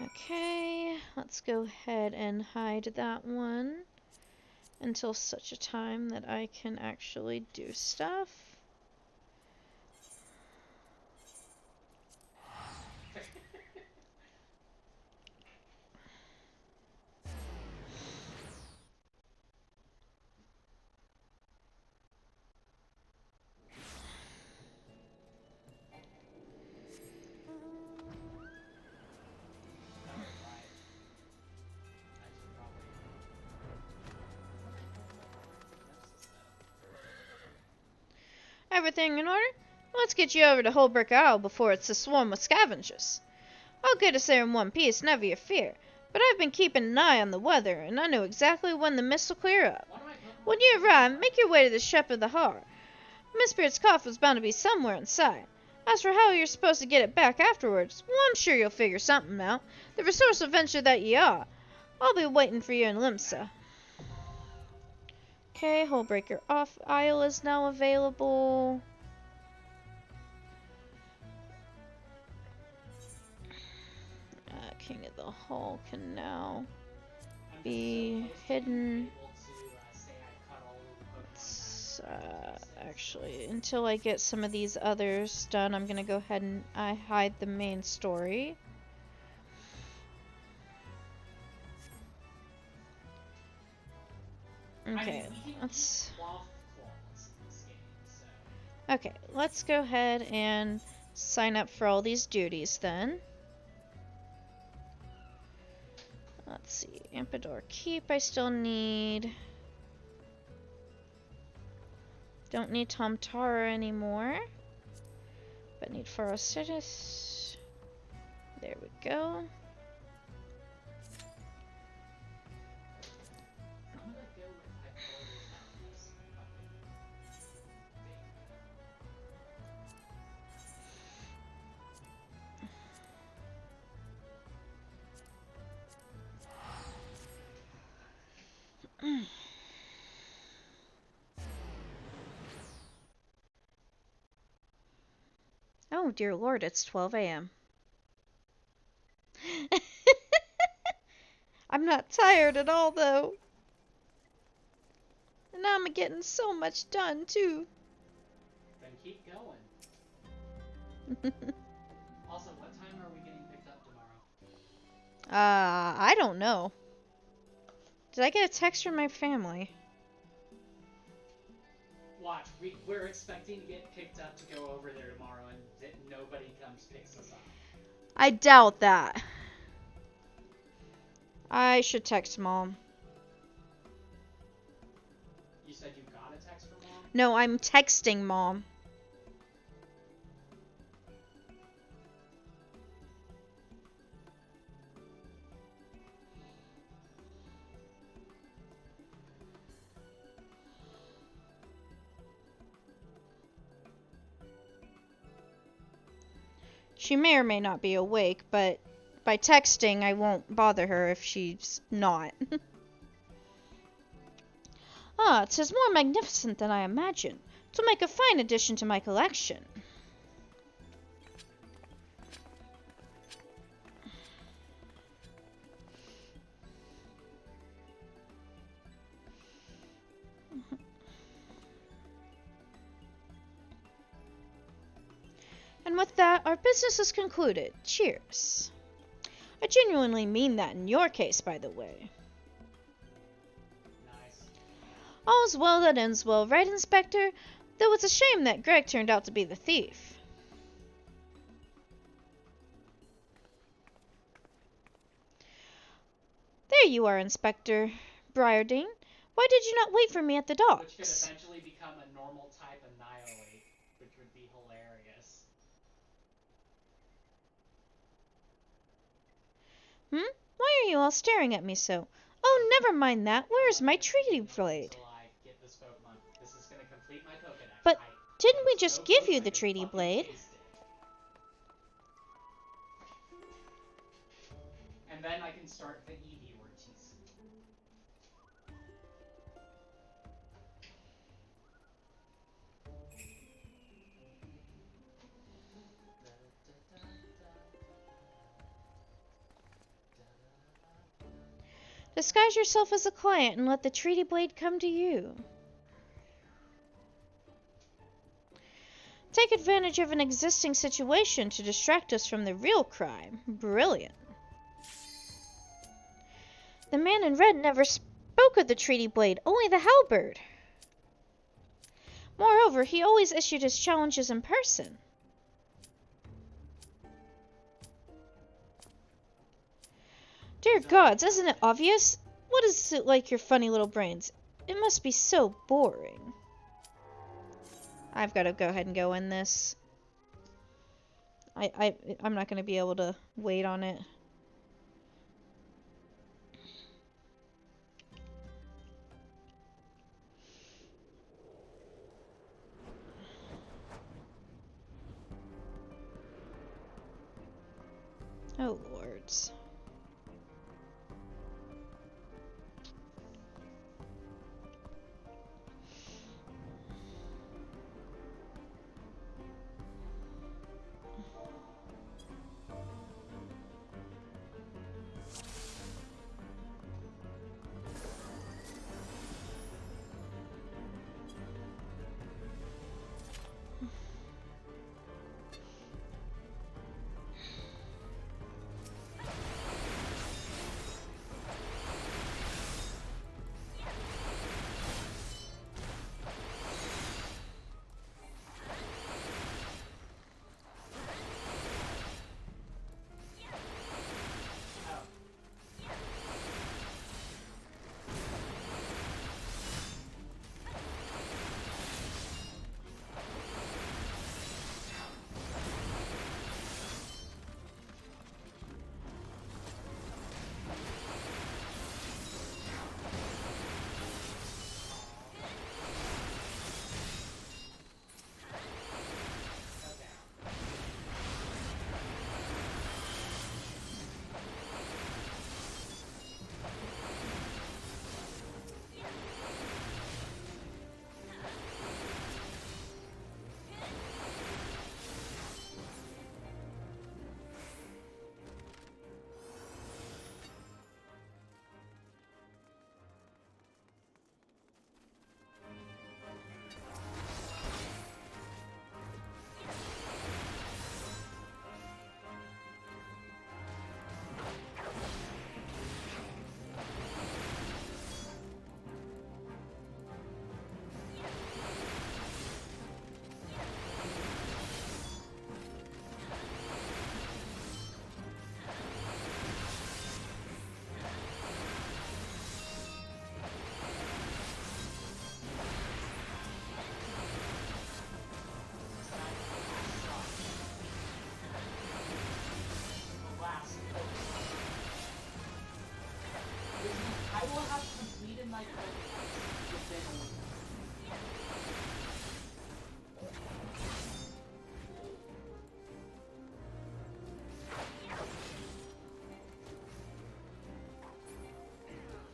Okay, let's go ahead and hide that one until such a time that I can actually do stuff. Everything in order? Let's get you over to Holbrook Isle before it's a swarm with scavengers. I'll get us there in one piece, never you fear. But I've been keeping an eye on the weather, and I know exactly when the mist will clear up. When you arrive, make your way to the Shep of the Har. Miss Beard's coffin is bound to be somewhere inside. As for how you're supposed to get it back afterwards, well, I'm sure you'll figure something out. The resourceful venture that ye are. I'll be waiting for you in Limsa. Okay, Hullbreaker off Isle is now available. King of the Hall can now be hidden. Actually, until I get some of these others done, I'm gonna go ahead and hide the main story. Okay, let's go ahead and sign up for all these duties then. Let's see, Ampidor Keep I still need. Don't need Tom Tara anymore, but need Pharaohcitus. There we go. Oh, dear Lord, it's 12 a.m. I'm not tired at all, though. And I'm getting so much done, too. Then keep going. Also, what time are we getting picked up tomorrow? I don't know. Did I get a text from my family? Watch, we're expecting to get picked up to go over there tomorrow, and that nobody comes picks us up. I doubt that. I should text Mom. You said you got a text from Mom? No, I'm texting Mom. She may or may not be awake, but by texting I won't bother her if she's not. Ah, 'tis more magnificent than I imagined. 'Twill make a fine addition to my collection. And with that, our business is concluded. Cheers. I genuinely mean that in your case, by the way. Nice. All's well that ends well, right, Inspector? Though it's a shame that Greg turned out to be the thief. There you are, Inspector Briardine. Why did you not wait for me at the docks? Which could eventually become a normal type annihilate, which would be hilarious. Why are you all staring at me so? Oh, never mind that. Where's my treaty blade? Get this Pokemon. This is gonna complete my Pokedex. But didn't we just give you the treaty blade? And then I can start the Eevee Ortiz. Disguise yourself as a client and let the treaty blade come to you. Take advantage of an existing situation to distract us from the real crime. Brilliant. The man in red never spoke of the treaty blade, only the halberd. Moreover, he always issued his challenges in person. Dear gods, isn't it obvious? What is it like your funny little brains? It must be so boring. I've got to go ahead and go in this. I'm not going to be able to wait on it. Oh, lords.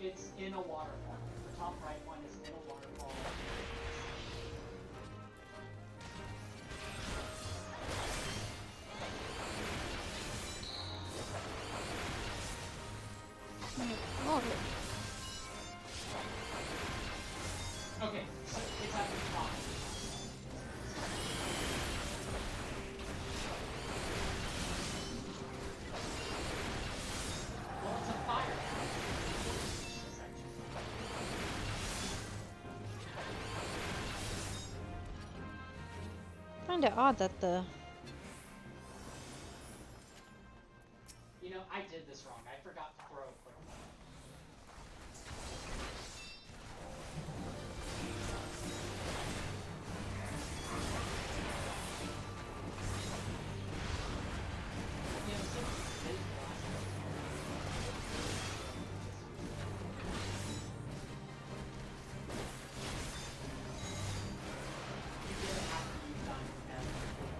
It's in a waterfall. The top right one is in a waterfall. Okay, so it's at the top. Well, it's a fire. I find it odd that the... You know, I did this wrong. I forgot to throw a quick one. You know, since this is the last one, you get it after you've done everything.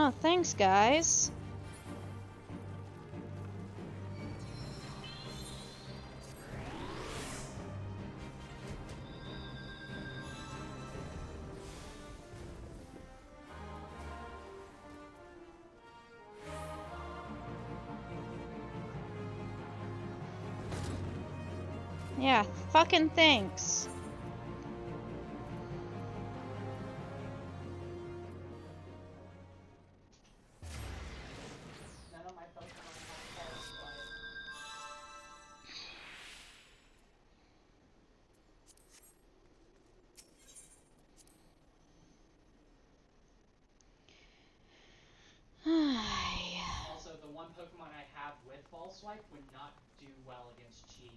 Oh, thanks, guys. Yeah, fucking thanks. None of my Pokemon have false light. Also, the one Pokemon I have with False Swipe would not do well against GU.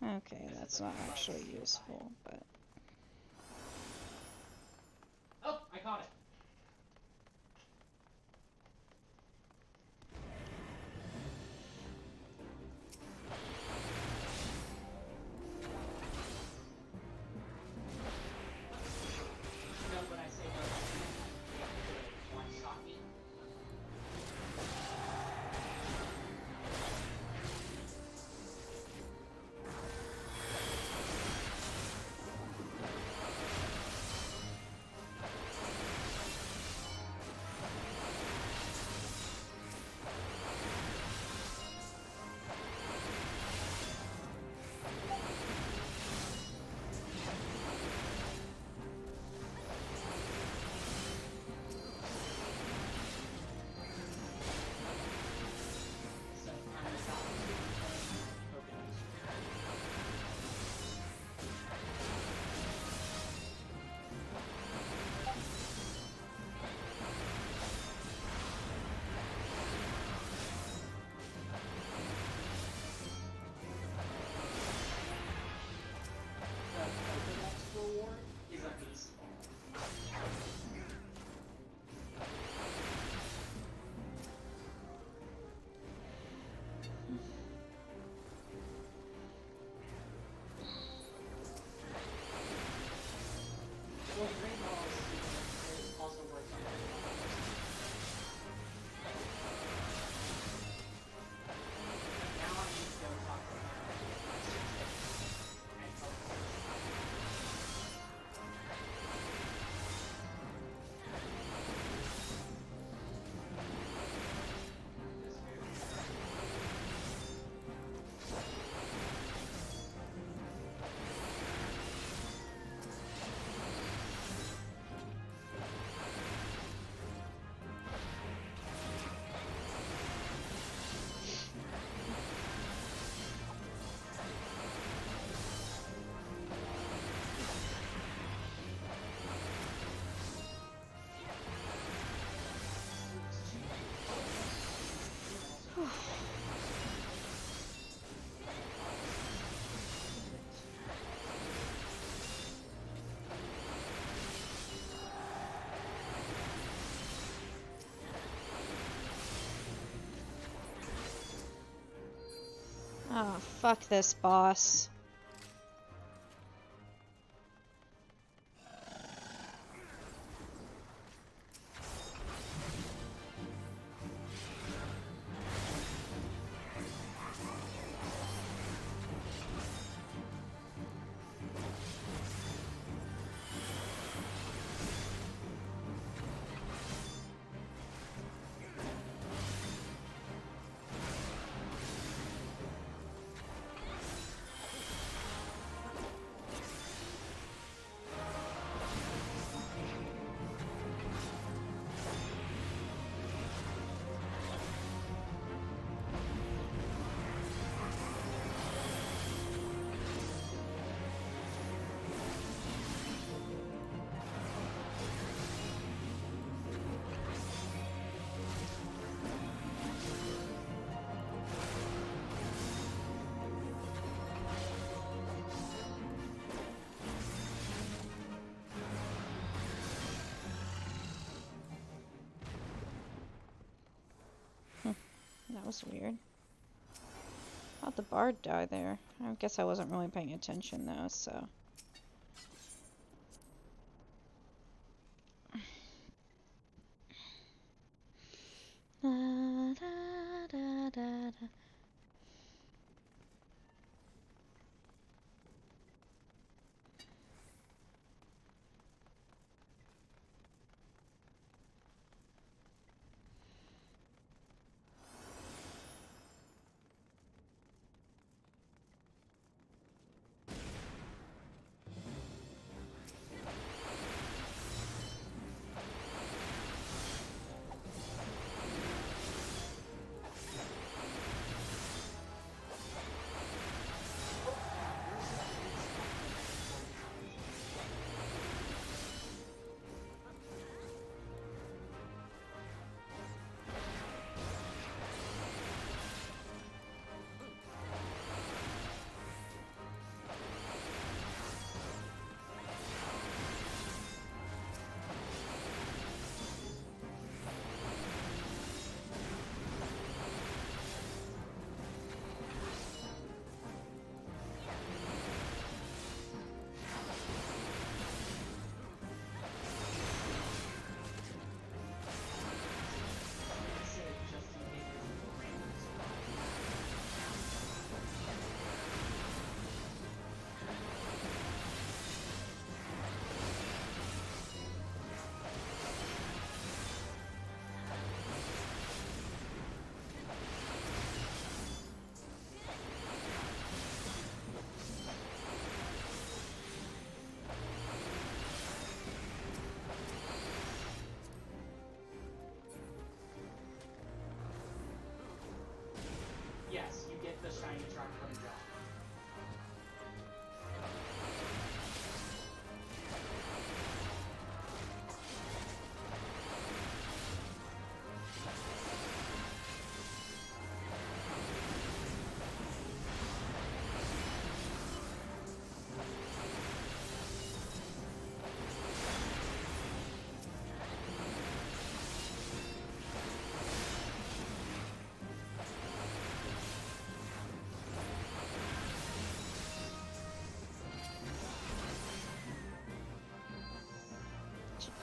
Okay, Because that's it's a not bug actually steel useful, but... Oh, I caught it. You know when I say one shot me? So I'm gonna stop Pokemon. The Pokedex reward is a beast ball. Well, Green Balls it also works on Pokemon. Now I need to go talk to and Pokemon. Oh, fuck this boss. That was weird. How'd the bard die there? I guess I wasn't really paying attention though, so...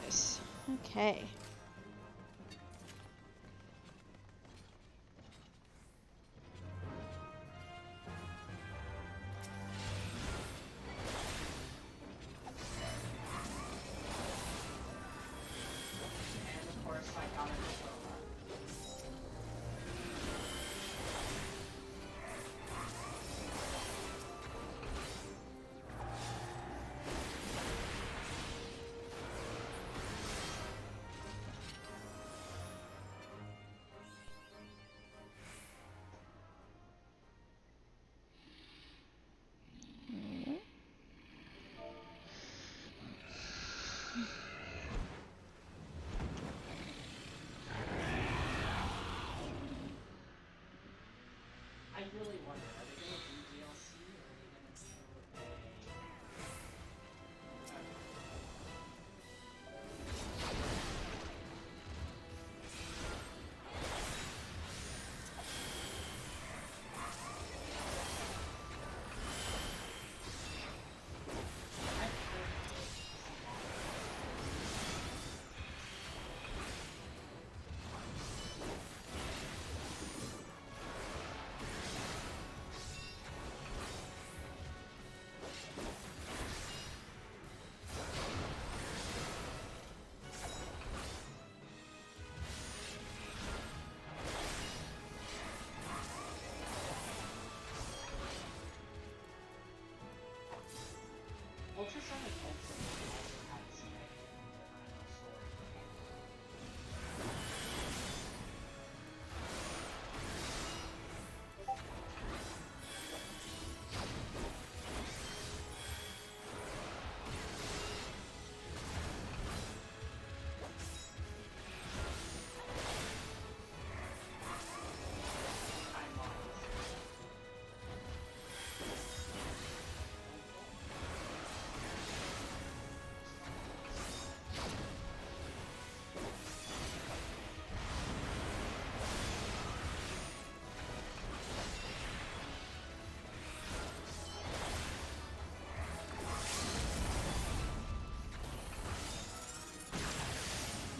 guys. Okay. And of course, my comic diploma. I really wonder, are they going to do DLC or are they going to do a... Ultrasonic Ultra also had a significantly different enough story.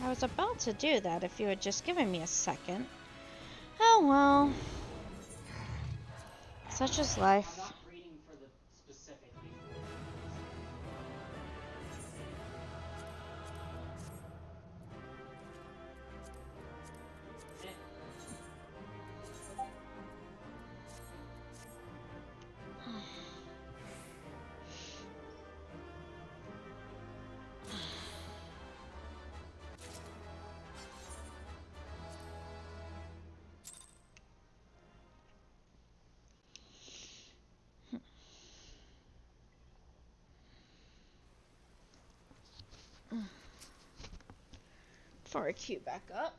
I was about to do that if you had just given me a second. Oh well. Such is life. I'm not reading for the specific before. Before I queue back up,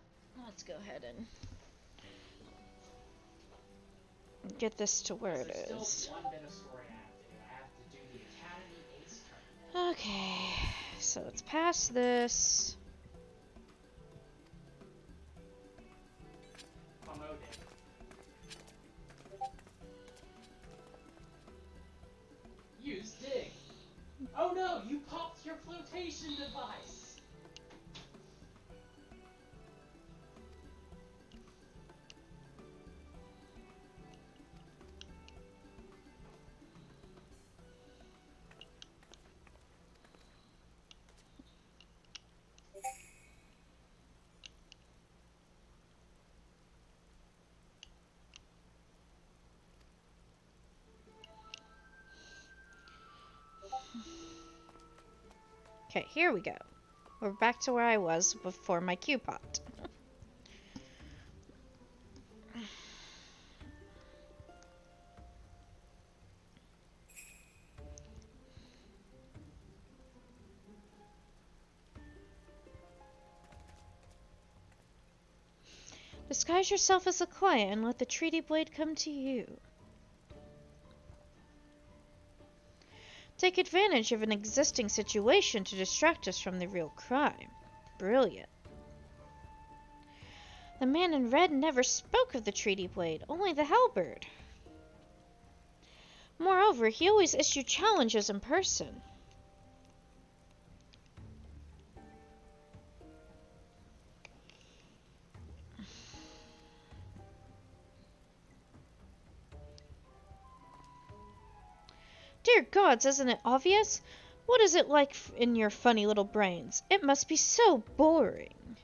let's go ahead and get this to where it There's is. still one bit of story I have to do. I have to do the Academy Ace Tournament. Okay, so it's past this. Promoted. Use dig. Oh no, you popped your flotation device. Okay, here we go. We're back to where I was before my Q popped. Disguise yourself as a client and let the treaty blade come to you. Take advantage of an existing situation to distract us from the real crime. Brilliant. The man in red never spoke of the treaty blade, only the halberd. Moreover, he always issued challenges in person. Dear gods, isn't it obvious? What is it like in your funny little brains? It must be so boring.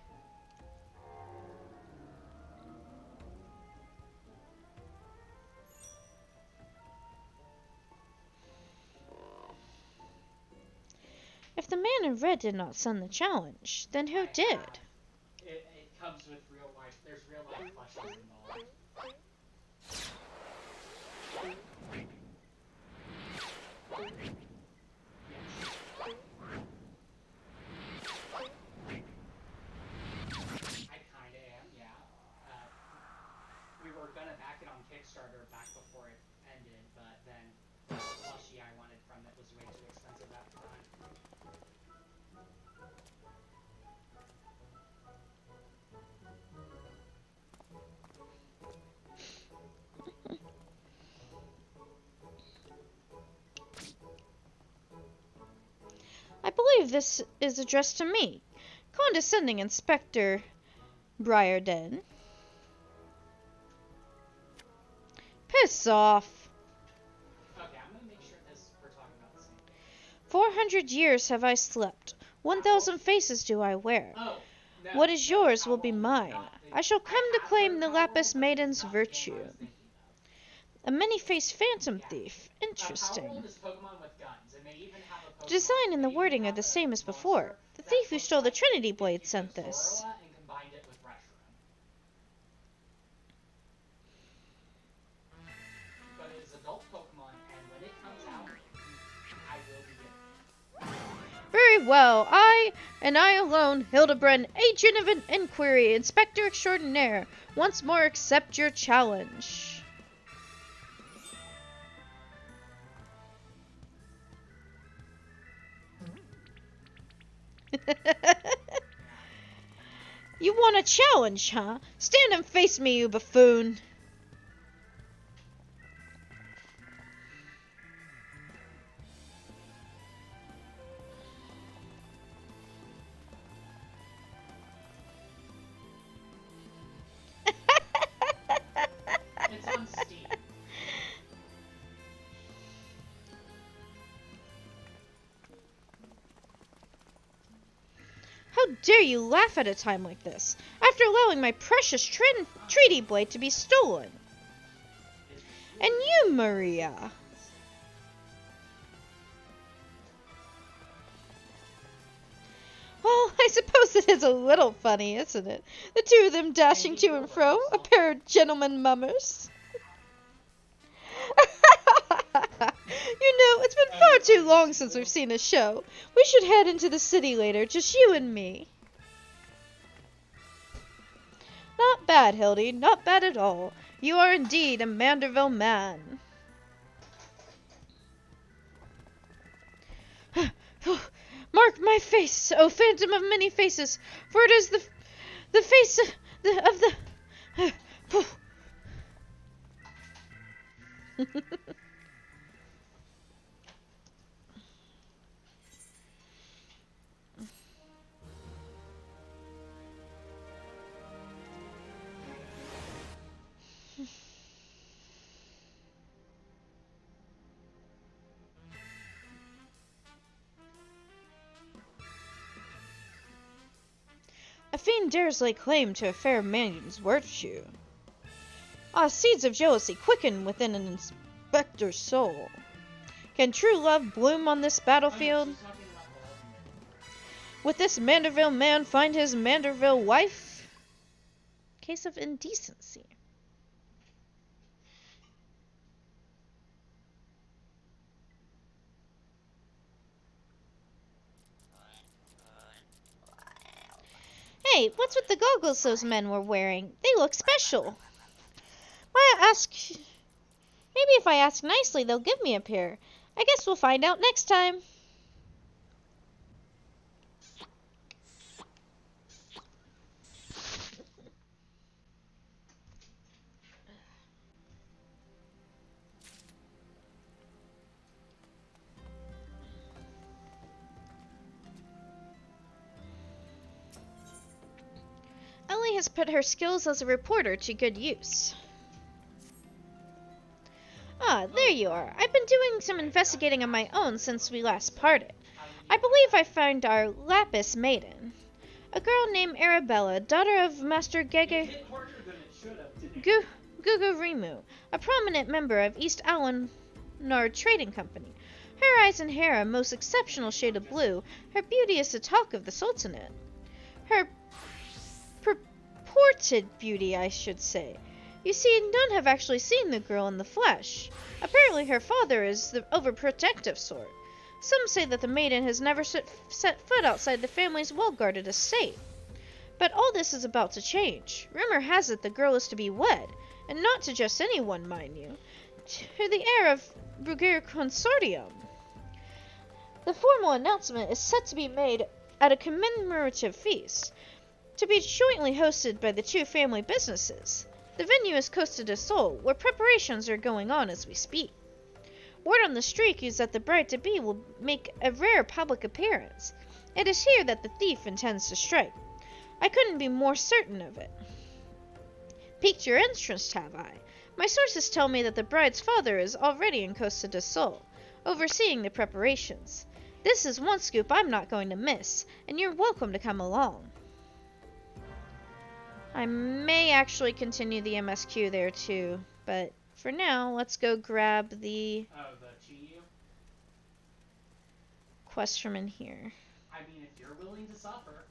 If the man in red did not send the challenge, then who did? It comes with real life. There's real life questions involved. I kinda am, yeah. We were gonna back it on Kickstarter back before it ended, but then the plushie I wanted from it was way too expensive at the time. I believe this is addressed to me. Condescending Inspector Briarden. Piss off. Okay, I'm gonna make sure we're talking about the same thing. 400 years have I slept. 1,000 faces do I wear. Oh, no, What is no, yours will be Owl is mine. not the- I shall come to have claim heard the Owl, Lapis but Maiden's it's not the game I virtue. was thinking of. A many-faced phantom Yeah. thief. Power Interesting. World is Pokemon with guns, and they even have a The Pokemon. design and the they even wording are have the a same as before. monster The that thief who looks stole the like Trinity if Blade you sent took this. Zorua and combined it with Reshiram. But it is adult Pokemon, and when it comes out, I will be getting it. Very well. I, and I alone, Hildebrand, agent of an inquiry, inspector extraordinaire, once more accept your challenge. You want a challenge, huh? Stand and face me, you buffoon. It's on Steam. How dare you laugh at a time like this, after allowing my precious treaty blade to be stolen? And you, Maria. Well, I suppose it is a little funny, isn't it? The two of them dashing to and fro, a pair of gentlemen mummers. It's been far too long since we've seen a show. We should head into the city later, just you and me. Not bad, Hildy, not bad at all. You are indeed a Manderville man. Mark my face, O phantom of many faces, for it is the face of the A fiend dares lay claim to a fair maiden's virtue. Ah, seeds of jealousy quicken within an inspector's soul. Can true love bloom on this battlefield? Would this Manderville man find his Manderville wife? Case of indecency. Hey, what's with the goggles those men were wearing? They look special. Why ask? Maybe if I ask nicely, they'll give me a pair. I guess we'll find out next time. Ellie has put her skills as a reporter to good use. Ah, there you are. I've been doing some investigating on my own since we last parted. I believe I found our Lapis maiden. A girl named Arabella, daughter of Master Gugurimu, a prominent member of East Elenyaa Trading Company. Her eyes and hair a most exceptional shade of blue. Her beauty is the talk of the Sultanate. Her purported beauty, I should say. You see, none have actually seen the girl in the flesh. Apparently her father is the overprotective sort. Some say that the maiden has never set foot outside the family's well-guarded estate. But all this is about to change. Rumor has it the girl is to be wed, and not to just anyone, mind you, to the heir of Brugir Consortium. The formal announcement is set to be made at a commemorative feast, to be jointly hosted by the two family businesses. The venue is Costa del Sol, where preparations are going on as we speak. Word on the street is that the bride-to-be will make a rare public appearance. It is here that the thief intends to strike. I couldn't be more certain of it. Piqued your interest, have I? My sources tell me that the bride's father is already in Costa del Sol, overseeing the preparations. This is one scoop I'm not going to miss, and you're welcome to come along. I may actually continue the MSQ there too, but for now, let's go grab the quest from in here. I mean, if you're willing to suffer.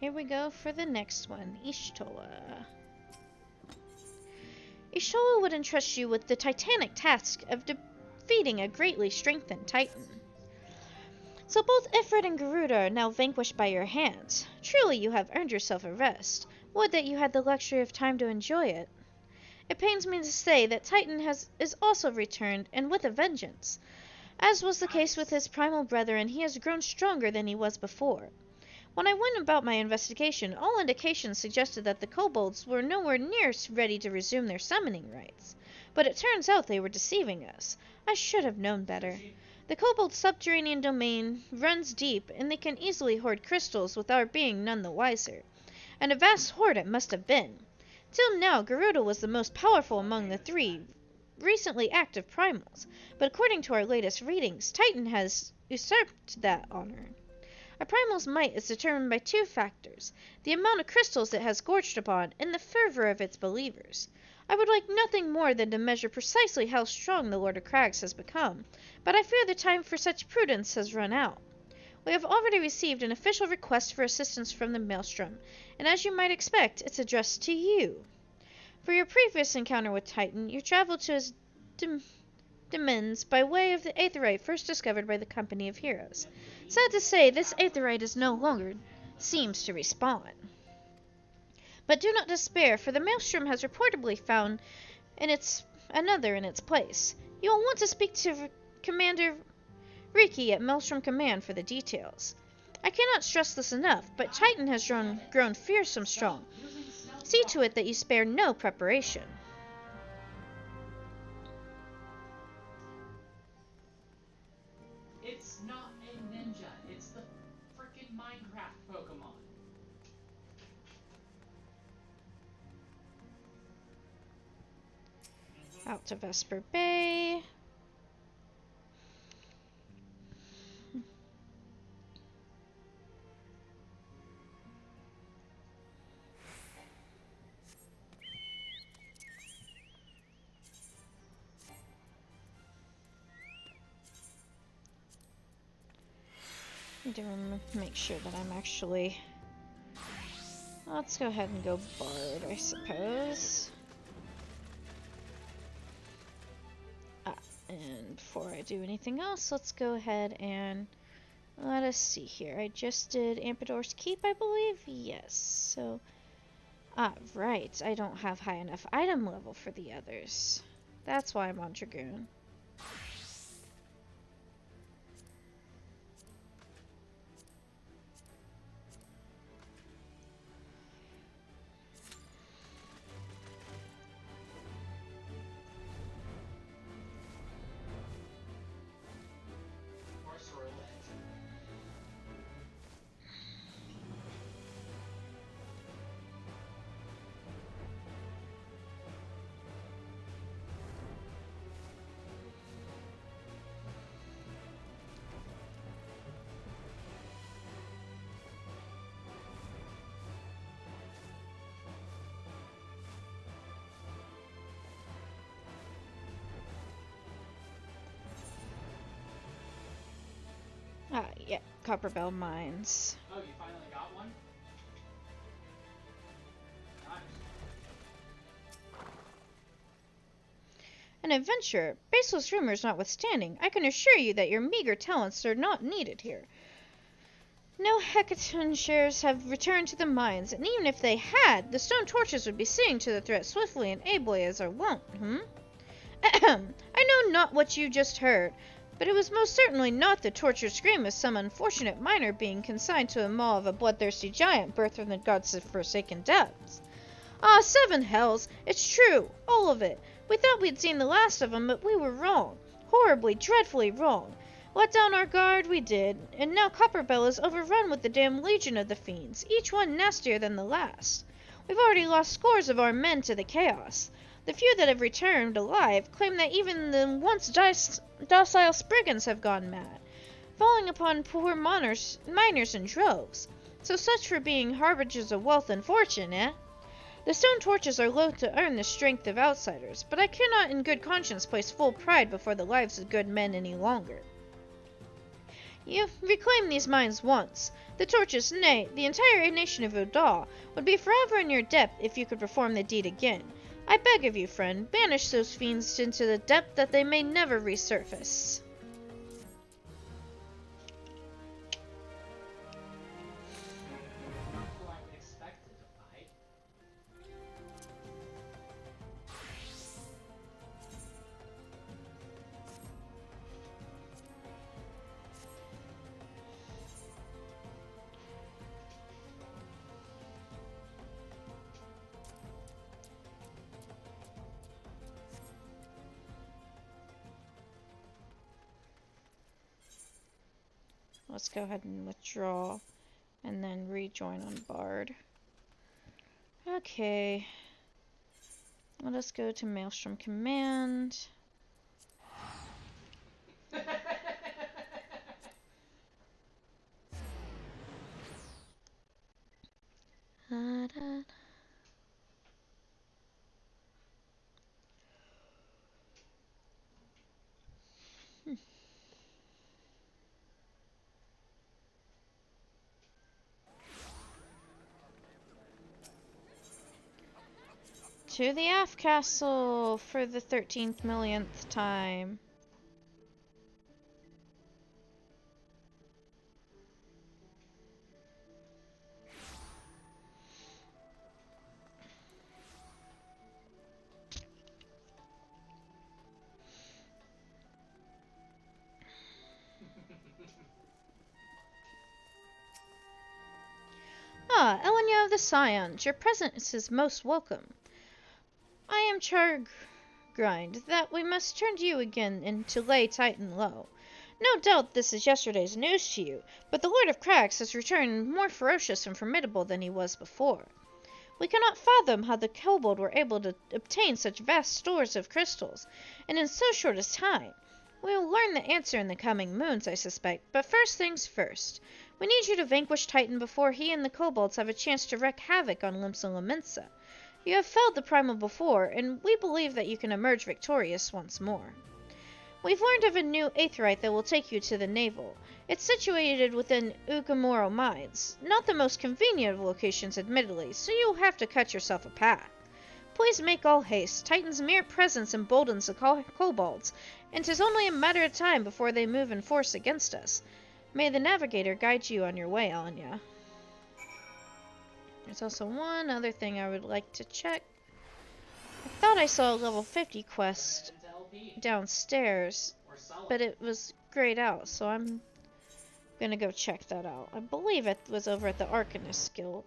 Here we go for the next one, Ishtola. Ishtola would entrust you with the titanic task of defeating a greatly strengthened Titan. So both Ifrit and Garuda are now vanquished by your hands. Truly you have earned yourself a rest. Would that you had the luxury of time to enjoy it. It pains me to say that Titan is also returned, and with a vengeance. As was the case with his primal brethren, he has grown stronger than he was before. When I went about my investigation, all indications suggested that the kobolds were nowhere near ready to resume their summoning rites. But it turns out they were deceiving us. I should have known better. The kobold's subterranean domain runs deep, and they can easily hoard crystals without being none the wiser. And a vast hoard it must have been. Till now, Garuda was the most powerful among the three recently active primals, but according to our latest readings, Titan has usurped that honor. A primal's might is determined by two factors, the amount of crystals it has gorged upon, and the fervor of its believers. I would like nothing more than to measure precisely how strong the Lord of Crags has become, but I fear the time for such prudence has run out. We have already received an official request for assistance from the Maelstrom, and as you might expect, it's addressed to you. For your previous encounter with Titan, you traveled to his demesnes by way of the aetheryte first discovered by the Company of Heroes. Sad to say, this aetheryte is no longer seems to respawn. But do not despair, for the Maelstrom has reportedly found another in its place. You will want to speak to Commander Riki at Maelstrom Command for the details. I cannot stress this enough, but Titan has grown fearsome strong. See to it that you spare no preparation. It's not a ninja, it's the frickin' Minecraft Pokemon. Out to Vesper Bay. Need to make sure that I'm actually... Let's go ahead and go Bard, I suppose. And before I do anything else, let's go ahead and... Let us see here. I just did Ampidor's Keep, I believe? Yes. So... right. I don't have high enough item level for the others. That's why I'm on Dragoon. Copperbell Mines. Oh, you finally got one? Nice. An adventurer, baseless rumors notwithstanding, I can assure you that your meager talents are not needed here. No Hecaton shares have returned to the mines, and even if they had, the stone torches would be seeing to the threat swiftly and ably as are wont, Ahem. I know not what you just heard, but it was most certainly not the tortured scream of some unfortunate miner being consigned to a maw of a bloodthirsty giant birthed from the gods' forsaken depths. Ah, 7 hells! It's true, all of it. We thought we'd seen the last of 'em, but we were wrong. Horribly, dreadfully wrong. Let down our guard we did, and now Copperbell is overrun with the damned legion of the fiends, each one nastier than the last. We've already lost scores of our men to the chaos. The few that have returned alive claim that even the once docile Spriggans have gone mad, falling upon poor miners in droves. So such for being harbingers of wealth and fortune, eh? The stone torches are loath to earn the strength of outsiders, but I cannot in good conscience place full pride before the lives of good men any longer. You reclaimed these mines once. The torches, nay, the entire nation of Udal, would be forever in your debt if you could perform the deed again. I beg of you, friend, banish those fiends into the depth that they may never resurface. Who I expected to fight. Let's go ahead and withdraw, and then rejoin on Bard. Okay. Let us go to Maelstrom Command. To the Aft Castle for the 13th millionth time. Ah, Elenyaa of the Scions, your presence is most welcome. I am chagrined that we must turn to you again and to lay Titan low. No doubt this is yesterday's news to you, but the Lord of Crags has returned more ferocious and formidable than he was before. We cannot fathom how the kobold were able to obtain such vast stores of crystals, and in so short a time. We will learn the answer in the coming moons, I suspect, but first things first. We need you to vanquish Titan before he and the kobolds have a chance to wreak havoc on Limsa Lominsa. You have felled the primal before, and we believe that you can emerge victorious once more. We've learned of a new aetheryte that will take you to the navel. It's situated within Ugamoro Mines. Not the most convenient of locations, admittedly, so you'll have to cut yourself a path. Please make all haste. Titan's mere presence emboldens the kobolds, and 'tis only a matter of time before they move in force against us. May the Navigator guide you on your way, Elenyaa. There's also one other thing I would like to check. I thought I saw a level 50 quest downstairs, but it was grayed out, so I'm gonna go check that out. I believe it was over at the Arcanist Guild.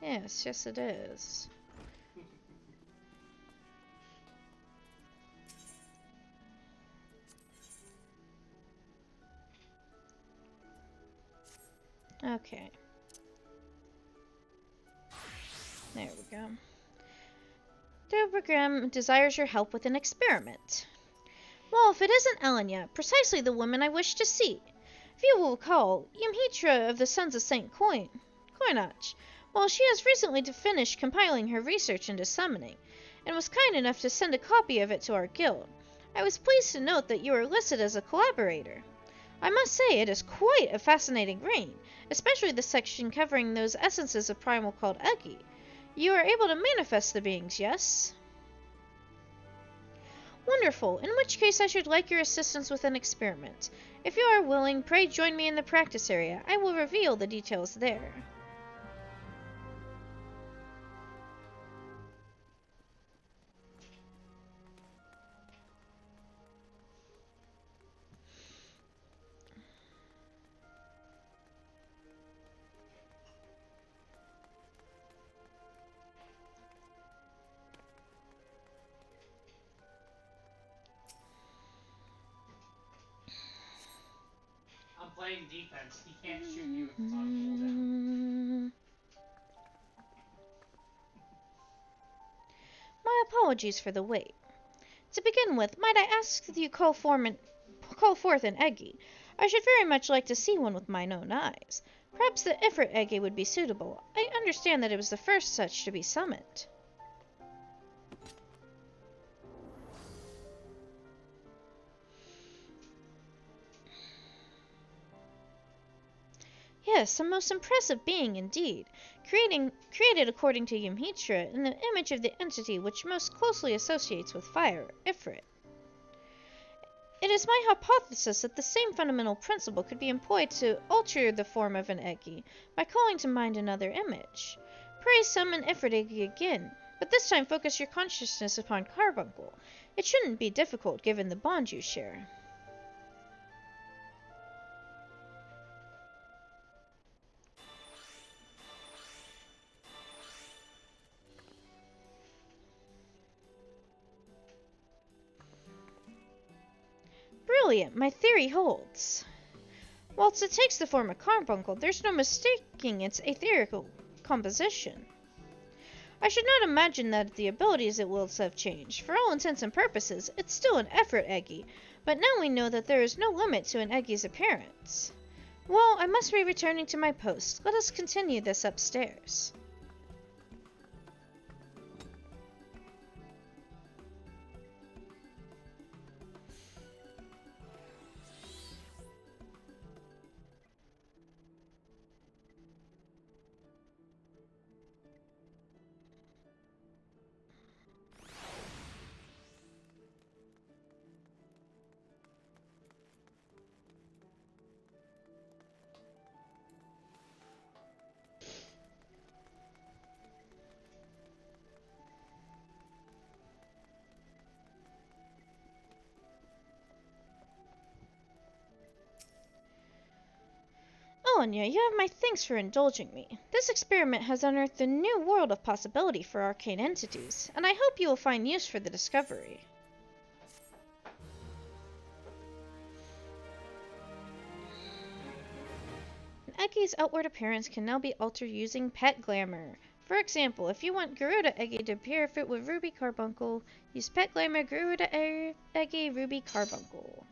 Yes it is. Okay. There we go. Dobrogram desires your help with an experiment. Well, if it isn't Elenyaa, precisely the woman I wish to see. If you will recall, Yamhitra of the Sons of St. Coinach. Well, she has recently finished compiling her research into summoning. and was kind enough to send a copy of it to our guild. I was pleased to note that you are listed as a collaborator. I must say it is quite a fascinating read, especially the section covering those essences of primal called Eggy. You are able to manifest the beings, yes? Wonderful, in which case I should like your assistance with an experiment. If you are willing, pray join me in the practice area. I will reveal the details there. I'm playing defense. He can't shoot you if it's on cooldown. My apologies for the wait. To begin with, might I ask that you call forth an Eggy? I should very much like to see one with mine own eyes. Perhaps the Ifrit Eggy would be suitable. I understand that it was the first such to be summoned. Yes, a most impressive being indeed, created according to Yamhitra in the image of the entity which most closely associates with fire, Ifrit. It is my hypothesis that the same fundamental principle could be employed to alter the form of an Eggy by calling to mind another image. Pray summon Ifrit Eggy again, but this time focus your consciousness upon Carbuncle. It shouldn't be difficult given the bond you share. Brilliant! My theory holds. Whilst it takes the form of carbuncle, there's no mistaking its etherical composition. I should not imagine that the abilities it wields have changed. For all intents and purposes, it's still an Ifrit Eggy, but now we know that there is no limit to an Eggy's appearance. Well, I must be returning to my post. Let us continue this upstairs. Elenyaa, you have my thanks for indulging me. This experiment has unearthed a new world of possibility for arcane entities, and I hope you will find use for the discovery. An Eggy's outward appearance can now be altered using Pet Glamour. For example, if you want Garuda Eggy to appear fit with Ruby Carbuncle, use Pet Glamour Garuda Eggy Ruby Carbuncle.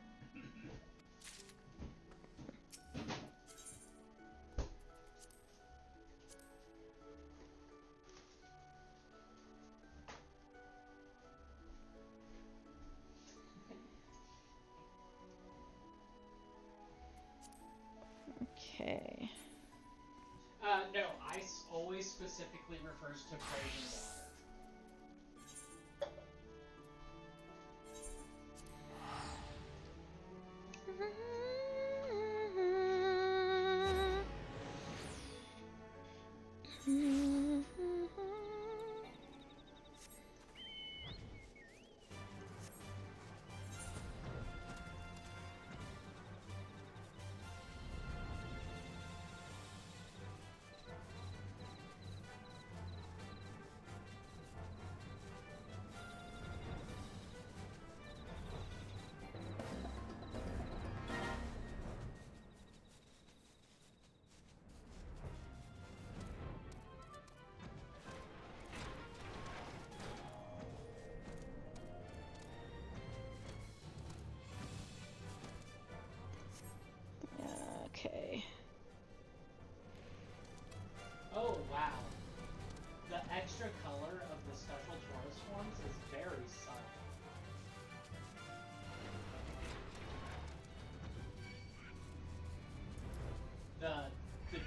Okay. No, ice always specifically refers to frozen water.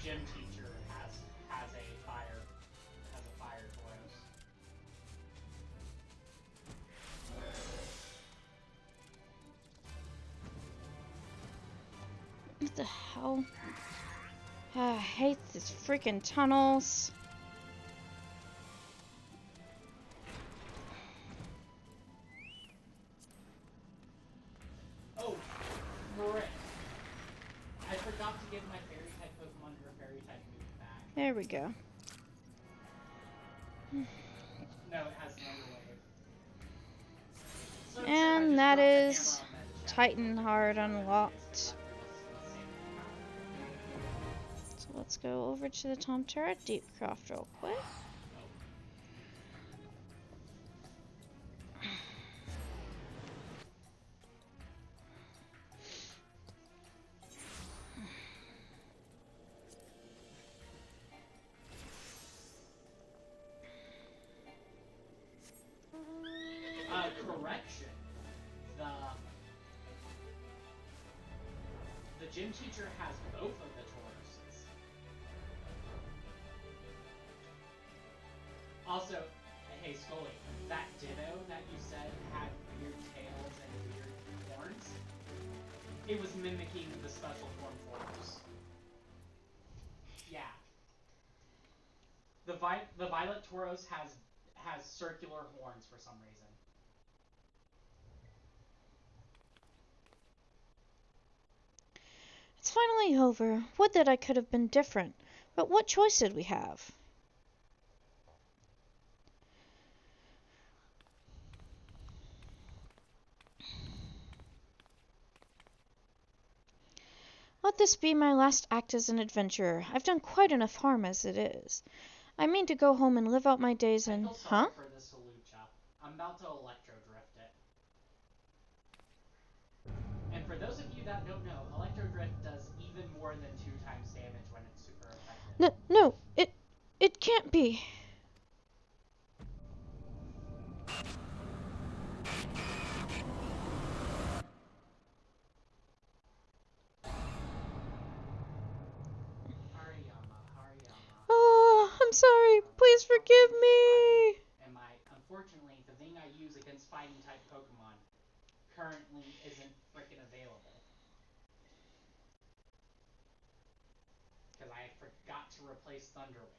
gym teacher has a fire Tauros. What the hell? I hate these freaking tunnels. Oh, frick. I forgot to give my fairy type Pokemon her fairy type move back. There we go. No, it has Thunderwave. So And that is Titan Heart unlocked. So let's go over to the Tom Turret Deep Craft real quick. Correction. The gym teacher has both of the Tauroses. Also, hey Scully, that Ditto that you said had weird tails and weird horns, it was mimicking the special form Tauros. Yeah. The Violet Tauros has circular horns for some reason. It's finally over. Would that I could have been different. But what choice did we have? Let this be my last act as an adventurer. I've done quite enough harm as it is. I mean to go home and live out my days in... I feel sorry for this Hawlucha. I'm about to Electro Drift it. And for those of you that don't know, Electro Drift does even more than 2 times damage when it's super effective. No, it can't be. Hariyama. Oh, I'm sorry. Please forgive me. And unfortunately, the thing I use against fighting type Pokemon currently isn't freaking available. Because I forgot to replace Thunderwave.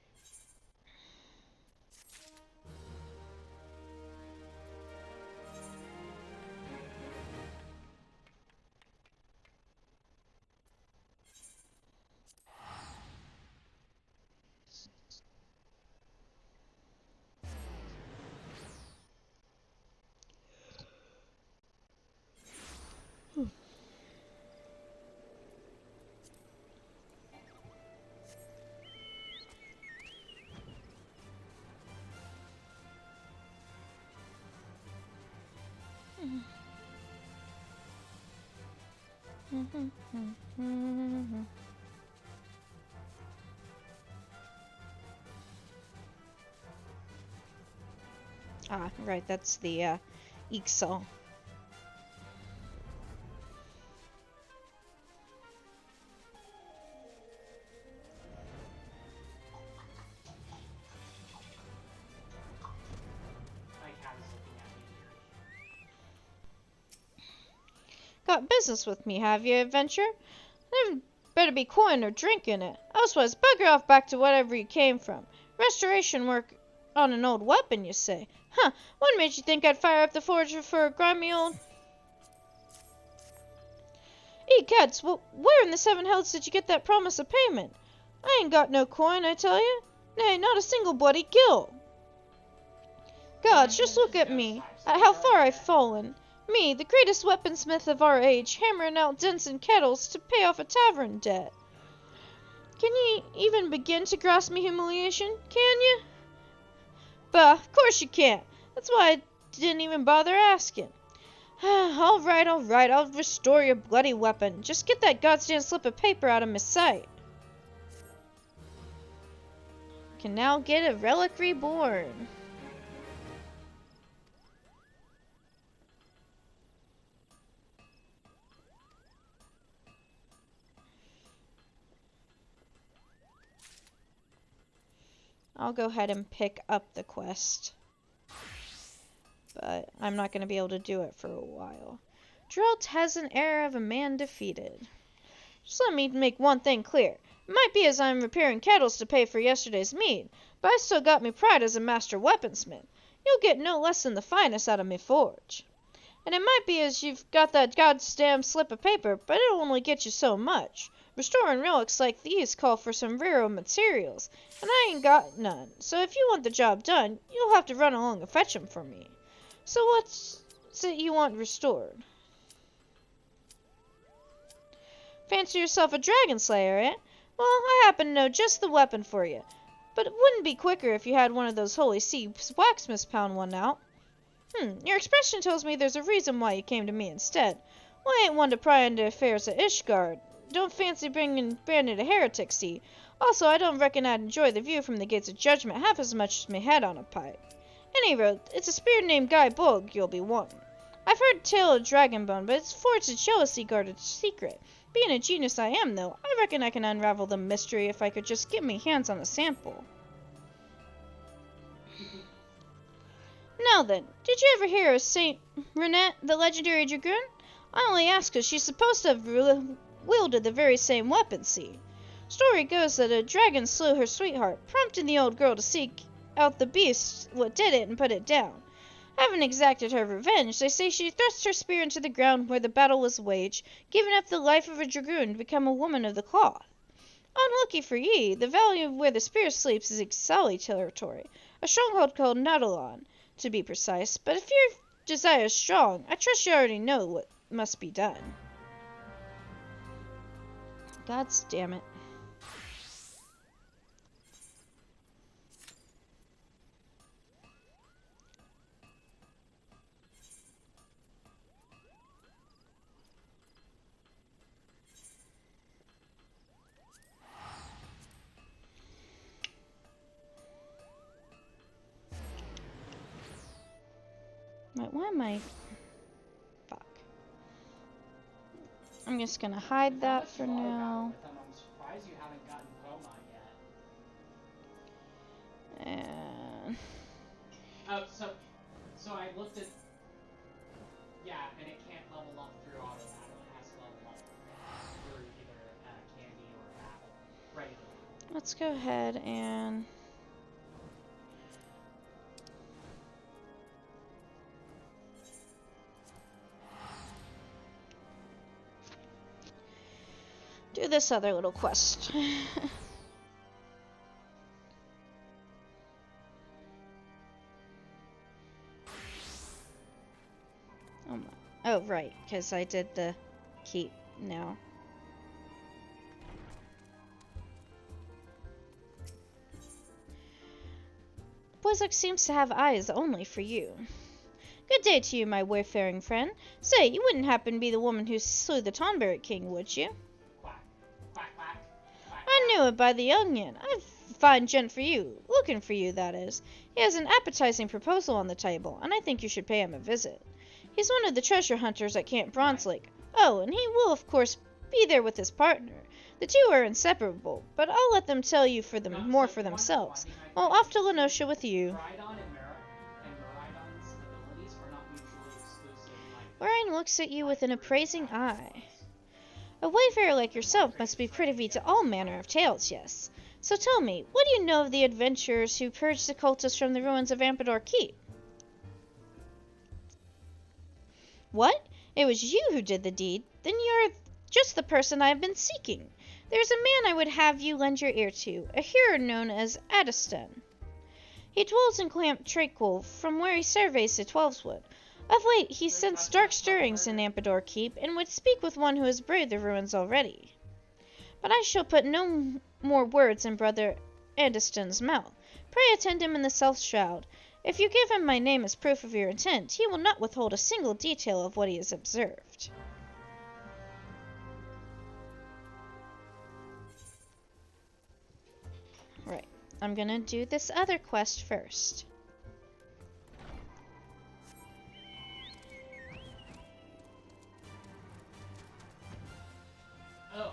Ah, right, that's the Ixal. My cat is looking at me weird. Got business with me, have you, adventure? There better be coin or drink in it. Elsewise, bugger off back to whatever you came from. Restoration work on an old weapon, you say? Huh, what made you think I'd fire up the forge for a grimy old... Egads, where in the 7 hells did you get that promise of payment? I ain't got no coin, I tell you. Nay, not a single bloody gill. Gods, just look at me, at how far I've fallen. Me, the greatest weaponsmith of our age, hammering out dents and kettles to pay off a tavern debt. Can ye even begin to grasp me humiliation? Can ye? Bah, of course you can't. That's why I didn't even bother asking. All right, I'll restore your bloody weapon. Just get that goddamn slip of paper out of my sight. Can now get a relic reborn. I'll go ahead and pick up the quest. But I'm not going to be able to do it for a while. Geralt has an air of a man defeated. Just let me make one thing clear. It might be as I'm repairing kettles to pay for yesterday's mead, but I still got me pride as a master weaponsmith. You'll get no less than the finest out of me forge. And it might be as you've got that goddamn slip of paper, but it'll only get you so much. Restoring relics like these call for some rare materials, and I ain't got none. So if you want the job done, you'll have to run along and fetch 'em for me. So what's it you want restored? Fancy yourself a dragon slayer, eh? Well, I happen to know just the weapon for you. But it wouldn't be quicker if you had one of those Holy See blacksmiths pound one out. Your expression tells me there's a reason why you came to me instead. Well, I ain't one to pry into affairs of Ishgard. Don't fancy bringing Bandit a heretic, see? Also, I don't reckon I'd enjoy the view from the Gates of Judgment half as much as me head on a pike. Any road, it's a spirit named Guy Bulg you'll be wanting. I've heard tale of Dragonbone, but it's forged a jealousy guarded secret. Being a genius I am, though, I reckon I can unravel the mystery if I could just get me hands on a sample. Now then, did you ever hear of Saint Renette, the legendary dragoon? I only ask 'cause she's supposed to have wielded the very same weapon, see? Story goes that a dragon slew her sweetheart, prompting the old girl to seek out the beast what did it and put it down. Having exacted her revenge, they say she thrust her spear into the ground where the battle was waged, giving up the life of a dragoon to become a woman of the cloth. Unlucky for ye, the valley of where the spear sleeps is Ixali territory, a stronghold called Nautilon, to be precise, but if your desire is strong, I trust you already know what must be done. God damn it. Wait, why am I... Fuck. I'm just gonna hide that for now. I'm surprised you haven't gotten Pokemon yet. And... Oh, so I looked at... Yeah, and it can't level up through auto battle. It has to level up through either candy or battle. Regular battle. let's go ahead and... do this other little quest. Oh, right, because I did the keep now. Boyzuk seems to have eyes only for you. Good day to you, my wayfaring friend. Say, you wouldn't happen to be the woman who slew the Tonberry King, would you? Quack, quack, quack, quack, I knew it by the onion. I've a fine gent for you. Looking for you, that is. He has an appetizing proposal on the table, and I think you should pay him a visit. He's one of the treasure hunters at Camp Bronze Lake. Oh, and he will, of course, be there with his partner. The two are inseparable, but I'll let them tell you more for themselves. Well, off to Lenosha with you. Miraidon and Miraidon's abilities are not mutually exclusive. Lorraine looks at you with an appraising eye. A wayfarer like yourself must be privy to all manner of tales, yes. So tell me, what do you know of the adventurers who purged the cultists from the ruins of Ampador Keep? What? It was you who did the deed? Then you're just the person I have been seeking. There's a man I would have you lend your ear to, a hero known as Adaston. He dwells in Camp Tranquil, from where he surveys the Twelveswood. Of late, he sensed dark stirrings in Ampador Keep, and would speak with one who has braved the ruins already. But I shall put no more words in Brother Adaston's mouth. Pray attend him in the South Shroud. If you give him my name as proof of your intent, he will not withhold a single detail of what he has observed. Right, I'm gonna do this other quest first. Oh.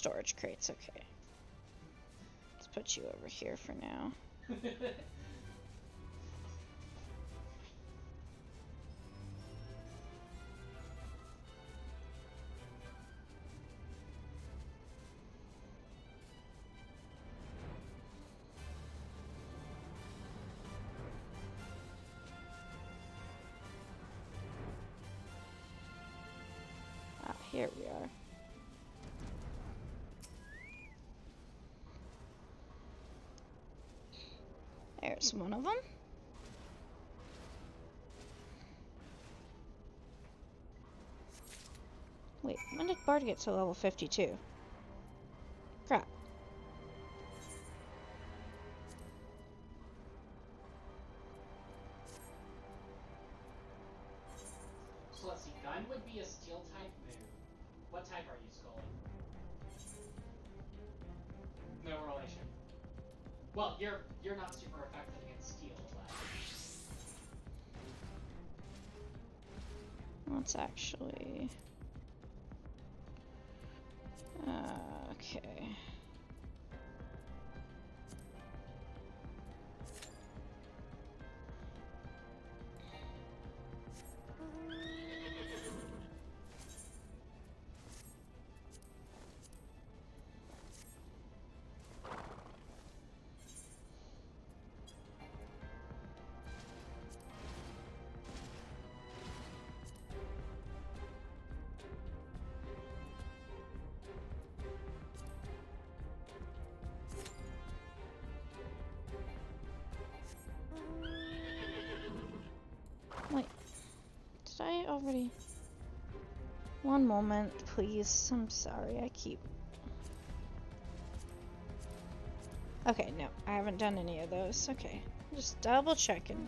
storage crates, okay. Let's put you over here for now. Ah, here we are. There's one of them. Wait, when did Bard get to level 52? Crap. So let's see, gun would be a steel type move. What type are you, Scully? No relation. Well, you're not super effective against steel, but Let's actually... okay. Wait, did I already... One moment, please. I'm sorry, I keep... Okay, no, I haven't done any of those. Okay, just double checking.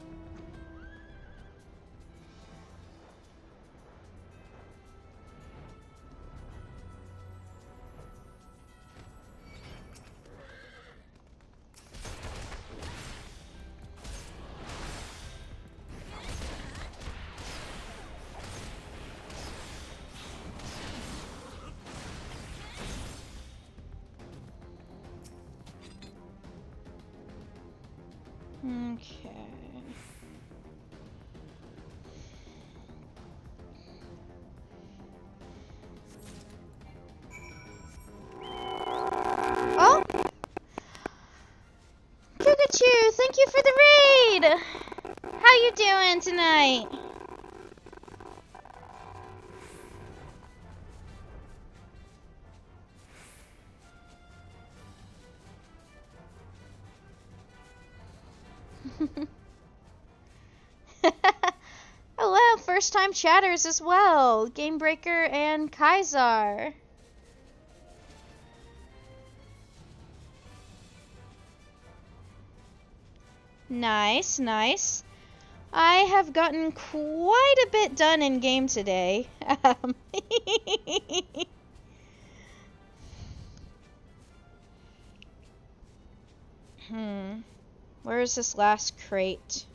Okay. Oh! Pikachu, thank you for the raid! How you doing tonight? Oh wow, first time chatters as well. Gamebreaker and Kaisar. Nice, nice. I have gotten quite a bit done in game today. Where is this last crate?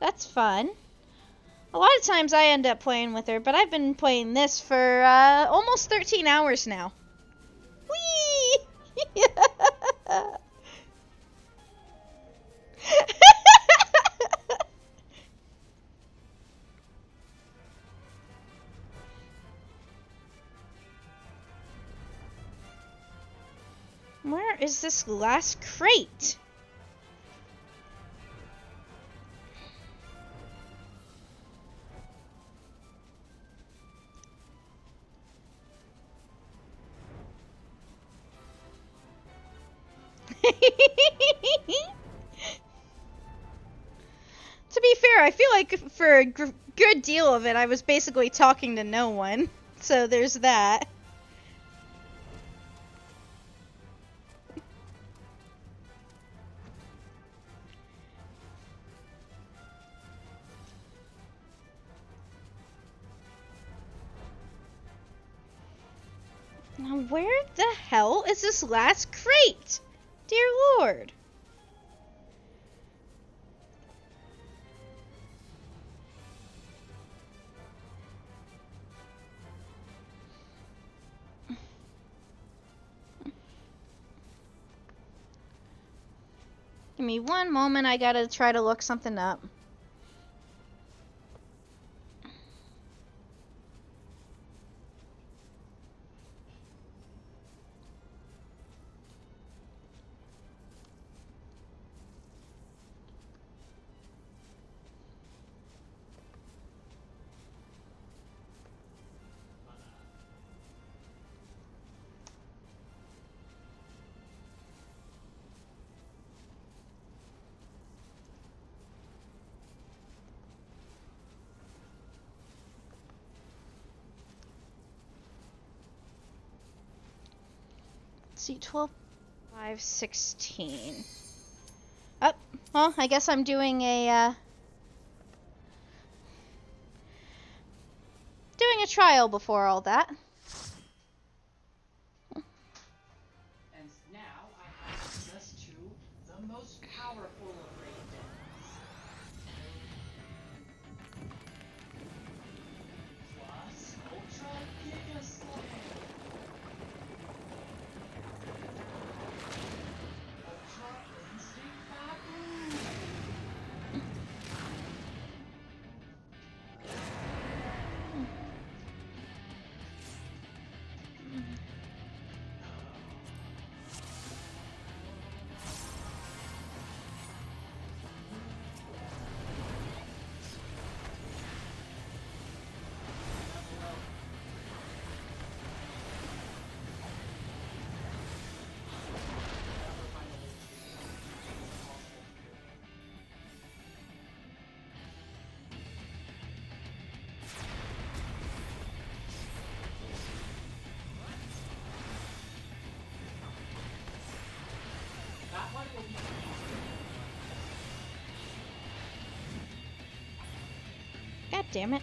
That's fun. A lot of times I end up playing with her, but I've been playing this for almost 13 hours now. Whee! Where is this last crate? To be fair, I feel like for a good deal of it, I was basically talking to no one. So there's that. Now where the hell is this last crate? Dear Lord. Give me one moment, I gotta try to look something up. See, 12, 5, 16. Oh, well, I guess I'm doing a trial before all that. And now I have access to the most powerful of raiders. Plus Ultra Giga Slam. Ultra Instinct Baboon. That one will be God damn it.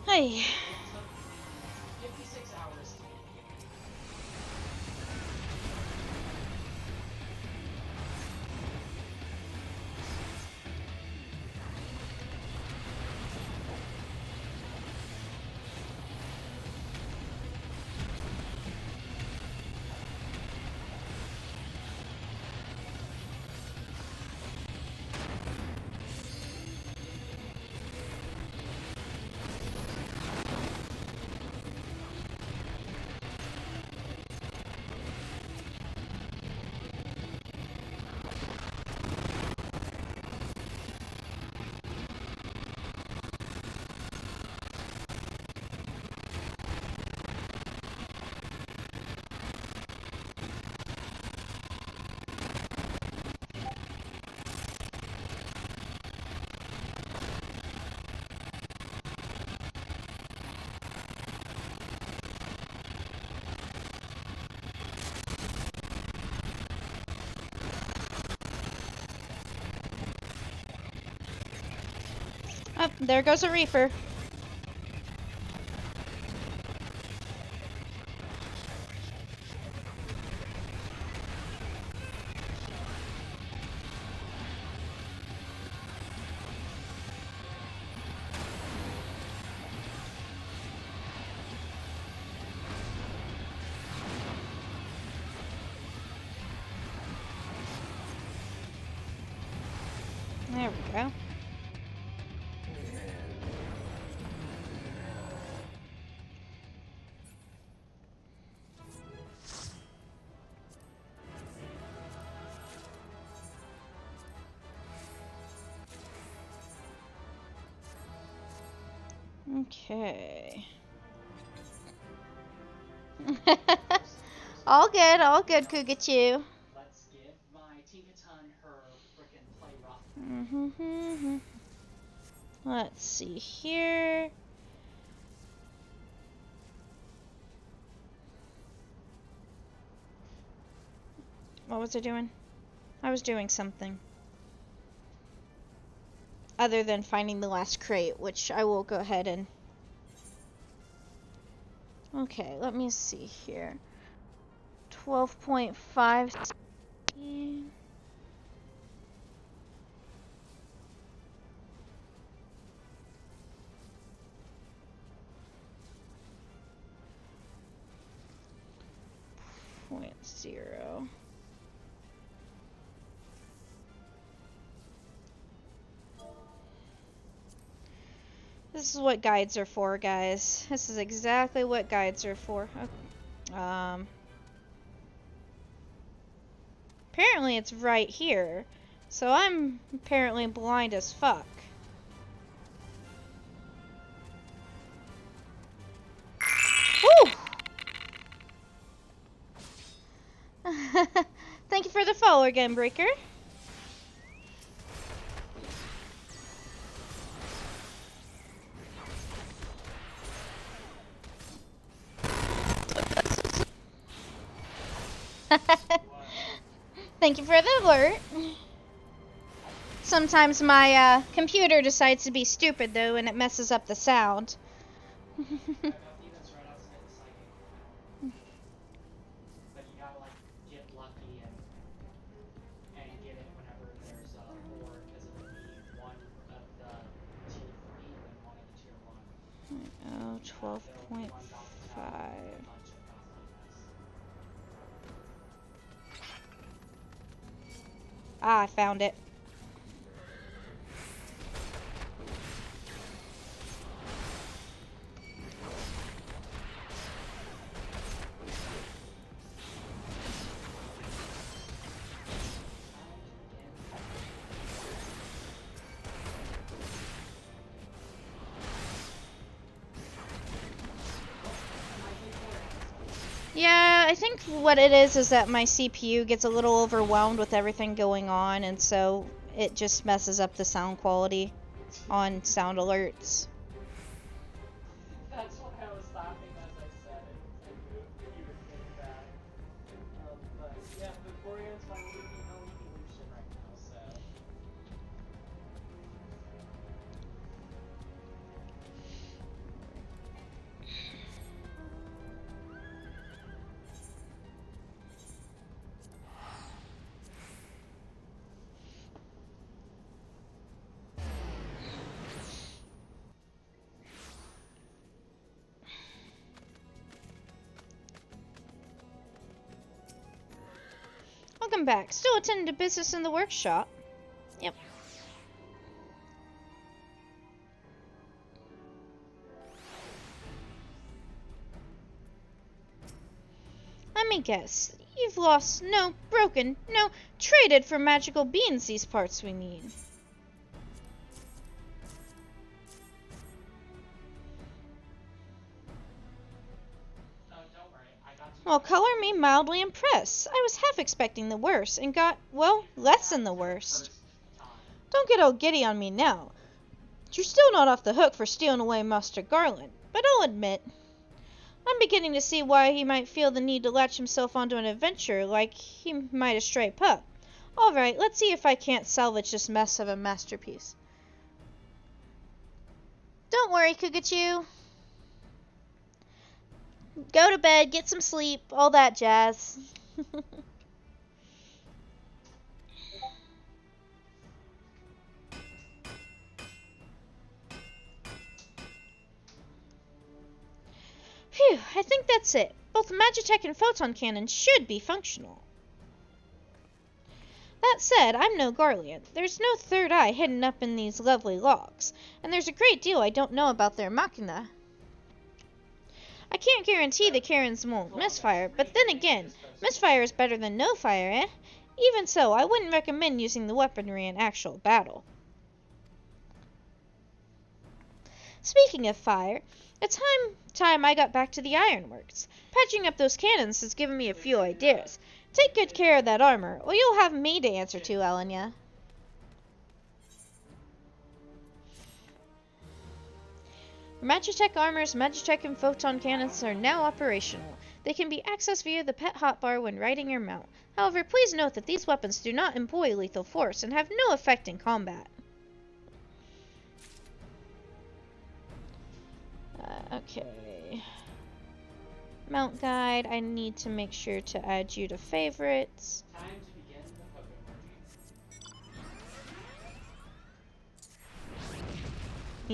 Hey. 56 hours to beat. Oh, there goes a Reaper. Okay. All good, Kugachu. Let's give my Tinkaton her frickin' play rough. Let's see here. What was I doing? I was doing something. Other than finding the last crate, which I will go ahead and... Okay, let me see here. 12.5... .0. This is what guides are for, guys. This is exactly what guides are for. Okay. Apparently it's right here. So I'm apparently blind as fuck. Woo! Thank you for the follow again, Breaker. Thank you for the alert. Sometimes my computer decides to be stupid though, and it messes up the sound. But you gotta like get lucky and get it whenever there's a ore, because it would be one of the tier 3 and one of the tier 1. Oh, 12.5. Ah, I found it. Yeah, I think what it is that my CPU gets a little overwhelmed with everything going on, and so it just messes up the sound quality on sound alerts. That's why I was laughing as I said it. I knew you would think that. But yeah, Vaporeon's my only evolution right now, so. Welcome back. Still attending to business in the workshop. Yep. Let me guess. You've lost, no, broken, no, traded for magical beans these parts we need. Don't worry, I got you. Well, color me mildly impressed. I was half expecting the worst and got, well, less than the worst. Don't get all giddy on me now. You're still not off the hook for stealing away Master Garland, but I'll admit, I'm beginning to see why he might feel the need to latch himself onto an adventure like he might a stray pup. Alright, let's see if I can't salvage this mess of a masterpiece. Don't worry, Kugachu. Go to bed, get some sleep, all that jazz. Phew, I think that's it. Both Magitech and Photon Cannon should be functional. That said, I'm no Garlean. There's no third eye hidden up in these lovely logs, and there's a great deal I don't know about their machina. I can't guarantee the Karens won't misfire, but then again, misfire is better than no fire, eh? Even so, I wouldn't recommend using the weaponry in actual battle. Speaking of fire, it's time I got back to the ironworks. Patching up those cannons has given me a few ideas. Take good care of that armor, or you'll have me to answer to, Elenyaa. Magitech armors, Magitech and photon cannons are now operational. They can be accessed via the pet hotbar when riding your mount. However, please note that these weapons do not employ lethal force and have no effect in combat. Okay. Mount guide, I need to make sure to add you to favorites. Time to begin the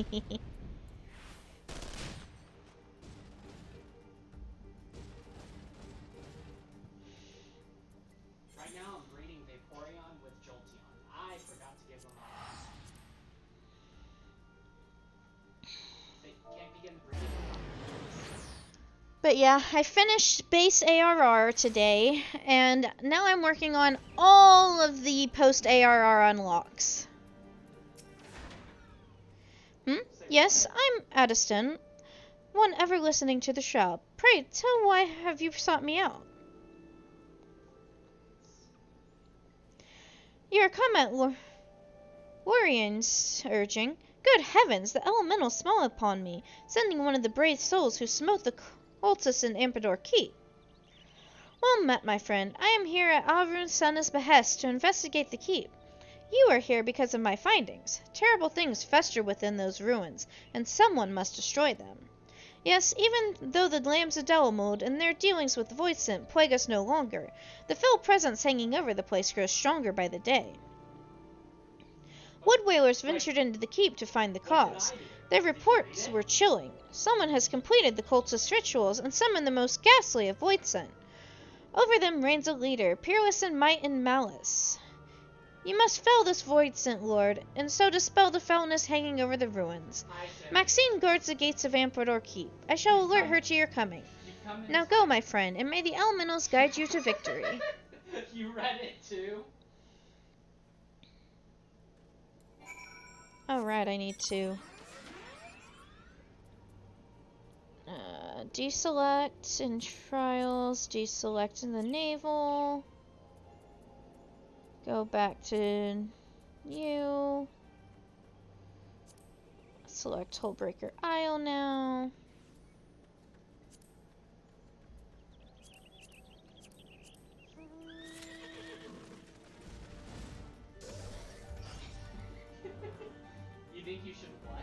Poké. Right now I'm breeding Vaporeon with Jolteon. I forgot to give them a... They can't begin the breeding without... But yeah, I finished base ARR today, and now I'm working on all of the post-ARR unlocks. Yes, I'm Addiston, one ever listening to the shop. Pray, tell why have you sought me out? Your comment, Lorian's urging. Good heavens, the elementals smile upon me, sending one of the brave souls who smote the cultists in Ampador Keep. Well met, my friend. I am here at Avrun Senna's behest to investigate the keep. You are here because of my findings. Terrible things fester within those ruins, and someone must destroy them. Yes, even though the lambs of Delamold and their dealings with the Voidsent plague us no longer, the fell presence hanging over the place grows stronger by the day. Wood whalers ventured into the keep to find the cause. Their reports were chilling. Someone has completed the cultist rituals and summoned the most ghastly of Voidsent. Over them reigns a leader, peerless in might and malice. You must fell this Voidsent, Lord, and so dispel the foulness hanging over the ruins. Maxine guards the gates of Ampador Keep. I shall alert her to your coming. Now go, my friend, and may the elementals guide you to victory. You read it too? Alright, I need to deselect in trials, deselect in the naval, go back to you, select Hullbreaker Isle now. You think you should what?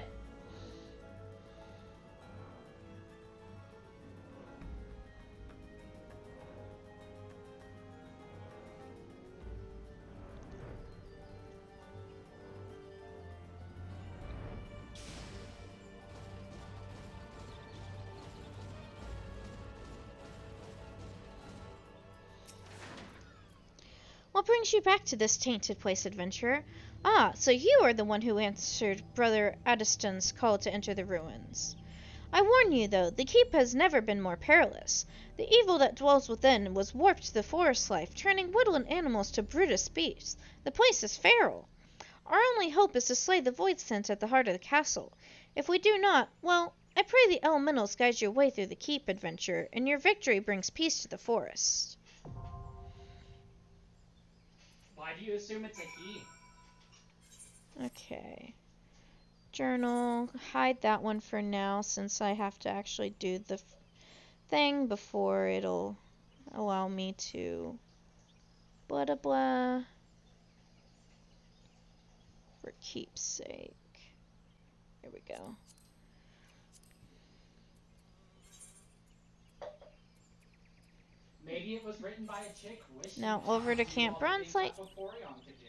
What brings you back to this tainted place, adventurer? Ah, so you are the one who answered Brother Addiston's call to enter the ruins. I warn you, though, the keep has never been more perilous. The evil that dwells within was warped to the forest life, turning woodland animals to brutish beasts. The place is feral. Our only hope is to slay the Voidsent at the heart of the castle. If we do not, well, I pray the elementals guide your way through the keep, adventurer, and your victory brings peace to the forest. Why do you assume it's a he? Okay. Journal. Hide that one for now since I have to actually do the thing before it'll allow me to blah blah blah. For keepsake. Here we go. Maybe it was written by a chick wishing Now she over to could do Camp all the things Bronzelight. that Vaporeon could do.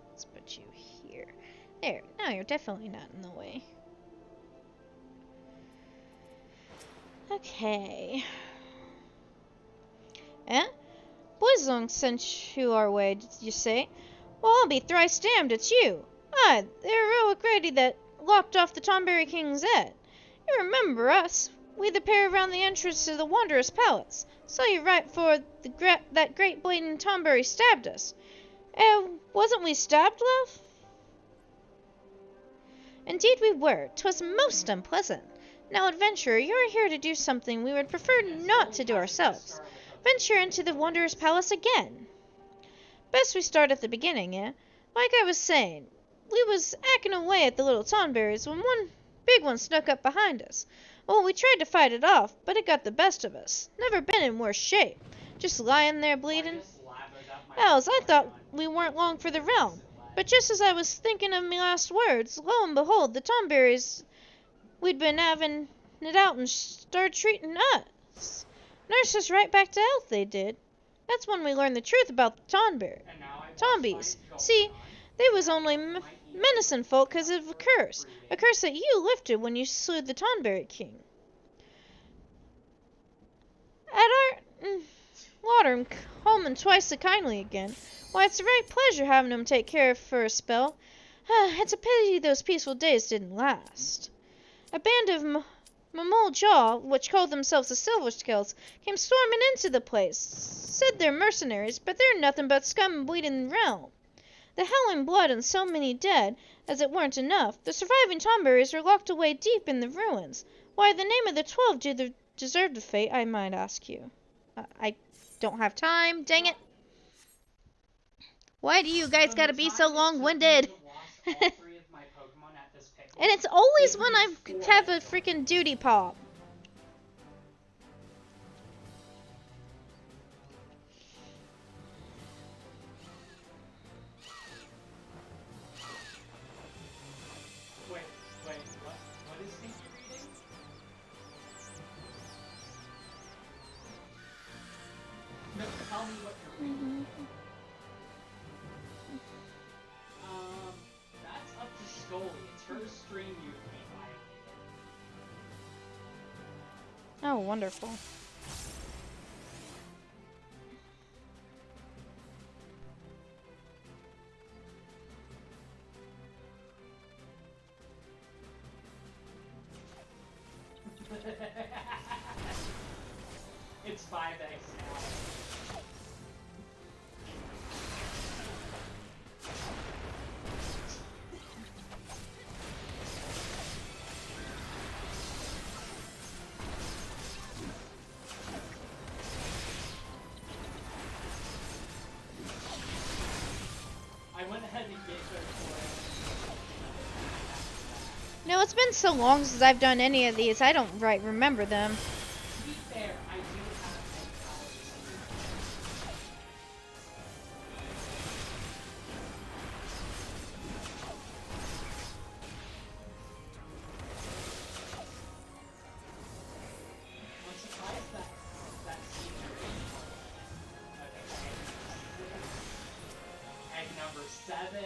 Let's put you here. There. Now you're definitely not in the way. Okay. Eh? Blizzong sent you our way, did you say? Well, I'll be thrice damned, it's you. Ah, the heroic lady that lopped off the Tomberry King's head. You remember us. We the pair around the entrance to the Wanderer's Palace. Saw you right before that great bleeding Tonberry stabbed us. Wasn't we stabbed, love? Indeed we were. 'Twas most unpleasant. Now, adventurer, you are here to do something we would prefer not to do ourselves. Venture into the Wanderer's Palace again. Best we start at the beginning, eh? Like I was saying, we was acting away at the little Tonberries when one big one snuck up behind us. Well, we tried to fight it off, but it got the best of us. Never been in worse shape. Just lying there bleeding. Hells, I thought we weren't long for the realm. But just as I was thinking of me last words, lo and behold, the Tonberries we'd been having it out and started treating us. Nursed us right back to health, they did. That's when we learned the truth about the Tombies. See, they was only menacing folk because of a curse that you lifted when you slew the Tonberry King. At our water home and twice so kindly again. Why, it's a right pleasure having him take care of for a spell. It's a pity those peaceful days didn't last. A band of Mamul Jaw, which called themselves the Silverscales, came storming into the place. Said they're mercenaries, but they're nothing but scum and bleeding realm. The howling blood and so many dead, as it weren't enough, the surviving Tonberries are locked away deep in the ruins. Why, the name of the 12 do deserve the fate, I might ask you. I don't have time, dang it. Why do you guys gotta be so long-winded? And it's always when I have a freaking duty pop. Wait, what is he reading? No, tell me what you're reading. That's up to Scully. It's her stream you can be violated. Oh, wonderful. It's 5x now. I went ahead and gave her for it. No, it's been so long since I've done any of these, I don't remember them. To be fair, I do have I'm surprised that senior egg number 7.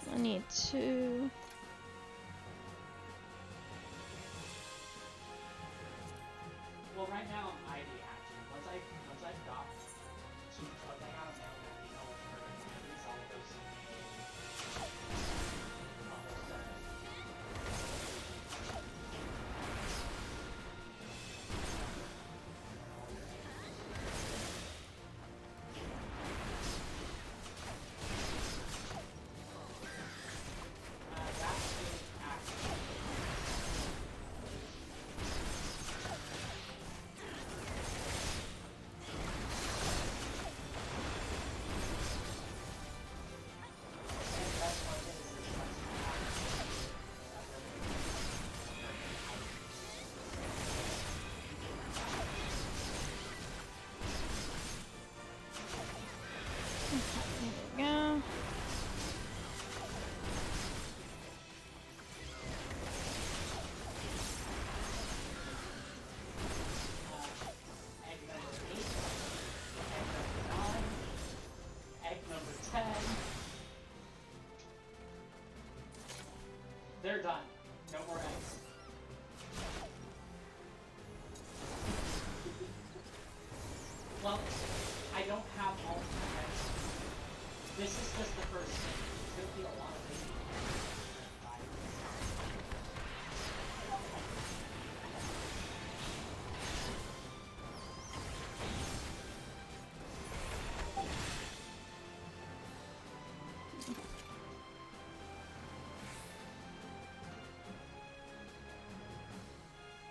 I need to... Well, right now I'm ID action. Once I've got to, once I got a mail that you know for these, I'll go see almost done. That is action. Go. Egg number 8, egg number 9, egg number 10. They're done. No more eggs. Well, I don't have all 10 eggs. This is just the first thing. It's gonna be a lot of things.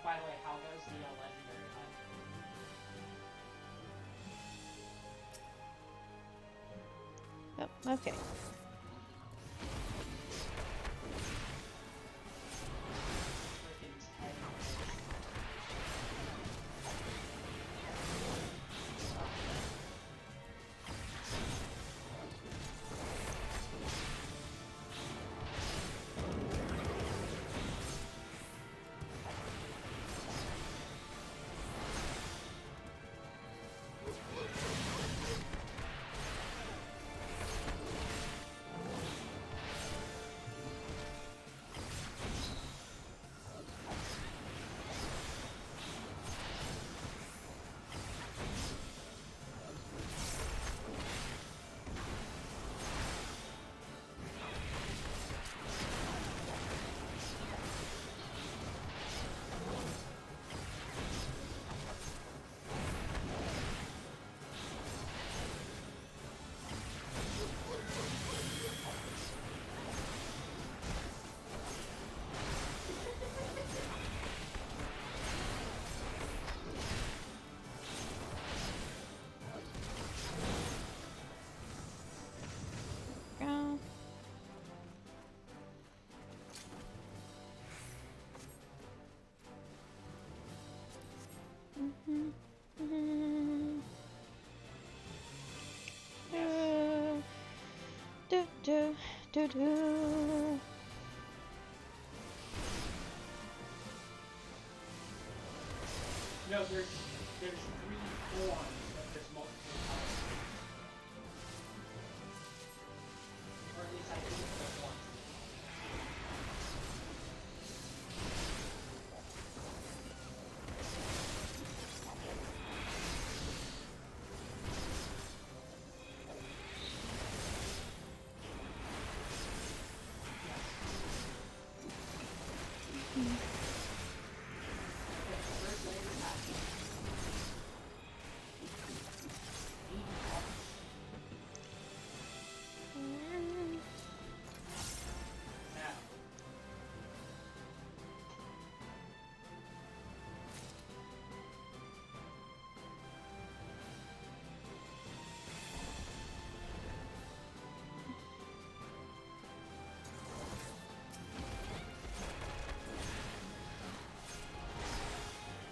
By the way, how goes the legendary hunt? Oh, okay. Freaking 10 minutes. Go. Do do do do. No, there's 3 forms, but there's multiple colors. Or at least I think there's one.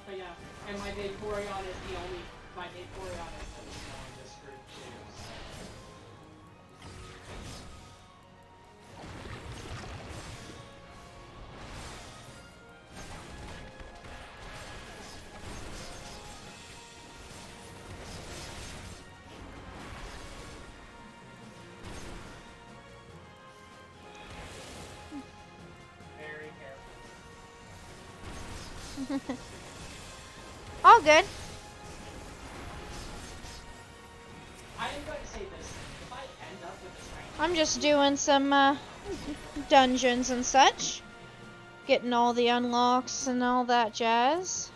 But yeah, and my Vaporeon is the only, my Vaporeon is the only one in this group too, so. Very careful. All good. I am going to say this, if I end up with a shiny, I'm just doing some dungeons and such. Getting all the unlocks and all that jazz.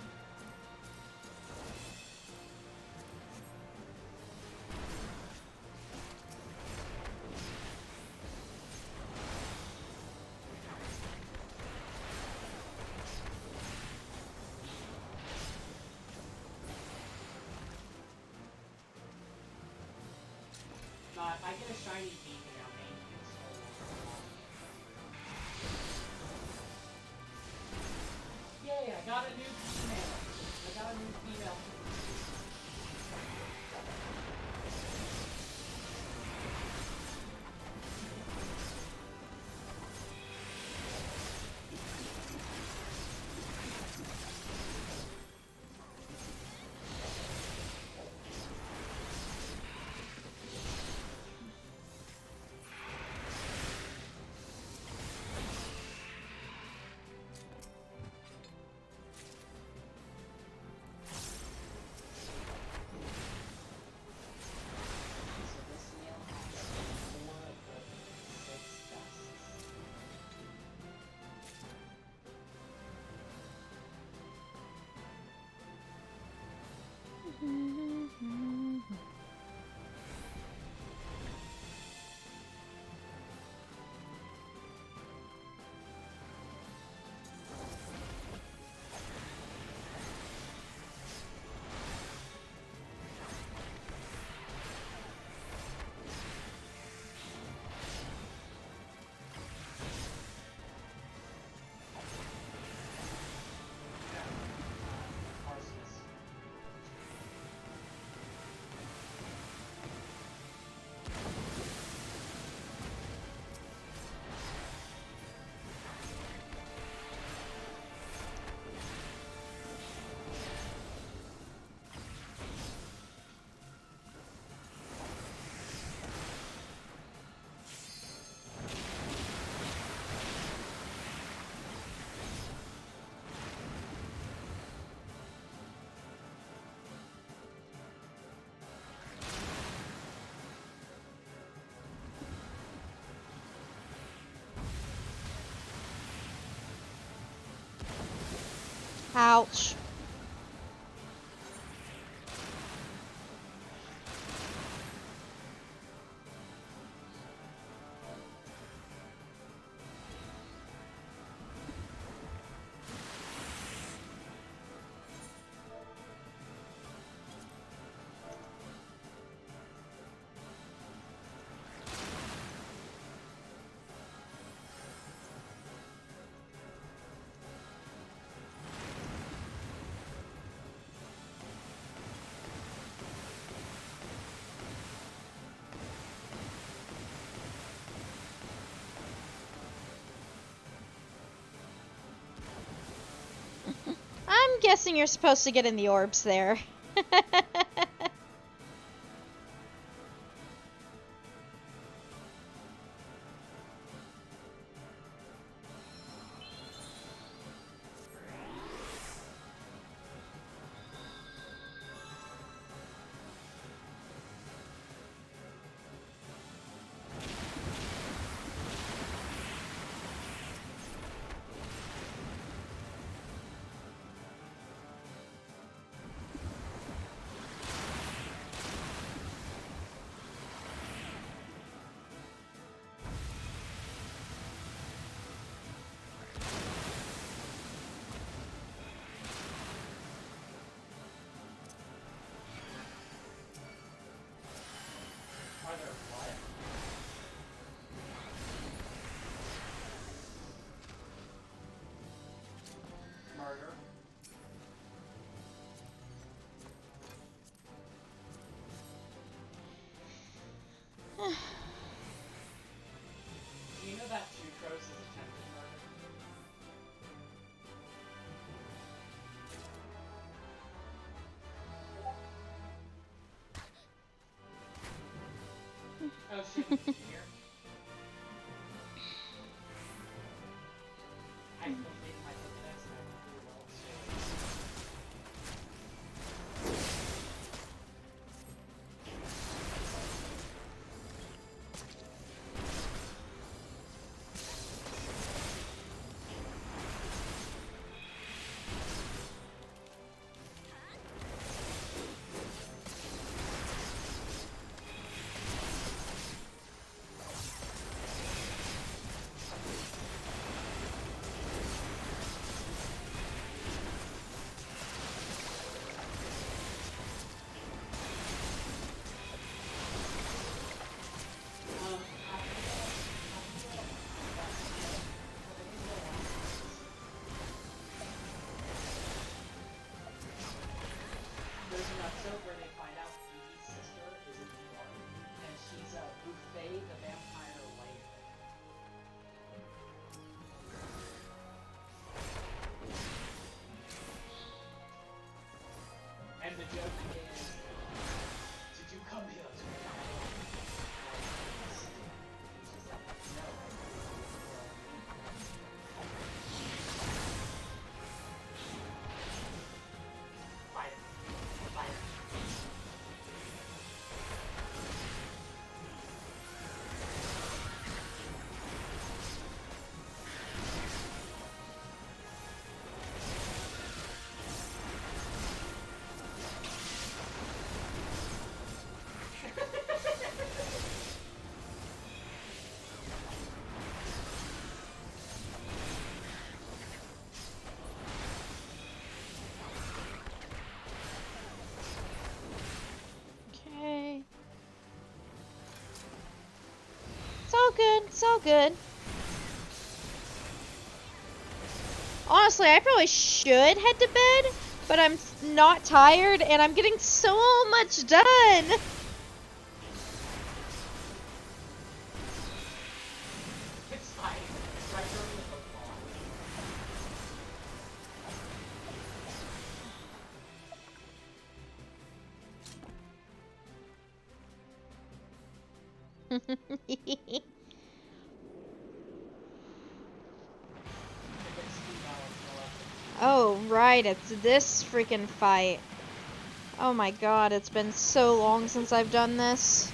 if I get a shiny beacon, I'll make it so long. Yay, I got a new female. I got a new female. Ouch. I'm guessing you're supposed to get in the orbs there. Are there what? Murder? Do you know that Sucrose is attempted murder? Oh shit, he's here. I completed my Pokedex and I completely well There's an episode where they find out Phoebe's sister is a dwarf, and she's a Buffet the Vampire Layer. And the joke is, did you come here to find out? And she's like, no. Fire. Fire. Okay. It's all good. It's all good. Honestly, I probably should head to bed, but I'm not tired and I'm getting so much done. It's fine. It's right during the football. Oh, right, it's this freaking fight. Oh my god, it's been so long since I've done this.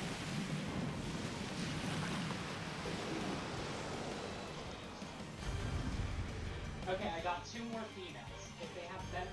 Okay, I got 2 more females. If they have better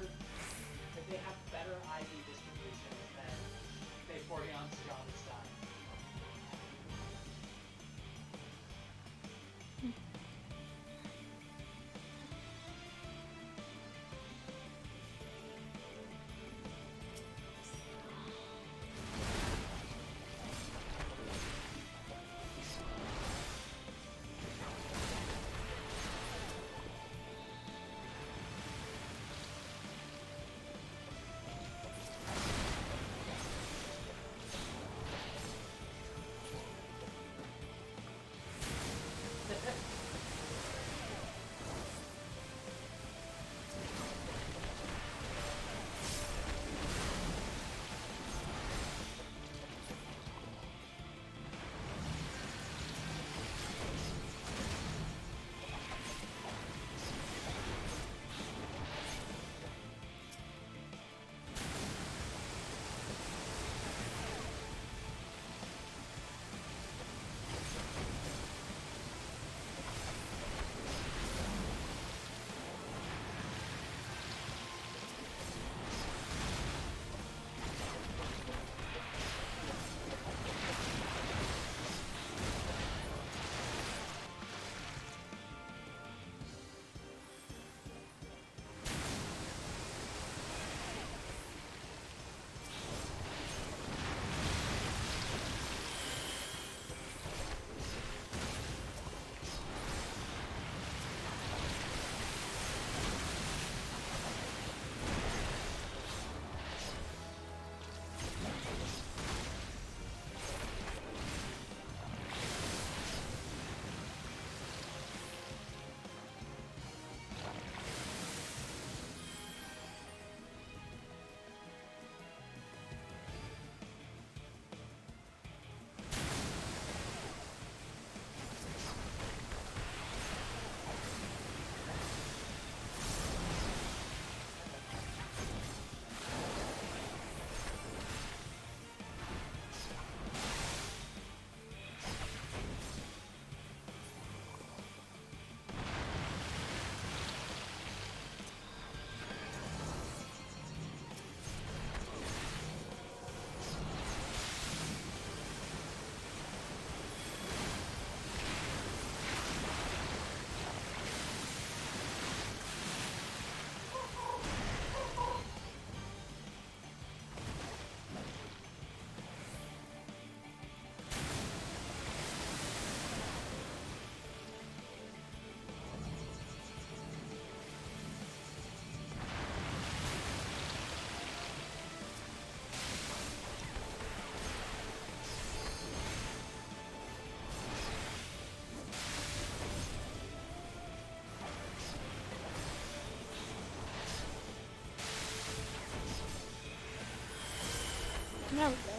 There we go.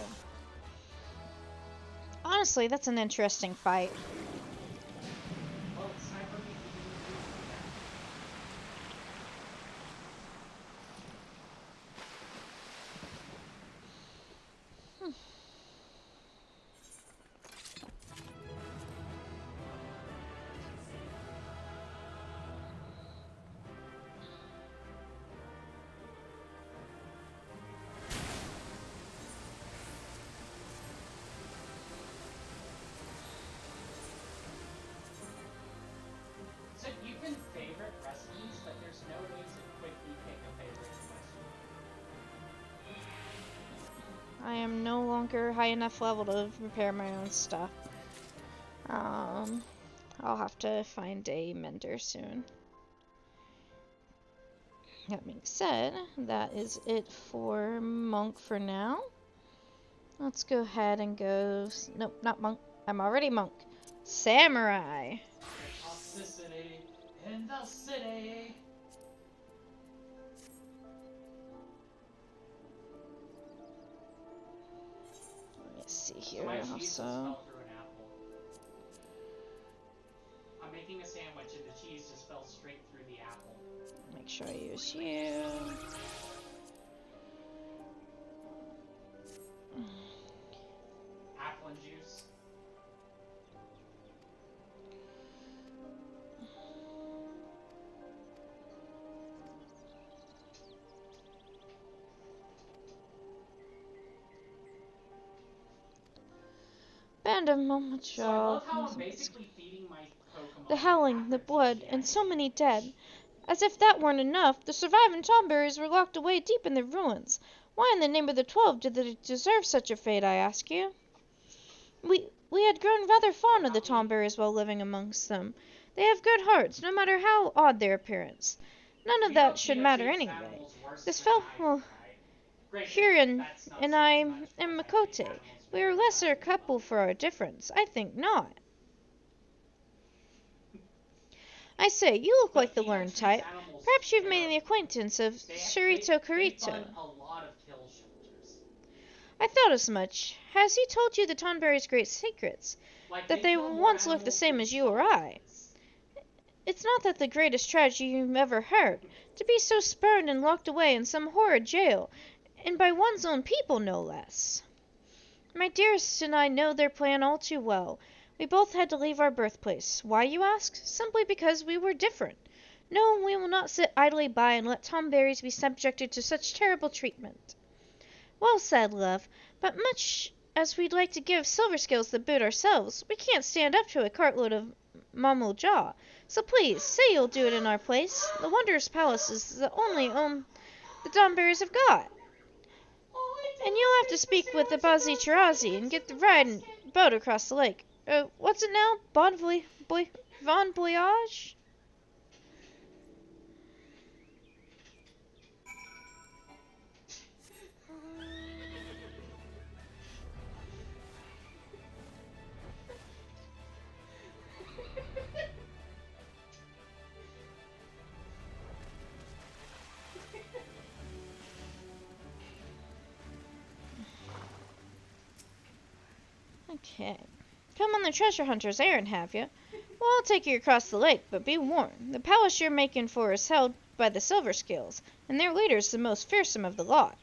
Honestly, that's an interesting fight. Well, it's time for me to do So you can favorite recipes, but there's no way to quickly pick a favorite question. I am no longer high enough level to repair my own stuff. I'll have to find a mender soon. That being said, that is it for Monk for now. Let's go ahead and go... Nope, not Monk. I'm already Monk. Samurai. Toxicity in the city. Let me see here. So my cheese just Also, fell through an apple. I'm making a sandwich and the cheese just fell straight through the apple. make sure I use you. Apple and juice. Band of moments. So I love how I'm basically feeding my Pokemon. The howling, the blood, and so many dead. As if that weren't enough, the surviving Tomberries were locked away deep in the ruins. Why in the name of the 12 did they deserve such a fate, I ask you? We had grown rather fond of the Tomberries while living amongst them. They have good hearts, no matter how odd their appearance. None of that should matter anyway. This fellow, Huron, and I am Makote. We are a lesser couple for our difference. I think not. I say, you look like the learned type. Perhaps you've made the acquaintance of Shirito Kurito. I thought as much. Has he told you the Tonberry's great secrets? That they once looked the same as you or I? It's not that the greatest tragedy you've ever heard. To be so spurned and locked away in some horrid jail, and by one's own people, no less. My dearest and I know their plan all too well. We both had to leave our birthplace. Why, you ask? Simply because we were different. No, we will not sit idly by and let Tom Berries be subjected to such terrible treatment. Well said, love, but much as we'd like to give Silverscales the boot ourselves, we can't stand up to a cartload of Mommal Jaw. So please, say you'll do it in our place. The Wondrous Palace is the only the Tomberries have got. And you'll have to speak with the Bazi Chirazi and get the ride and boat across the lake. What's it now? Bon voyage? Okay. Come on the treasure hunter's errand, have you? Well, I'll take you across the lake, but be warned. The palace you're making for is held by the Silverscales, and their leader's the most fearsome of the lot.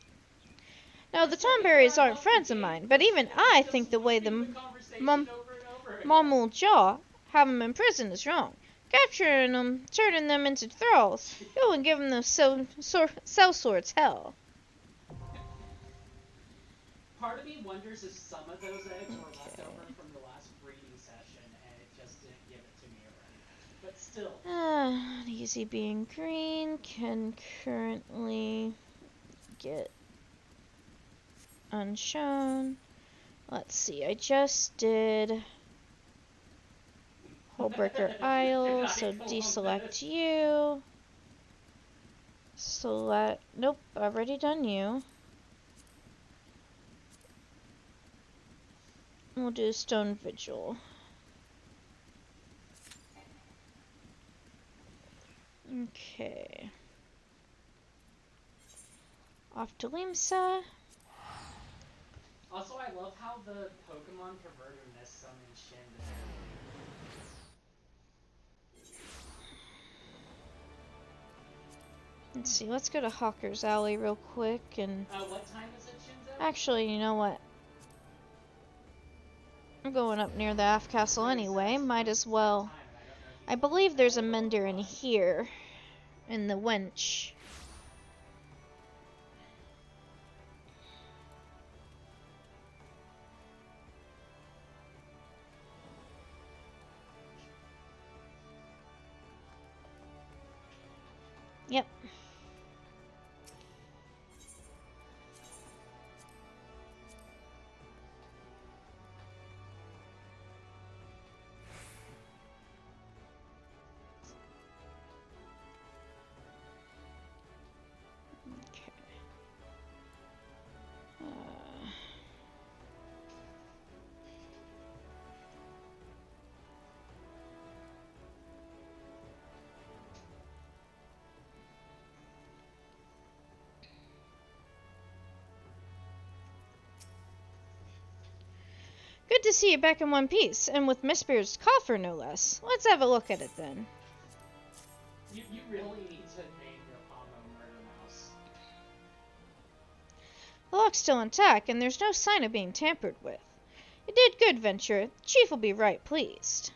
Now, the Tomberries aren't friends of mine, but even I think the way the Mommal Jaw have 'em in prison is wrong. Capturing 'em, turning them into thralls, it would give 'em those sellswords hell. Part of me wonders if some of those eggs were left over from the last breeding session and it just didn't give it to me already. But still. Easy being green can currently get unshown. Let's see, I just did Holebreaker Isle, so deselect you. Select, nope, already done you. We'll do Stone Vigil. Okay. Off to Limsa. Also, I love how the Pokemon perverter mist summoned Shin to Let's see, let's go to Hawker's Alley real quick and... what time is it, Shinzo? Actually, you know what? I'm going up near the Aft Castle anyway, might as well. I believe there's a mender in here, in the wench. Yep. Okay. Good to see you back in one piece, and with Miss Beard's coffer, no less. Let's have a look at it then. You really need to name your combo Murder Mouse. The lock's still intact, and there's no sign of being tampered with. You did good, Venture. The Chief will be right pleased.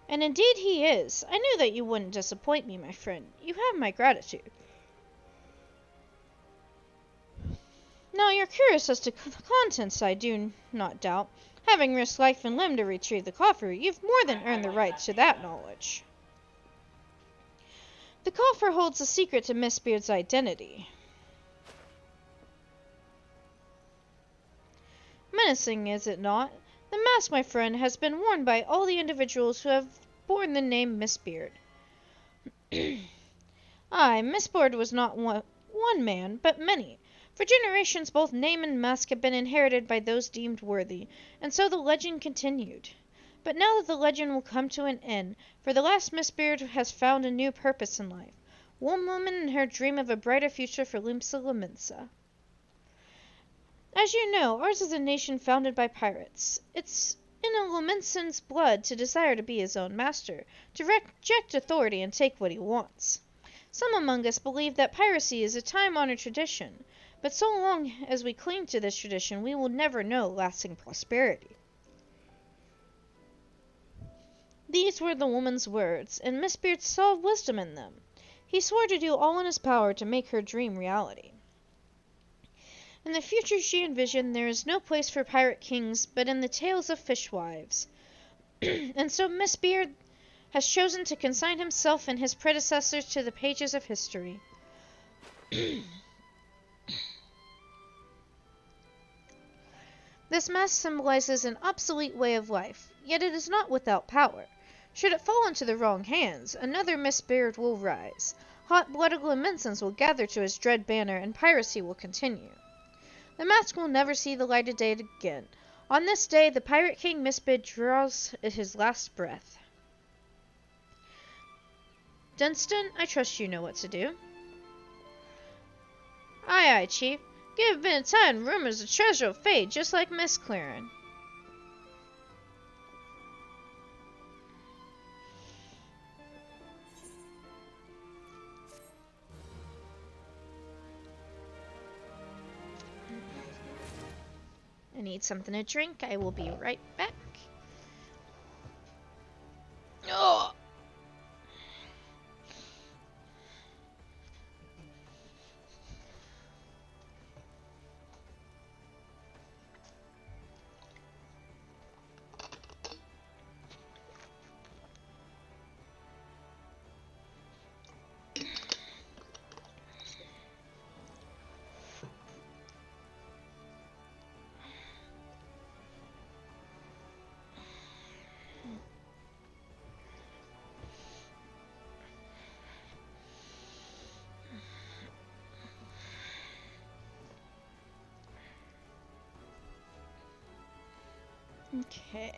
And indeed he is. I knew that you wouldn't disappoint me, my friend. You have my gratitude. Now you're curious as to the contents, I do not doubt. Having risked life and limb to retrieve the coffer, you've more than earned the right to that knowledge. The coffer holds a secret to Miss Beard's identity. Menacing, is it not? The mask, my friend, has been worn by all the individuals who have borne the name Miss Beard. Aye, Miss Beard was not one man, but many. For generations both name and mask have been inherited by those deemed worthy, and so the legend continued. But now that the legend will come to an end, for the last Miss Beard has found a new purpose in life. One woman and her dream of a brighter future for Limsa Lominsa. As you know, ours is a nation founded by pirates. It's in a Lominsan's blood to desire to be his own master, to reject authority and take what he wants. Some among us believe that piracy is a time-honored tradition, but so long as we cling to this tradition, we will never know lasting prosperity. These were the woman's words, and Miss Beard saw wisdom in them. He swore to do all in his power to make her dream reality. In the future she envisioned, there is no place for pirate kings but in the tales of fishwives. And so Miss Beard has chosen to consign himself and his predecessors to the pages of history. This mask symbolizes an obsolete way of life, yet it is not without power. Should it fall into the wrong hands, another Miss Beard will rise. Hot-blooded Laminsons will gather to his dread banner, and piracy will continue. The mask will never see the light of day again. On this day, the Pirate King Miss Beard draws his last breath. Dunstan, I trust you know what to do. Aye, aye, Chief. Give a bit of time, rumors of treasure will fade, just like mist clearing. I need something to drink. I will be right back. Oh! Okay.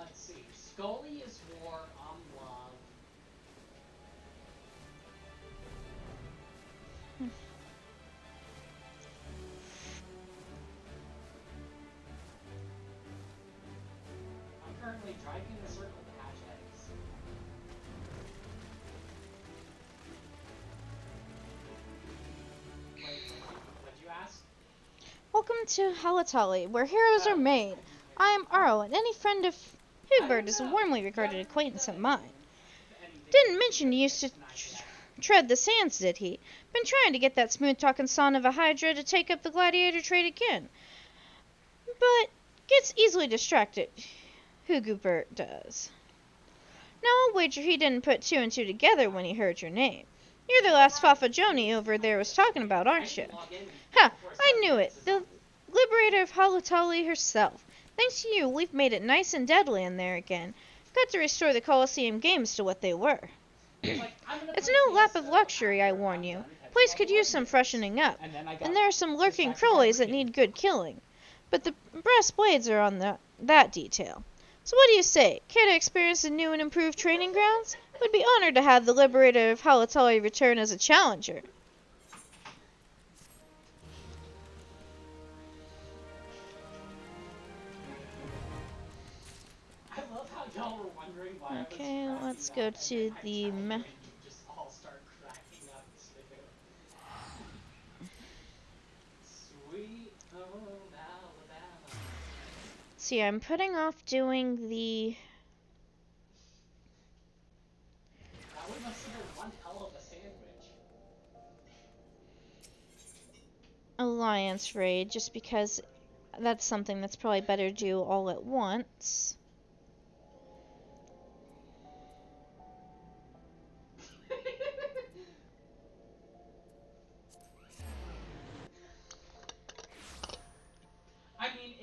let's see. Scully is war, love. I'm currently driving in a circle to hatch eggs. Wait, what'd you ask? Welcome to Halatali, where heroes are made. I am Arl, and any friend of Hubert is a warmly regarded acquaintance of mine. Didn't mention you used to tread the sands, did he? Been trying to get that smooth-talking son of a Hydra to take up the gladiator trade again. But gets easily distracted. Hubert does. Now I'll wager he didn't put two and two together when he heard your name. You're the last Fafa Joni over there was talking about, aren't you? Ha! I knew it. The liberator of Halatali herself. Thanks to you, we've made it nice and deadly in there again. Got to restore the Colosseum Games to what they were. It's no lap of luxury, I warn you. Place could use some freshening up, and there are some lurking crowleys that need good killing. But the brass blades are on that detail. So what do you say? Care to experience the new and improved training grounds? Would be honored to have the liberator of Halatali return as a challenger. I love how y'all were wondering why Okay, I was let's go up, to and the then I tell you, and you just all start cracking up too. Sweet home Alabama. See, I'm putting off doing the That one must have been one hell of a sandwich. Alliance raid just because that's something that's probably better to do all at once. I mean,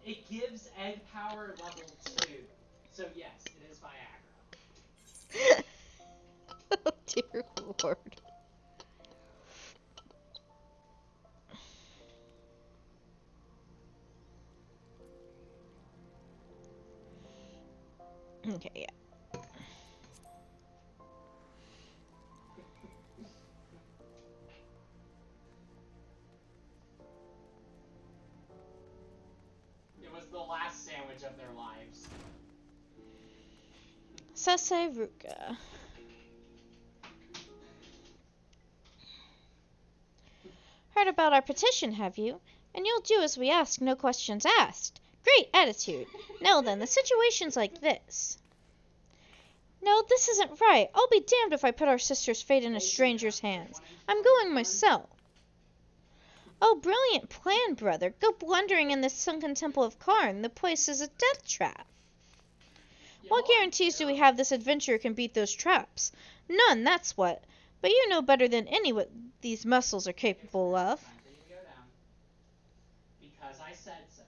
it gives egg power level 2. So yes, it is Viagra. Oh dear lord. Okay, yeah. It was the last sandwich of their lives. Sase Ruka. Heard about our petition, have you? And you'll do as we ask, no questions asked. Great attitude. Now then, the situation's like this. No, this isn't right. I'll be damned if I put our sister's fate in a stranger's hands. I'm going myself. Oh, brilliant plan, brother. Go blundering in this sunken temple of Karn. The place is a death trap. What guarantees do we have this adventurer can beat those traps? None, that's what. But you know better than any what these muscles are capable of. Time for you to go down. Because I said so.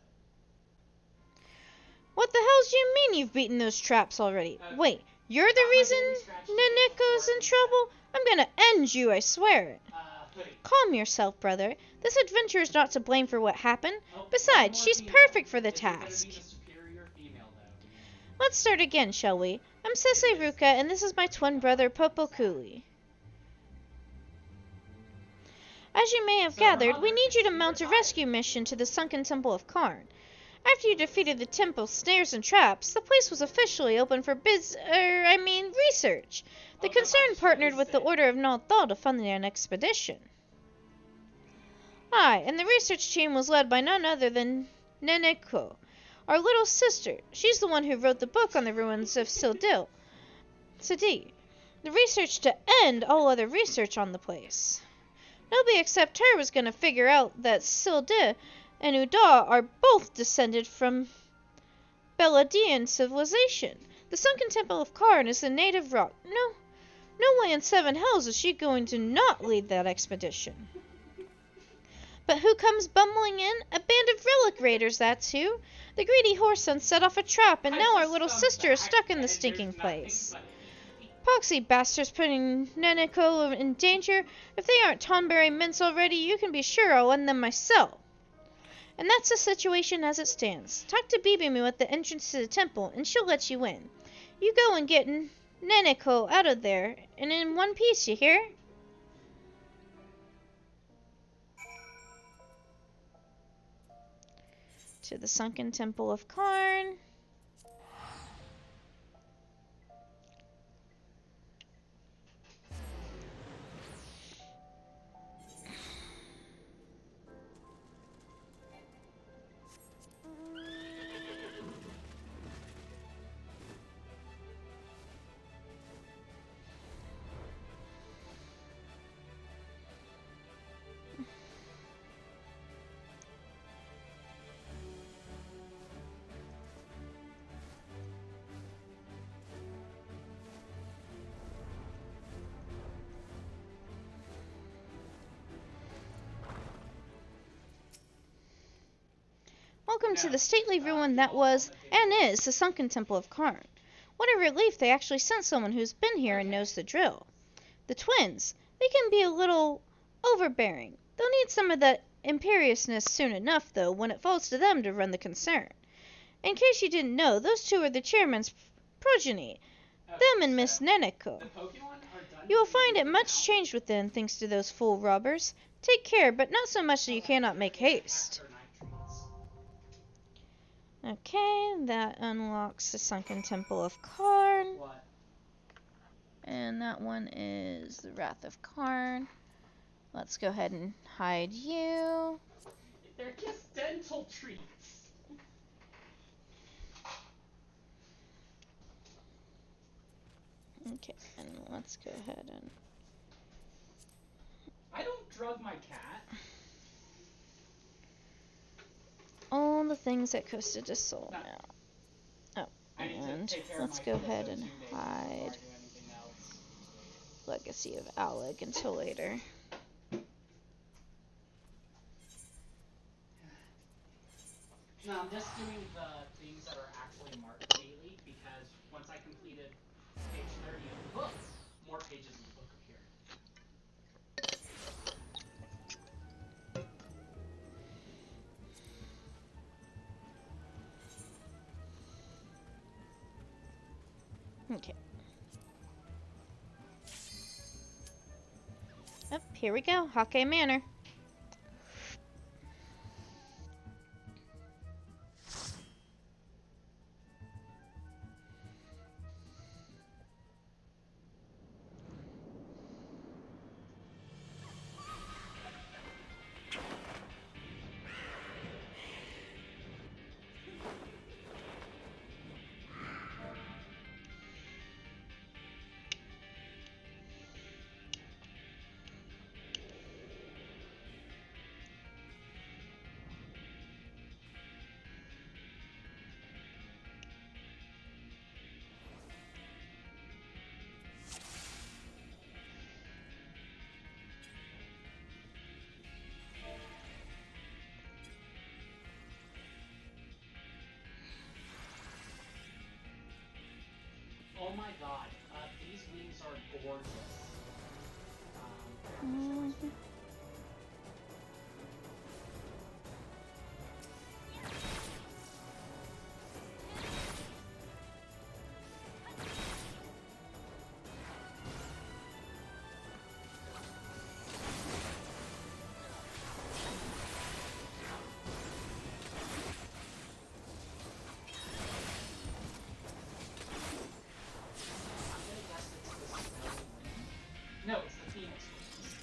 What the hell do you mean you've beaten those traps already? Wait, you're the reason Neneko's in trouble? I'm gonna end you, I swear it. Hoodie. Calm yourself, brother. This adventurer's not to blame for what happened. Besides, she's perfect for the task. Let's start again, shall we? I'm Sese Ruka, and this is my twin brother, Popokuli. As you may have gathered, we need you to mount a rescue mission to the sunken temple of Karn. After you defeated the temple's snares and traps, the place was officially open for research. The concern partnered with the Order of Nalthal to fund an expedition. Aye, and the research team was led by none other than Neneko, our little sister. She's the one who wrote the book on the ruins of Sidi. The research to end all other research on the place. Nobody except her was going to figure out that Sidi and Uda are both descended from Beladian civilization. The sunken temple of Karn is the native rock. No way in 7 hells is she going to not lead that expedition. But who comes bumbling in? A band of relic raiders, that's who. The greedy whoreson set off a trap, and now our little sister is stuck in the stinking place. Poxy bastards putting Neneko in danger. If they aren't Tonberry mints already, you can be sure I'll end them myself. And that's the situation as it stands. Talk to Bibimu at the entrance to the temple, and she'll let you in. You go and get Neneko out of there, and in one piece, you hear? To the sunken temple of Karn. Welcome to the stately ruin that was, and is, the sunken temple of Karn. What a relief they actually sent someone who's been here and knows the drill. The twins, they can be a little overbearing. They'll need some of that imperiousness soon enough, though, when it falls to them to run the concern. In case you didn't know, those two are the chairman's progeny, them and Miss Neneko. You will find it much changed within, thanks to those fool robbers. Take care, but not so much that you cannot make haste. Okay, that unlocks the sunken temple of Karn. What? And that one is the Wrath of Karn. Let's go ahead and hide you. They're just dental treats. Okay, and let's go ahead and... I don't drug my cat. all the things that Costa de Sol No. now. Oh, and let's go ahead and hide Legacy of Alec until later. No, I'm just doing the things that are actually marked daily because once I completed page 30 of the book, more pages of the book appeared. Okay. Oh, here we go. Hake Manor. Oh my god, these wings are gorgeous. No, it's the Phoenix wings.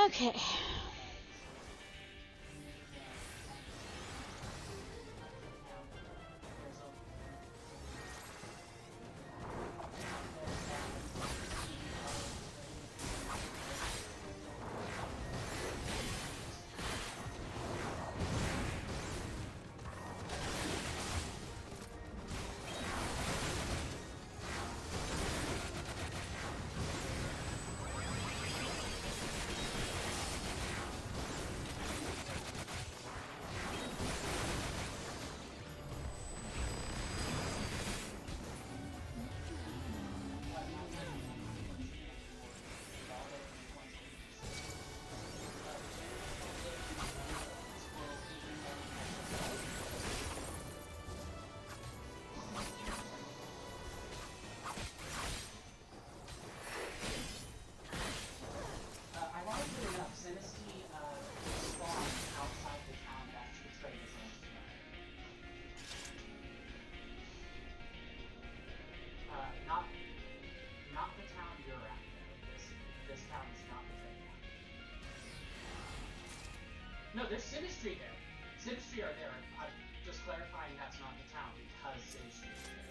Okay. Ironically enough, Sinisty spawned outside the town that betrayed his own humanity. Not the town you're at, though. This town is not betrayed now. No, there's Sinistry there. Sinistry are there. I'm just clarifying that's not the town because Sinistry is there.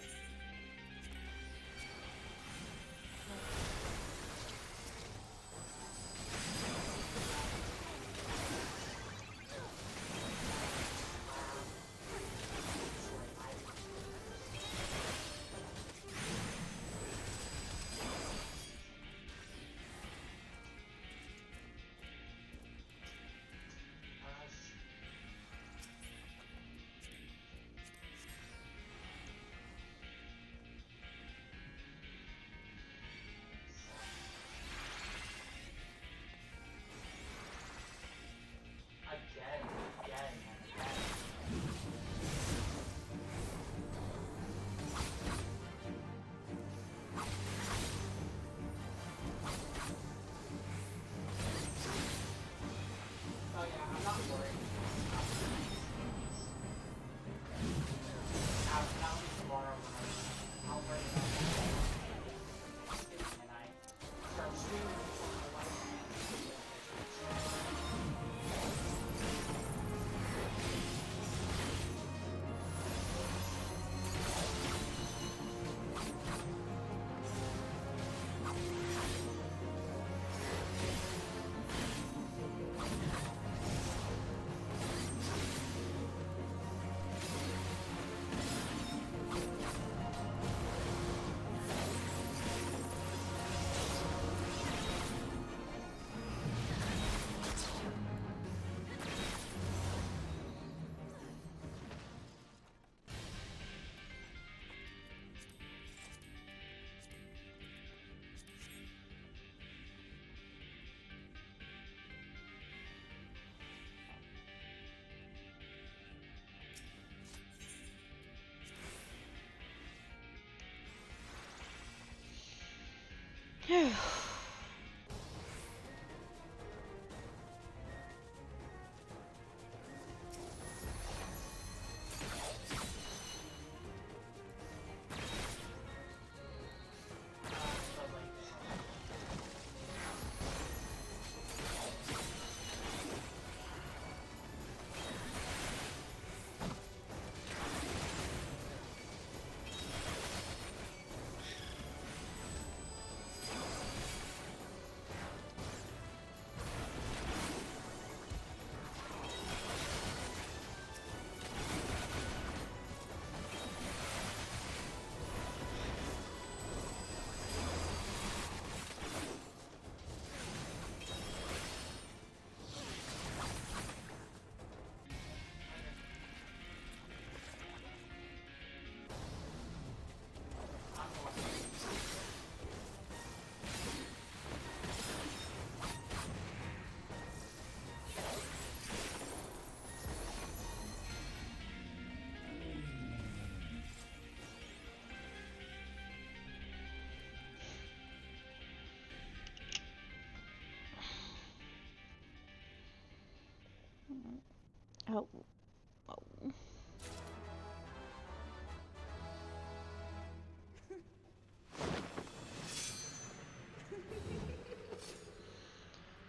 Oh.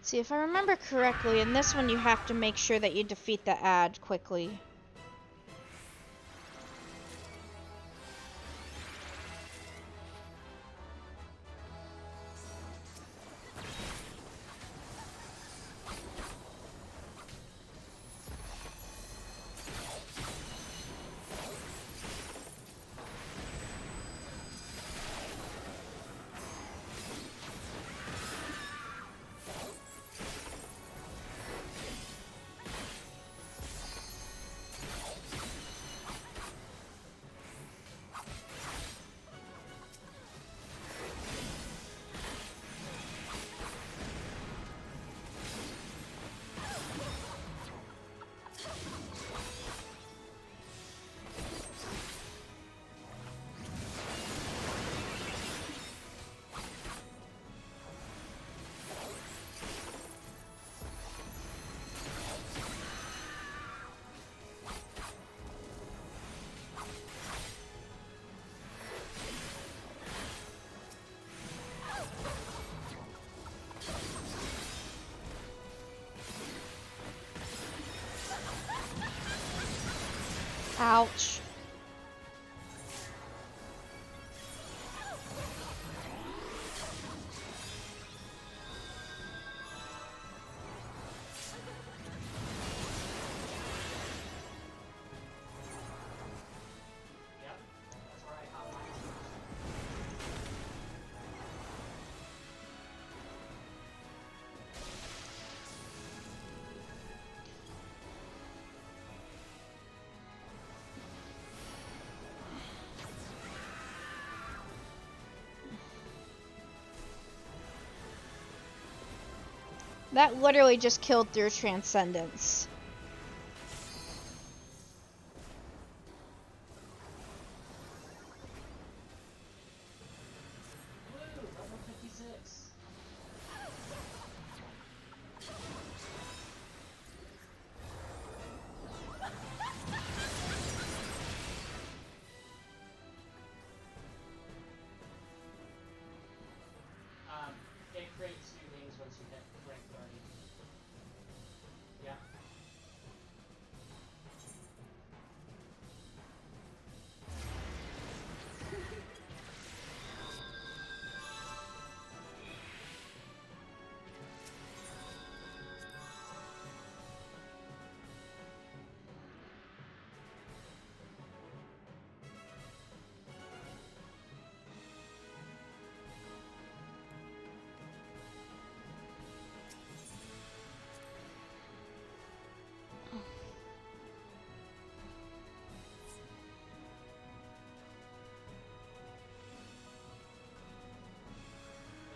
See, if I remember correctly, in this one you have to make sure that you defeat the ad quickly. Ouch. Yep, that's where I caught mine. That literally just killed through Transcendence. Woo, level 56. It creates new things once you hit rank 30. Yeah.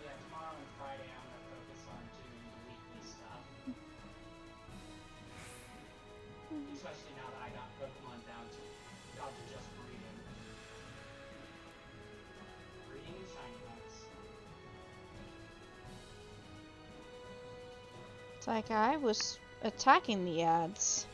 Yeah, tomorrow and Friday I'm gonna focus on doing the weekly stuff. Especially now that I got Pokemon down to just breeding. Breeding and shiny hunts. It's like I was attacking the ads.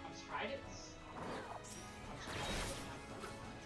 I'm surprised it's... I'm surprised it doesn't have Thunder Punch.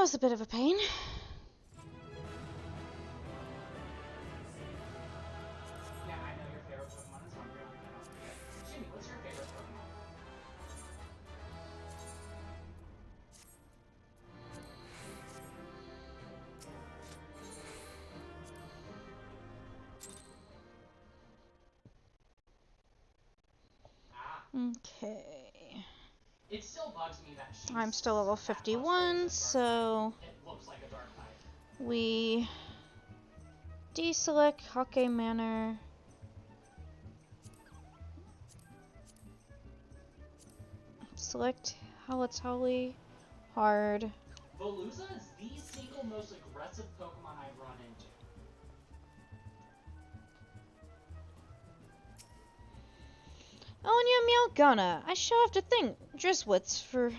was a bit of a pain. Yeah, I know your favorite Pokemon is Umbreon. Jimmy, what's your favorite Pokemon? Okay. It still bugs me that she's I'm still level that much bigger 51, than so Dark-type. It looks like a dark type. we deselect Hockey Manor. Select Halatouli. Hard. Veluza is the single most aggressive Pokemon I've run into. Elenyaa Meowgana. I shall have to thank Driswitz for...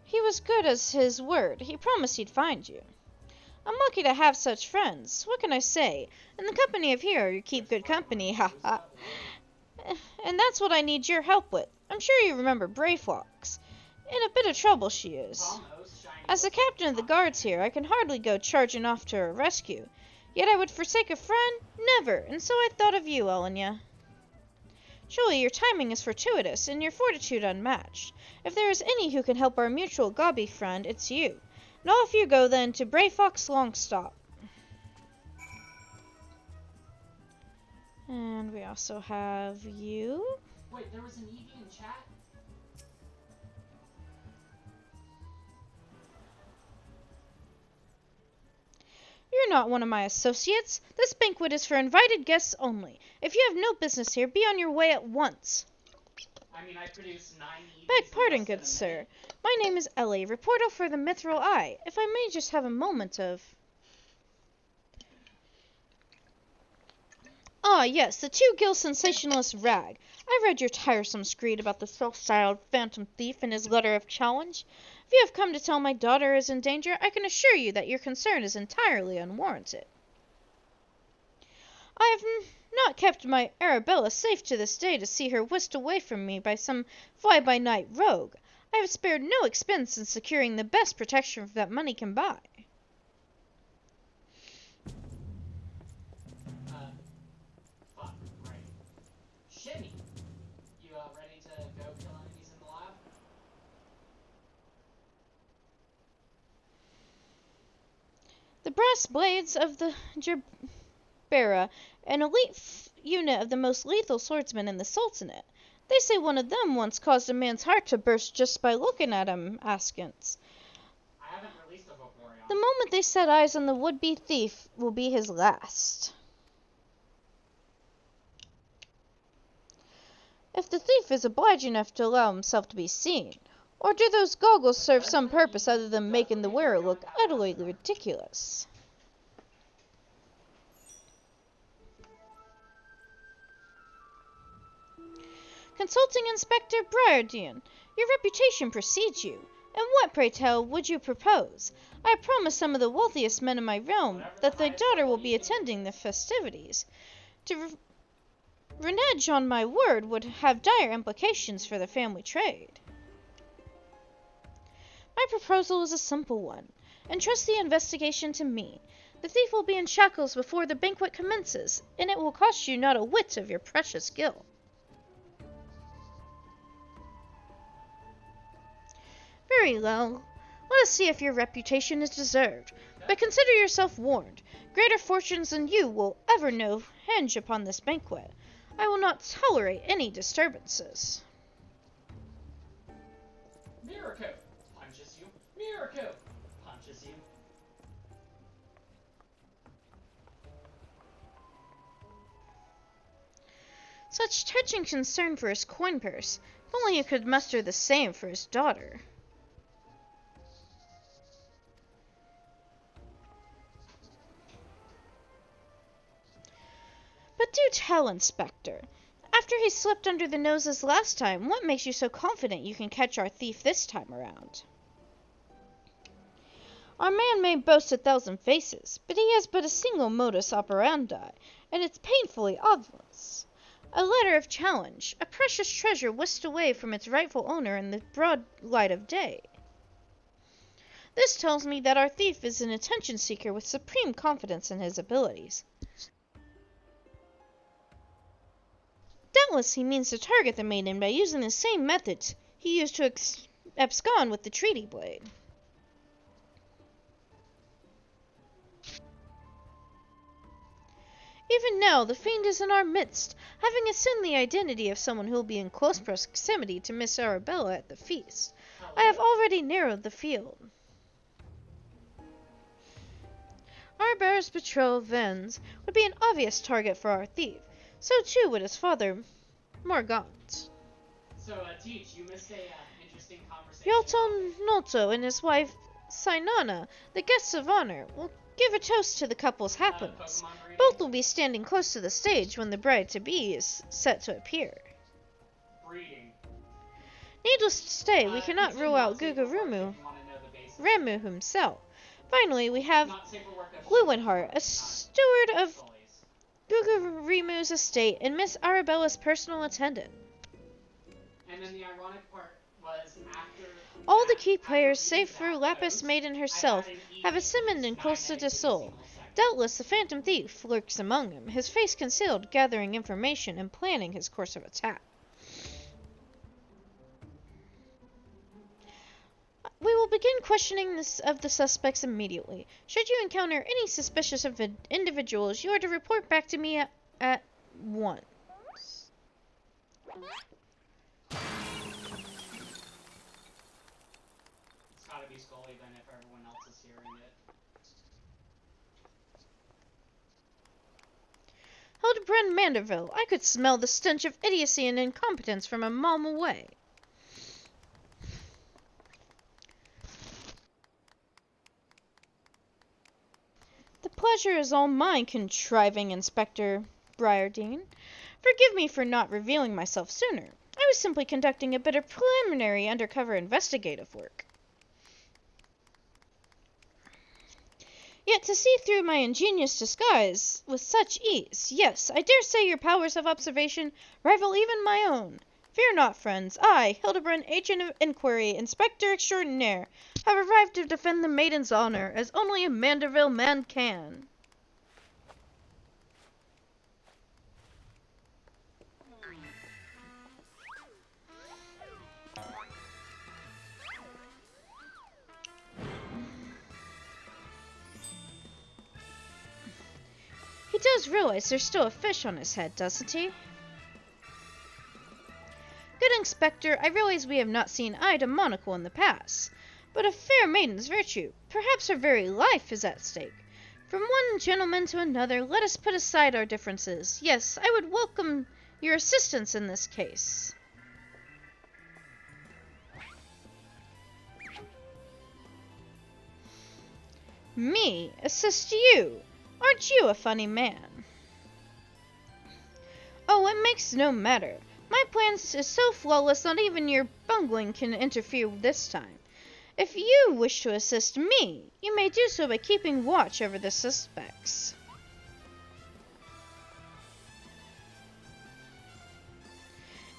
He was good as his word. He promised he'd find you. I'm lucky to have such friends. What can I say? In the company of hero, you keep good company, haha. And that's what I need your help with. I'm sure you remember Brayfox. In a bit of trouble she is. As the captain of the guards here, I can hardly go charging off to her rescue. Yet I would forsake a friend? Never, and so I thought of you, Elenyaa. Surely your timing is fortuitous, and your fortitude unmatched. If there is any who can help our mutual Gobby friend, it's you. And off you go then to Brayfox Longstop. And we also have you. Wait, there was an Eevee in chat? You're not one of my associates. This banquet is for invited guests only. If you have no business here, be on your way at once. I mean, I produced 9 Eevees. Beg pardon, good sir. My name is Ellie, reporter for the Mithril Eye. If I may just have a moment of... Ah, yes, the two-gill sensationalist Rag. I read your tiresome screed about the self-styled phantom thief in his letter of challenge. If you have come to tell my daughter is in danger, I can assure you that your concern is entirely unwarranted. I have not kept my Arabella safe to this day to see her whisked away from me by some fly-by-night rogue. I have spared no expense in securing the best protection that money can buy. Fuck, right. Shimmy! You ready to go kill enemies in the lab? The brass blades of the Gerbera, an elite unit of the most lethal swordsmen in the Sultanate. They say one of them once caused a man's heart to burst just by looking at him, askance. I haven't released a Vaporeon. The moment they set eyes on the would-be thief will be his last. If the thief is obliging enough to allow himself to be seen, or do those goggles serve some purpose other than making the wearer look utterly ridiculous? Consulting Inspector Briardian, your reputation precedes you. And what, pray tell, would you propose? I have promised some of the wealthiest men in my realm that their daughter will be attending the festivities. To renege on my word would have dire implications for the family trade. My proposal is a simple one. Entrust the investigation to me. The thief will be in shackles before the banquet commences, and it will cost you not a whit of your precious gil. Very well. Let us see if your reputation is deserved. But consider yourself warned. Greater fortunes than you will ever know hinge upon this banquet. I will not tolerate any disturbances. Miracle punches you. Miracle punches you. Such touching concern for his coin purse. If only he could muster the same for his daughter. But do tell, Inspector. After he slipped under the noses last time, what makes you so confident you can catch our thief this time around? Our man may boast 1,000 faces, but he has but a single modus operandi, and it's painfully obvious. A letter of challenge, a precious treasure whisked away from its rightful owner in the broad light of day. This tells me that our thief is an attention seeker with supreme confidence in his abilities. Doubtless he means to target the maiden by using the same methods he used to abscond with the treaty blade. Even now, the fiend is in our midst, having assumed the identity of someone who will be in close proximity to Miss Arabella at the feast. I have already narrowed the field. Arabella's betrothed, Venz, would be an obvious target for our thief. So too would his father, Morgant. So, Teach, you missed a interesting conversation. Yalton Nolto and his wife, Sinana, the guests of honor, will give a toast to the couple's happiness. Both will be standing close to the stage when the bride-to-be is set to appear. Breeding. Needless to say, we cannot rule out Ramu himself. Finally, we have Lewinhart, a steward of Gugurimu's estate and Miss Arabella's personal attendant. And then the ironic part was after all the key players, save for Lapis Maiden herself, have assembled in Costa del Sol. Doubtless the Phantom Thief lurks among them, his face concealed, gathering information and planning his course of attack. We will begin questioning of the suspects immediately. Should you encounter any suspicious individuals, you are to report back to me at once. it's gotta be Scully then if everyone else is hearing it. Hildebrandt Manderville, I could smell the stench of idiocy and incompetence from a mile away. The pleasure is all mine, contriving Inspector Briardine. Forgive me for not revealing myself sooner. I was simply conducting a bit of preliminary undercover investigative work. Yet to see through my ingenious disguise with such ease, yes, I dare say your powers of observation rival even my own. Fear not, friends. I, Hildebrandt, agent of inquiry, inspector extraordinaire, have arrived to defend the maiden's honor, as only a Manderville man can. He does realize there's still a fish on his head, doesn't he? Good Inspector, I realize we have not seen eye to monocle in the past, but a fair maiden's virtue, perhaps her very life, is at stake. From one gentleman to another, let us put aside our differences. Yes, I would welcome your assistance in this case. Me assist you? Aren't you a funny man? Oh, it makes no matter. My plan is so flawless not even your bungling can interfere this time. If you wish to assist me, you may do so by keeping watch over the suspects.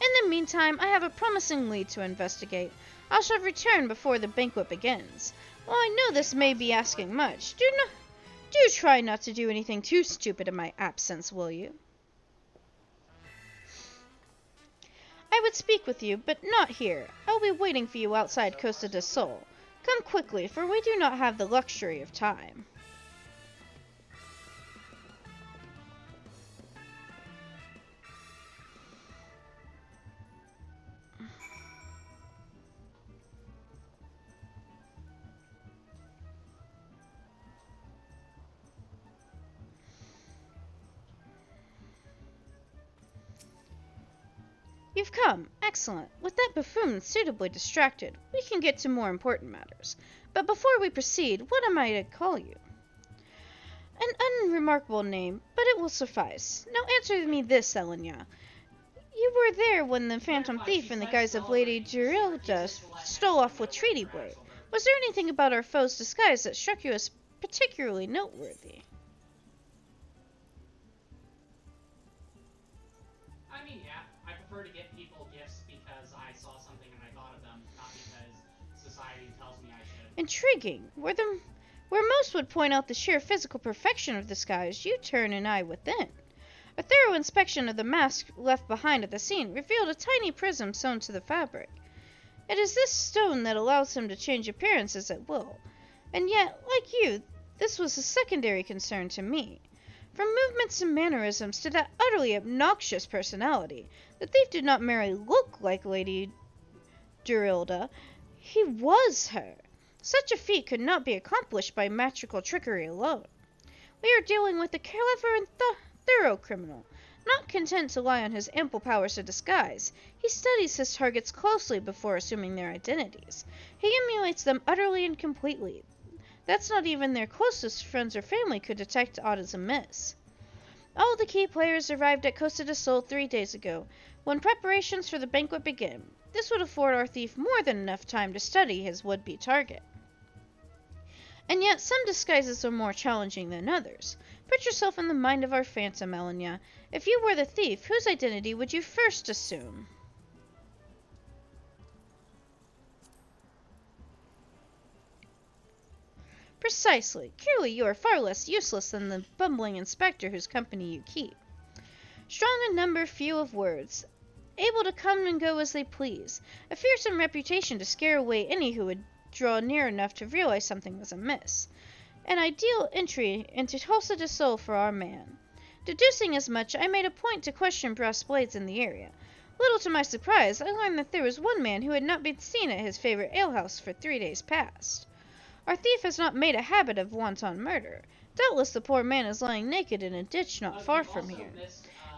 In the meantime, I have a promising lead to investigate. I shall return before the banquet begins. While I know this may be asking much, do try not to do anything too stupid in my absence, will you? I would speak with you, but not here. I'll be waiting for you outside Costa del Sol. Come quickly, for we do not have the luxury of time. You've come. Excellent. With that buffoon suitably distracted, we can get to more important matters. But before we proceed, what am I to call you? An unremarkable name, but it will suffice. Now answer me this, Elenyaa. You were there when the Phantom Thief in the guise of Lady Gerilda stole off with Treaty Blade. Was there anything about our foe's disguise that struck you as particularly noteworthy? I mean, yeah, I prefer to get people gifts because I saw something and I thought of them, not because society tells me I should. Intriguing. Where most would point out the sheer physical perfection of the skies, you turn an eye within. A thorough inspection of the mask left behind at the scene revealed a tiny prism sewn to the fabric. It is this stone that allows him to change appearances at will. And yet, like you, this was a secondary concern to me. From movements and mannerisms to that utterly obnoxious personality, the thief did not merely look like Lady Durilda, he was her. Such a feat could not be accomplished by magical trickery alone. We are dealing with a clever and thorough criminal. Not content to lie on his ample powers of disguise, he studies his targets closely before assuming their identities. He emulates them utterly and completely. That's not even their closest friends or family could detect aught is amiss. All the key players arrived at Costa del Sol 3 days ago, when preparations for the banquet began. This would afford our thief more than enough time to study his would-be target. And yet some disguises are more challenging than others. Put yourself in the mind of our phantom, Elenyaa. If you were the thief, whose identity would you first assume? Precisely. Clearly you are far less useless than the bumbling inspector whose company you keep. Strong in number, few of words, able to come and go as they please, a fearsome reputation to scare away any who would draw near enough to realize something was amiss. An ideal entry into Costa del Sol for our man. Deducing as much, I made a point to question brass blades in the area. Little to my surprise, I learned that there was one man who had not been seen at his favorite alehouse for 3 days past. Our thief has not made a habit of wanton murder. Doubtless the poor man is lying naked in a ditch not far from here.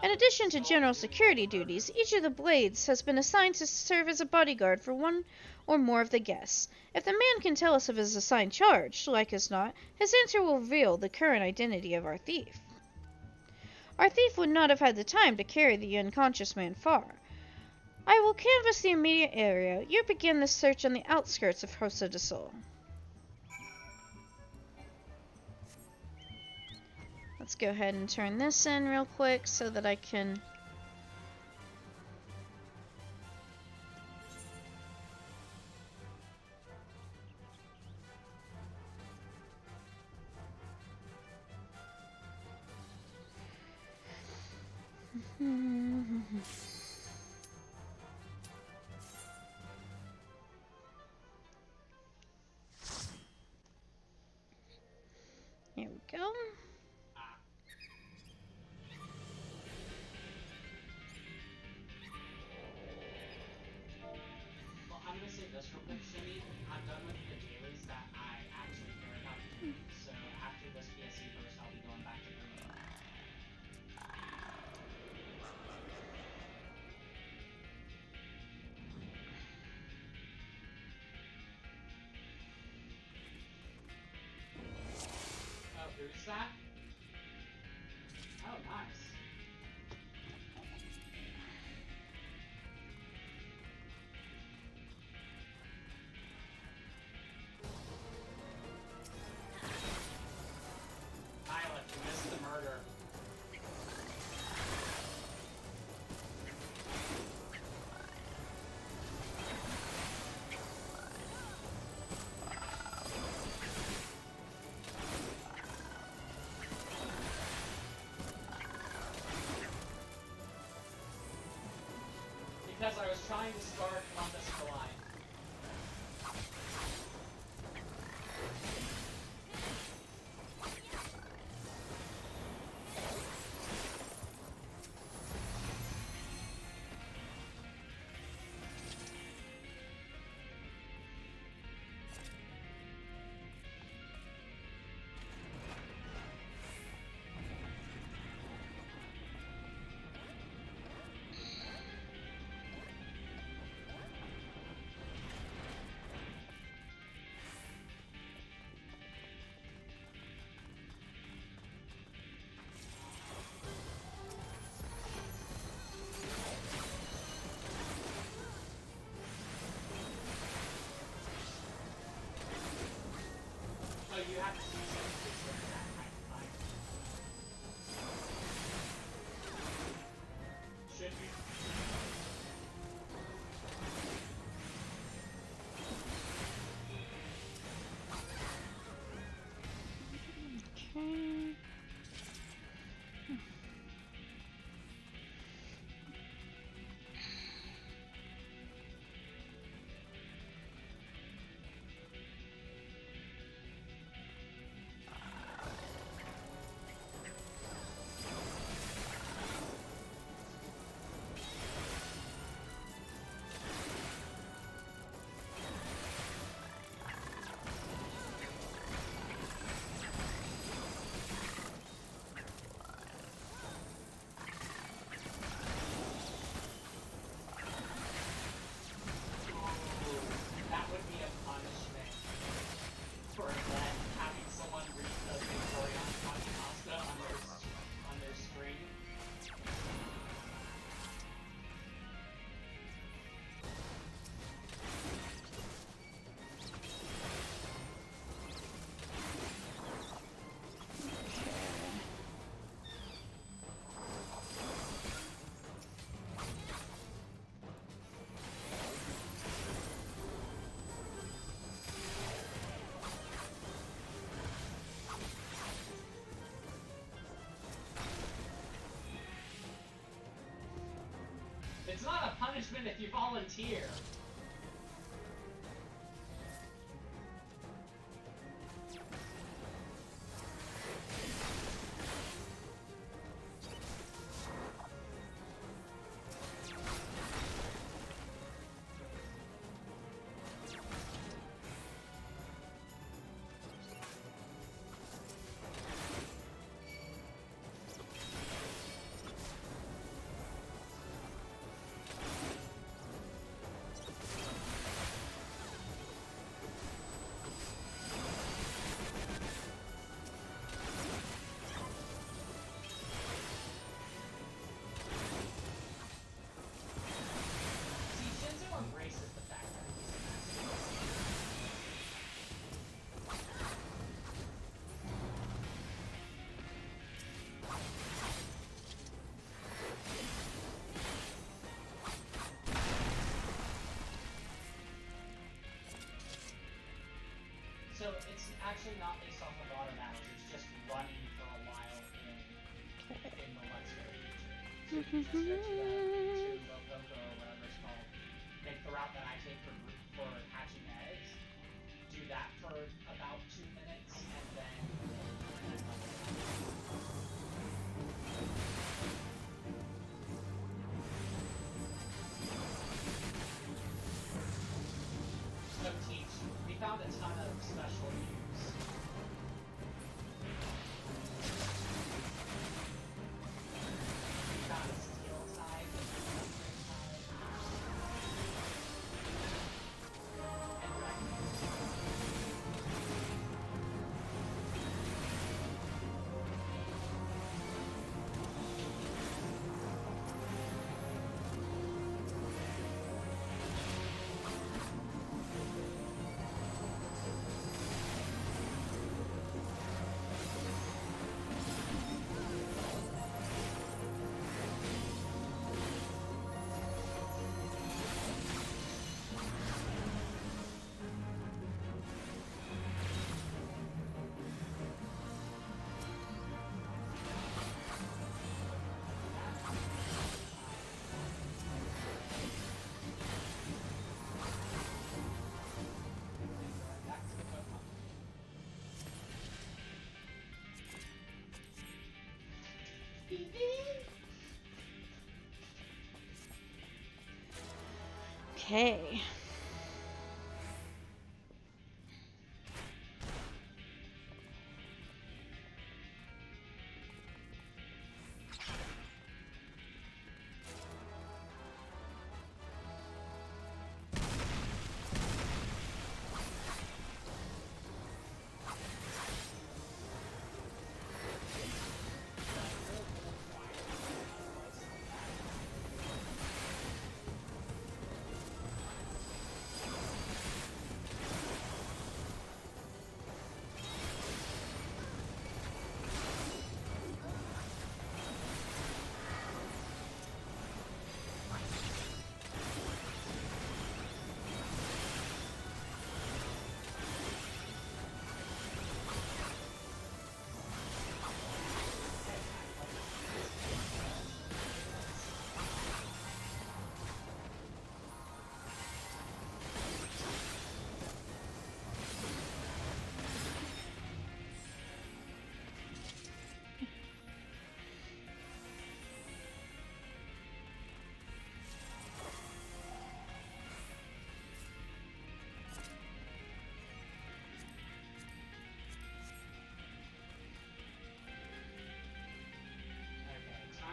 In addition to general security duties, each of the blades has been assigned to serve as a bodyguard for one or more of the guests. If the man can tell us of his assigned charge, like as not, his answer will reveal the current identity of our thief. Our thief would not have had the time to carry the unconscious man far. I will canvass the immediate area. You begin the search on the outskirts of Costa del Sol. Let's go ahead and turn this in real quick so that I can... Here we go. Well, I'm gonna say this real quick, Shimmy. I'm done with the dailies that I actually care about doing. So after this PSC burst, I'll be going back to green. Oh, who's that? Oh, nice. Violet, you missed the murder. Because I was trying to start Compass the Line. So you have to do something to trigger that kind of fight. Should you? not punishment if you volunteer. So it's actually not based off of auto battles, it's just running for a while in the Let's Go feature. So if you just go to Loco or whatever it's called, make the route that I take for hatching eggs, do that for about 2 minutes, and then so teach. We found a ton of special use. We found a steel type, and a electric type, and Okay.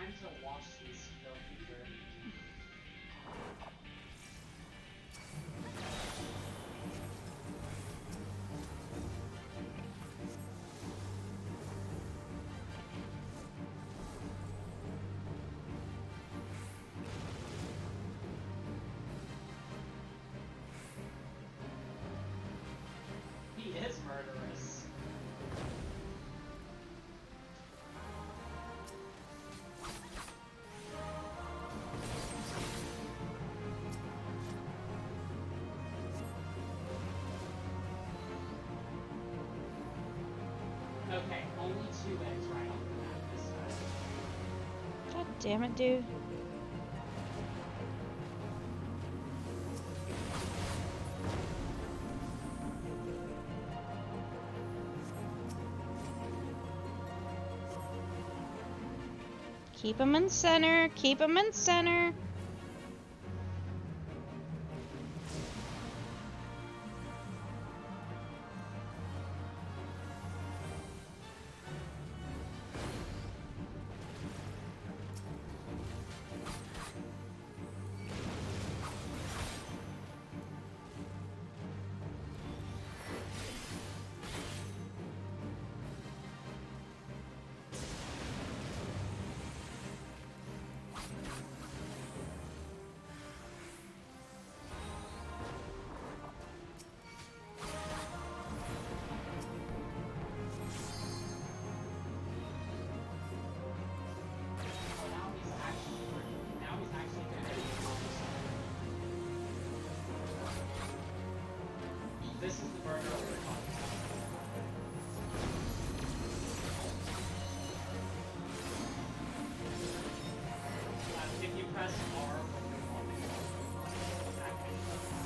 time to wash these filthy dirty. He is murderous. Okay, only 2 eggs right off the bat this time. God damn it, dude. Keep him in center. Keep him in center. Now he's actually good. This is the burger we're talking about. If you press R when you're walking, that kind of stuff.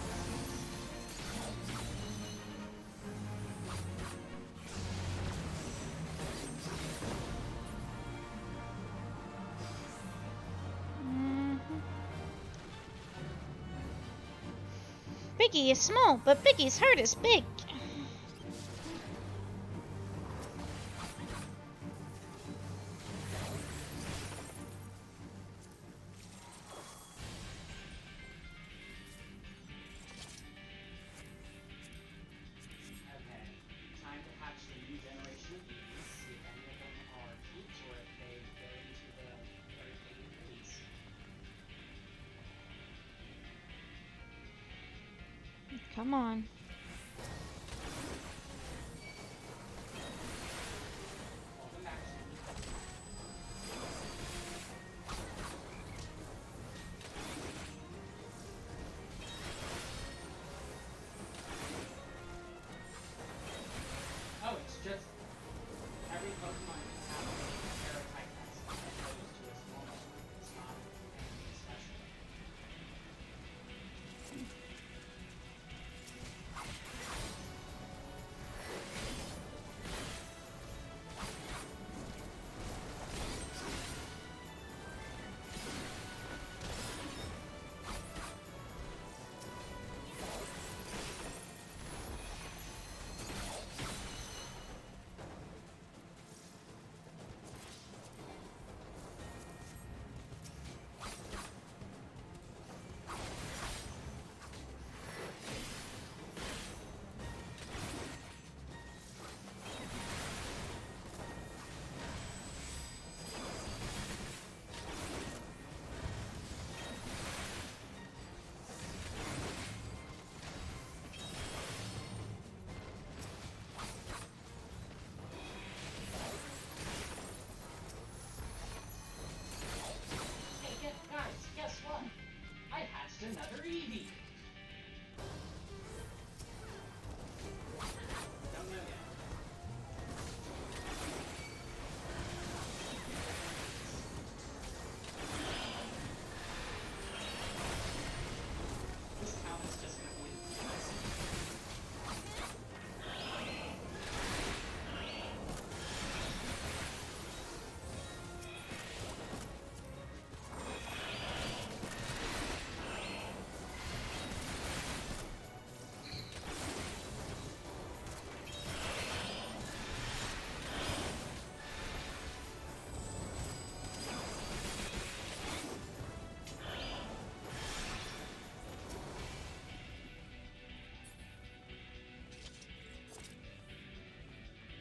Biggie is small, but Biggie's heart is big. Okay, time to hatch the new generation of bees. See if any of them are cute or if they fit into the everything in the bees. Come on. Welcome back to me. Oh, it's just every Pokemon can have a paratype that's opposed to its normal one. It's not anything special. Hey, guys, guess what? I hatched another Eevee! Don't know yet. This town is just gonna be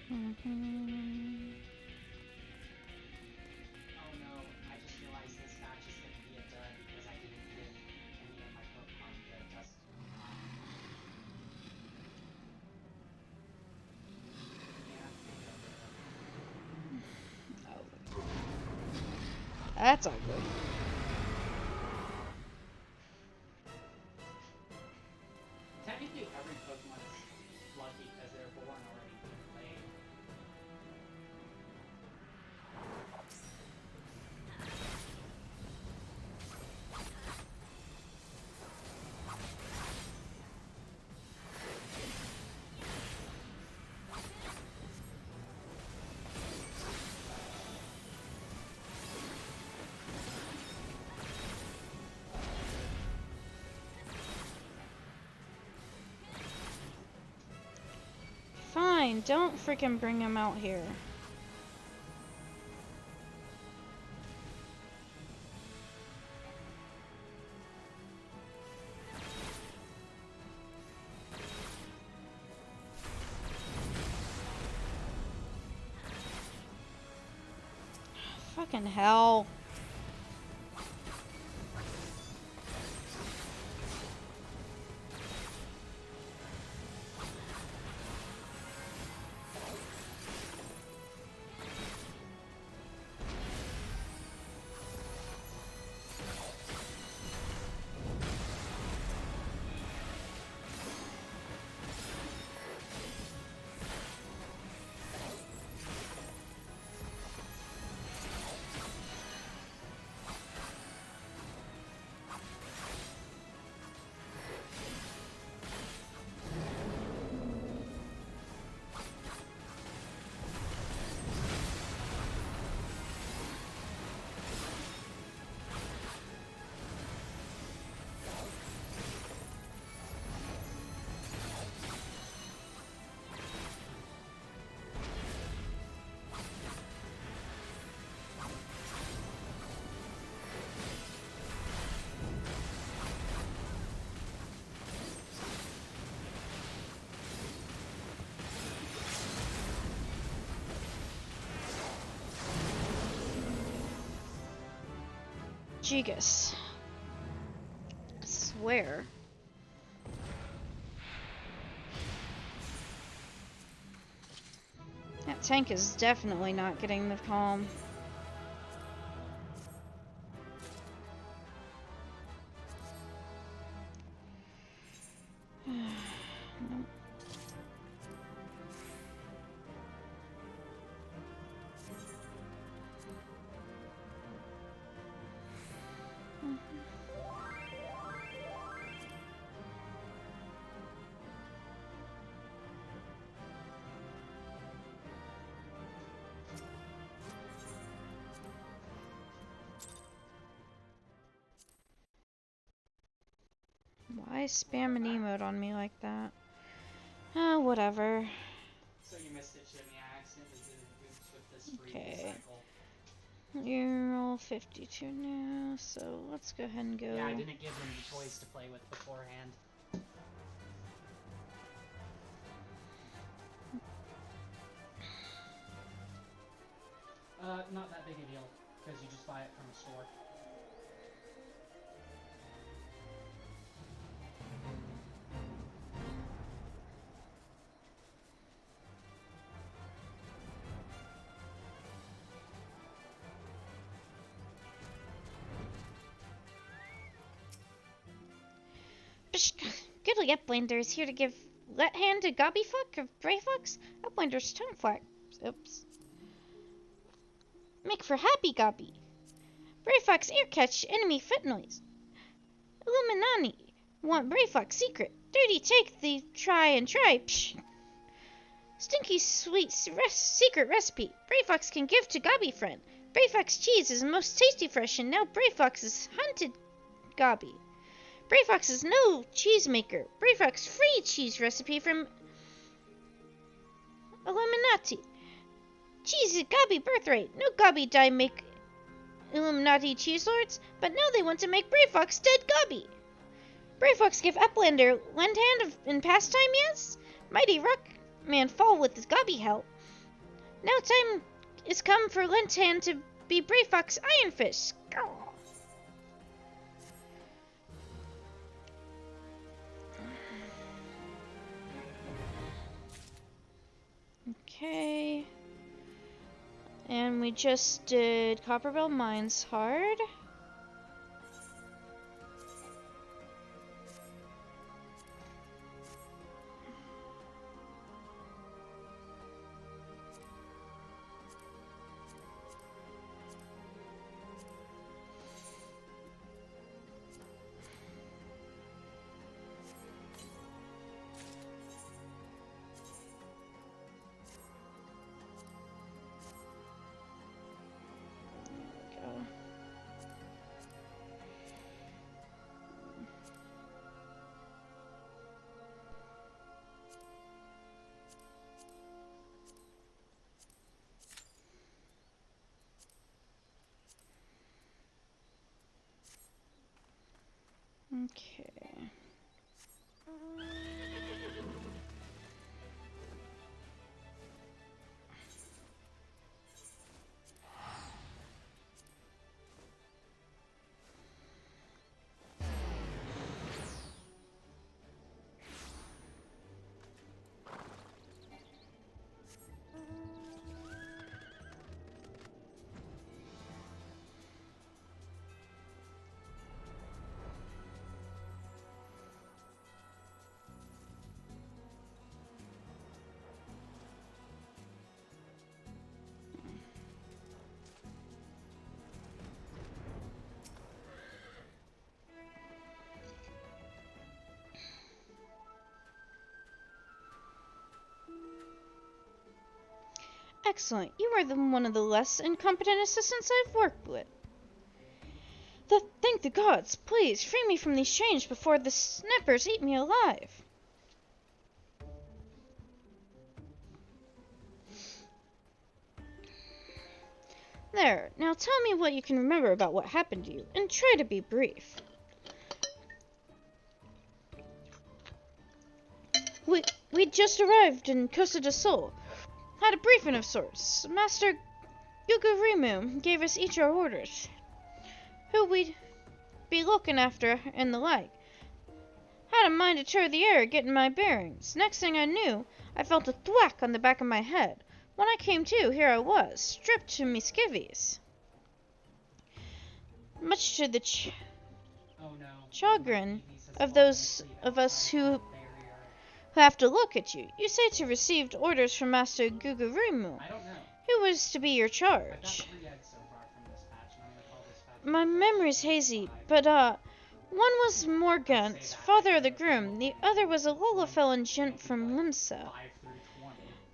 Oh no, I just realized this match is going to be a dud because I didn't give any of my Pokemon the dust. Yeah, That's ugly. technically every Pokemon is lucky because they're born already being played. Don't freaking bring him out here. Fucking hell. Jigus. I swear. That tank is definitely not getting the calm. Nope. Why spam an emote on me like that? Oh, whatever. So you missed it, Jimmy. I accidentally did a boost with this free Okay. cycle. You're all 52 now, so let's go ahead and go. Yeah, I didn't give them the toys to play with beforehand. Not that big a deal, because you just buy it from a store. Goodly Uplander is here to give Let Hand to Gobbyfuck of Brayfox. Uplander's tongue flaps. Oops. Make for happy Gobby. Brayfox ear catch enemy foot noise. Illuminati want Brayfox secret. Dirty take the try and try. Psh. Stinky sweet secret recipe. Brayfox can give to Gobby friend. Brayfox cheese is most tasty fresh and now Brayfox is hunted Gobby. Brayfox is no cheese maker. Brayfox free cheese recipe from Illuminati. Cheese is Gobby birthright. No Gobby die make Illuminati cheese lords, but now they want to make Brayfox dead Gobby. Brayfox give Uplander lend hand in pastime, yes? Mighty Rockman fall with his Gobby help. Now time is come for lent hand to be Brayfox Ironfish. Oh. Okay. And we just did Copperbell Mines hard. Okay. Excellent. You are one of the less incompetent assistants I've worked with. Thank the gods. Please, free me from these chains before the snippers eat me alive. There. Now tell me what you can remember about what happened to you, and try to be brief. We'd just arrived in Costa del Sol. Had a briefing of sorts. Master Gugurimu gave us each our orders. Who we'd be looking after and the like. Had a mind to tour the air, getting my bearings. Next thing I knew, I felt a thwack on the back of my head. When I came to, here I was, stripped to me skivvies. Much to the chagrin of those of us who have to look at you. You say to received orders from Master Gugurimu. I don't know. Who was to be your I've got charge? 3 eggs so far from this patch, and I'm gonna call this patch. My memory's hazy, but one was Morgant, father of the groom. The other was a Lolafellan gent from Limsa, 5 through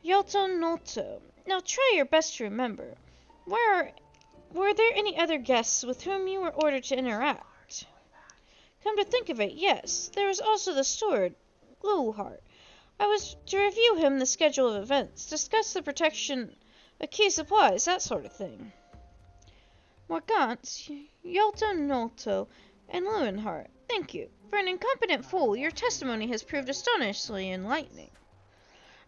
20. Yalto Nolto. Now try your best to remember. Were there any other guests with whom you were ordered to interact? Come to think of it, yes. There was also the steward, Gluhart. I was to review him the schedule of events, discuss the protection of key supplies, that sort of thing. Morgant, Yalto Nolto, and Leuenhart, thank you. For an incompetent fool, your testimony has proved astonishingly enlightening.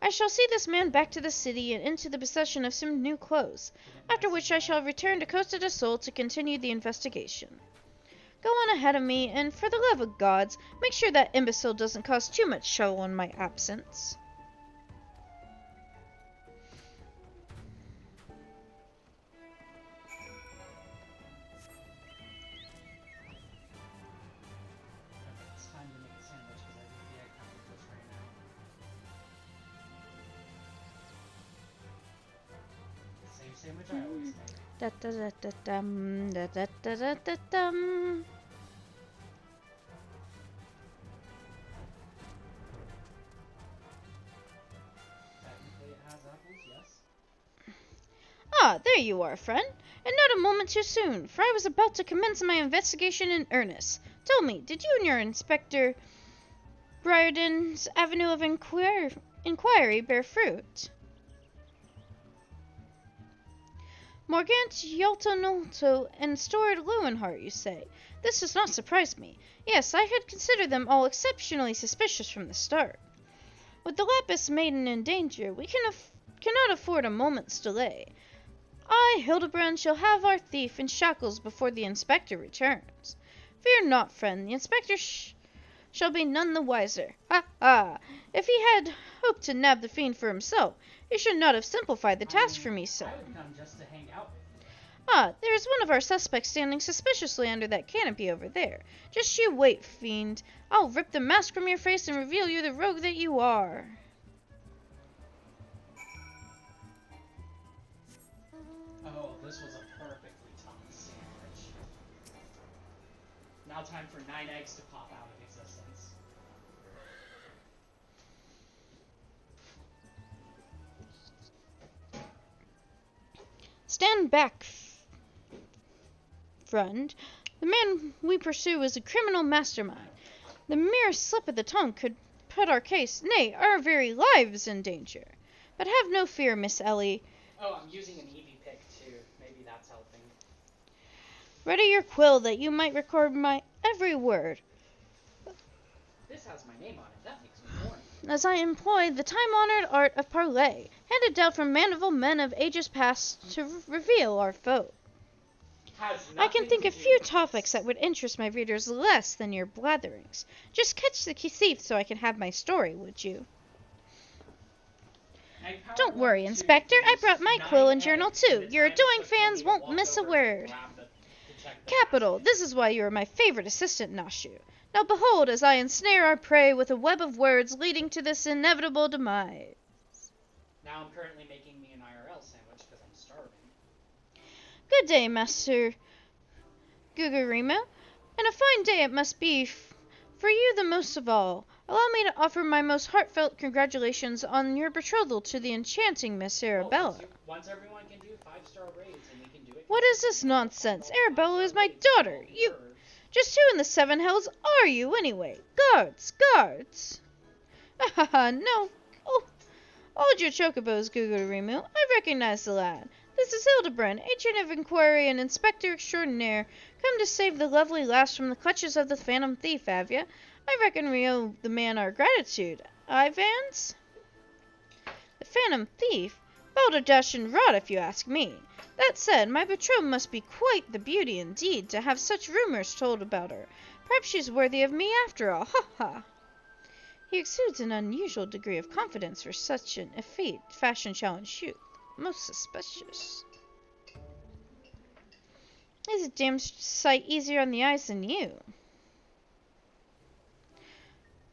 I shall see this man back to the city and into the possession of some new clothes, after which I shall return to Costa del Sol to continue the investigation. Go on ahead of me, and for the love of gods, make sure that imbecile doesn't cause too much trouble in my absence. It's time to make a sandwich because I think the egg packet just ran out. Same sandwich I always make. Da da da da dum, da da da da da dum. Technically it has apples, yes. Ah, there you are, friend. And not a moment too soon, for I was about to commence my investigation in earnest. Tell me, did you and your Inspector Briarden's avenue of inquiry bear fruit? Morgant, Yaltonolto, and Steward Leuenhart, you say? This does not surprise me. Yes, I had considered them all exceptionally suspicious from the start. With the Lapis Maiden in danger, we cannot afford a moment's delay. I, Hildebrand, shall have our thief in shackles before the inspector returns. Fear not, friend, the inspector shall be none the wiser. Ha ha! If he had hoped to nab the fiend for himself, he should not have simplified the task for me so. I would come just to hang out with you. Ah, there is one of our suspects standing suspiciously under that canopy over there. Just you wait, fiend. I'll rip the mask from your face and reveal you the rogue that you are. Oh, this was a perfectly timed sandwich. Now time for 9 eggs to pop out of existence. Stand back, friend. The man we pursue is a criminal mastermind. The merest slip of the tongue could put our case, nay, our very lives in danger. But have no fear, Miss Ellie. Oh, I'm using an Eevee pick too. Maybe that's helping. Ready your quill that you might record my every word. This has my name on it. That makes me more. As I employ the time-honored art of parley, handed down from manful men of ages past to reveal our foe. I can think of few topics that would interest my readers less than your blatherings. Just catch the thief so I can have my story, would you? Don't worry, Inspector. I brought my quill and journal too. Your adoring fans won't miss a word. Capital. This is why you are my favorite assistant, Nashu. Now behold, as I ensnare our prey with a web of words leading to this inevitable demise. Now I'm currently making me an IRL sandwich because I'm starving. Good day, Master Gugurima. And a fine day it must be for you the most of all. Allow me to offer my most heartfelt congratulations on your betrothal to the enchanting Miss Arabella. Once everyone can do 5-star raids and we can do it. What is this nonsense? Arabella is my daughter. You... Just who in the seven hells are you, anyway? Guards! Guards! No. Oh, hold your chocobos, Gugurimu. I recognize the lad. This is Hildebrand, agent of inquiry and inspector extraordinaire, come to save the lovely lass from the clutches of the phantom thief, have ya? I reckon we owe the man our gratitude. Aye, Vance? The phantom thief? Balderdash and rot, if you ask me. That said, my betrothed must be quite the beauty indeed to have such rumors told about her. Perhaps she's worthy of me after all. Ha ha! He exudes an unusual degree of confidence for such an effete, fashion-challenged youth. Most suspicious. He's a damn sight easier on the eyes than you.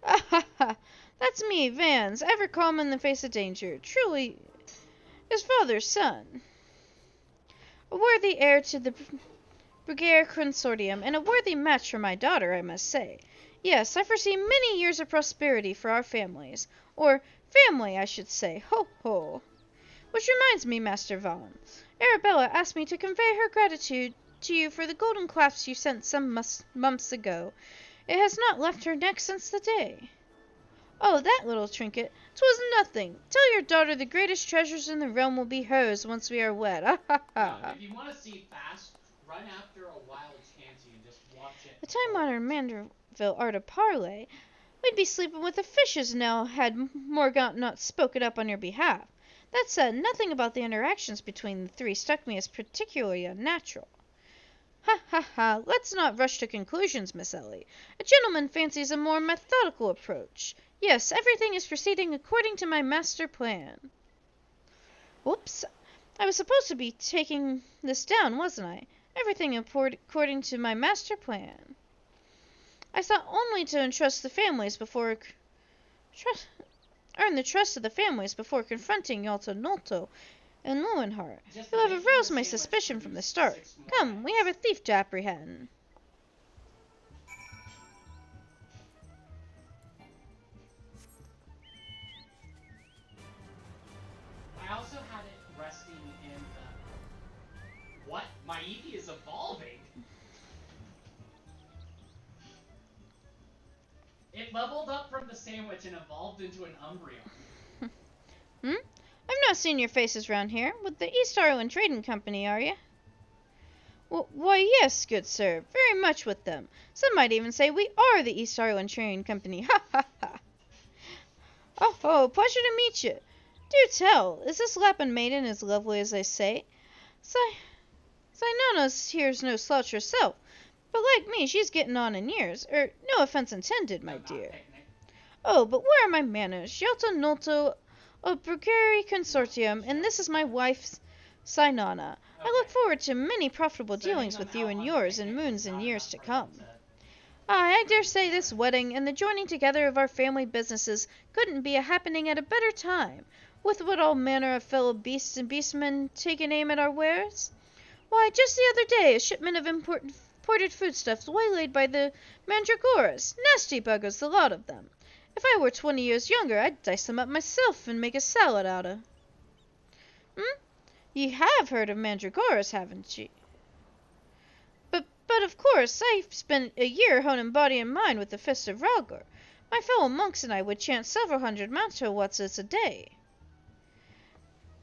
Ah ha ha! That's me, Vance, ever calm in the face of danger. Truly, his father's son. A worthy heir to the Brigadier Consortium, and a worthy match for my daughter, I must say. Yes, I foresee many years of prosperity for our families. Or, family, I should say. Ho, ho. Which reminds me, Master Vaughn. Arabella asked me to convey her gratitude to you for the golden clasp you sent some months ago. It has not left her neck since the day. Oh, that little trinket. 'Twas nothing. Tell your daughter the greatest treasures in the realm will be hers once we are wed. Ah ha ha. Now, if you want to see fast, run after a wild chansey and just watch it. The time-honored Manderville art of parley. We'd be sleeping with the fishes now had Morgaunt not spoken up on your behalf. That said, nothing about the interactions between the three struck me as particularly unnatural. Ha ha ha, let's not rush to conclusions, Miss Ellie. A gentleman fancies a more methodical approach. Yes, everything is proceeding according to my master plan. Whoops, I was supposed to be taking this down, wasn't I? Everything according to my master plan. I thought only to entrust the families before... earn the trust of the families before confronting Yalta Nolto and Lowenhart. You'll have aroused my suspicion from the start. Come, we have a thief to apprehend. I also had it resting in the... What? My Eevee is evolving? It leveled up from the sandwich and evolved into an Umbreon. I've not seen your faces round here. With the East Ireland Trading Company, are you? Why, yes, good sir. Very much with them. Some might even say we are the East Ireland Trading Company. Ha ha ha. Oh, pleasure to meet you. Do tell, is this Lapin maiden as lovely as they say? Saynona's here's no slouch herself, but like me, she's getting on in years. No offense intended, my dear. Oh, but where are my manners? Yalta Nolto, a Brigadier Consortium, and this is my wife, Sainana. I look forward to many profitable dealings with you and yours in moons and years to come. I dare say this wedding and the joining together of our family businesses couldn't be a happening at a better time, with what all manner of fellow beasts and beastmen taking aim at our wares. Why, just the other day, a shipment of imported foodstuffs waylaid by the Mandragoras. Nasty buggers, the lot of them. If I were 20 years younger, I'd dice them up myself and make a salad out of. Ye have heard of Mandragoras, haven't ye? But of course, I've spent a year honing body and mind with the Fist of Ralgor. My fellow monks and I would chant several hundred mantra-watzas a day.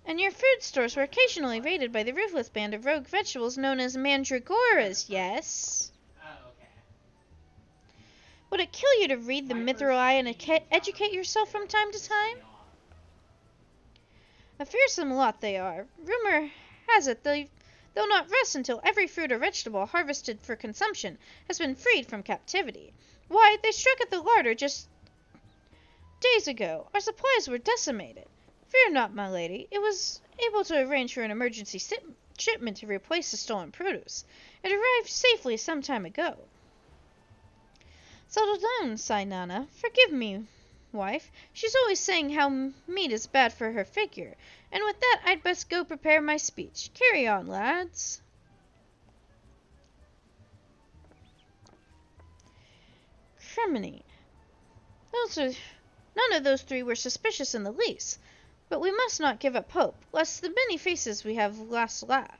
And your food stores were occasionally raided by the ruthless band of rogue vegetables known as Mandragoras, yes? Oh, okay. Would it kill you to read the Mithril Eye and educate yourself from time to time? A fearsome lot they are. Rumor has it they'll not rest until every fruit or vegetable harvested for consumption has been freed from captivity. Why, they struck at the larder just days ago. Our supplies were decimated. Fear not, my lady. It was able to arrange for an emergency shipment to replace the stolen produce. It arrived safely some time ago. Settle down, sighed Nana. Forgive me, wife. She's always saying how meat is bad for her figure. And with that, I'd best go prepare my speech. Carry on, lads. Criminy. None of those three were suspicious in the least. But we must not give up hope, lest the many faces we have last laugh.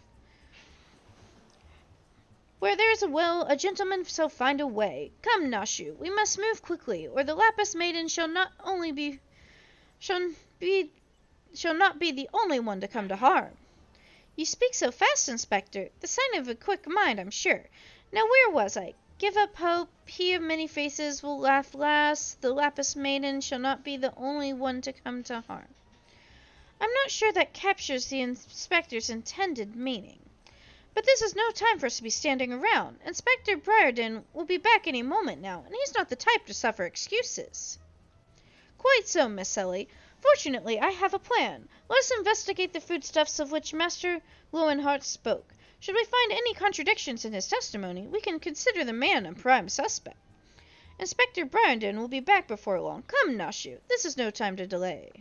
Where there is a will, a gentleman shall find a way. Come, Nashu, we must move quickly, or the Lapis maiden shall not be the only one to come to harm. You speak so fast, Inspector. The sign of a quick mind, I'm sure. Now where was I? Give up hope. He of many faces will laugh last. The Lapis maiden shall not be the only one to come to harm. I'm not sure that captures the Inspector's intended meaning. But this is no time for us to be standing around. Inspector Briarden will be back any moment now, and he's not the type to suffer excuses. Quite so, Miss Ellie. Fortunately, I have a plan. Let us investigate the foodstuffs of which Master Lowenhart spoke. Should we find any contradictions in his testimony, we can consider the man a prime suspect. Inspector Briarden will be back before long. Come, Nashu, this is no time to delay.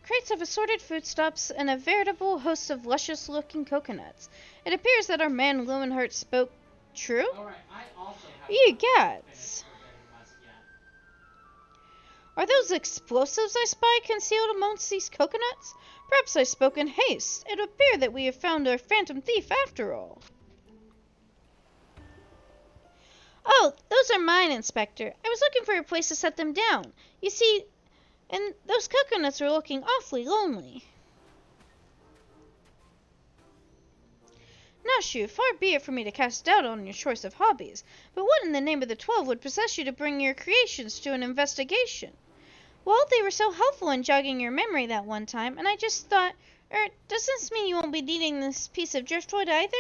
Crates of assorted foodstuffs and a veritable host of luscious-looking coconuts. It appears that our man Lowenhart spoke true? Alright, I also have Ye not gods! finished preparing West yet. Are those explosives I spy concealed amongst these coconuts? Perhaps I spoke in haste. It would appear that we have found our phantom thief after all. Oh, those are mine, Inspector. I was looking for a place to set them down. You see, and those coconuts were looking awfully lonely. Nashu, far be it from me to cast doubt on your choice of hobbies, but what in the name of the 12 would possess you to bring your creations to an investigation? Well, they were so helpful in jogging your memory that one time, and I just thought, does this mean you won't be needing this piece of driftwood either?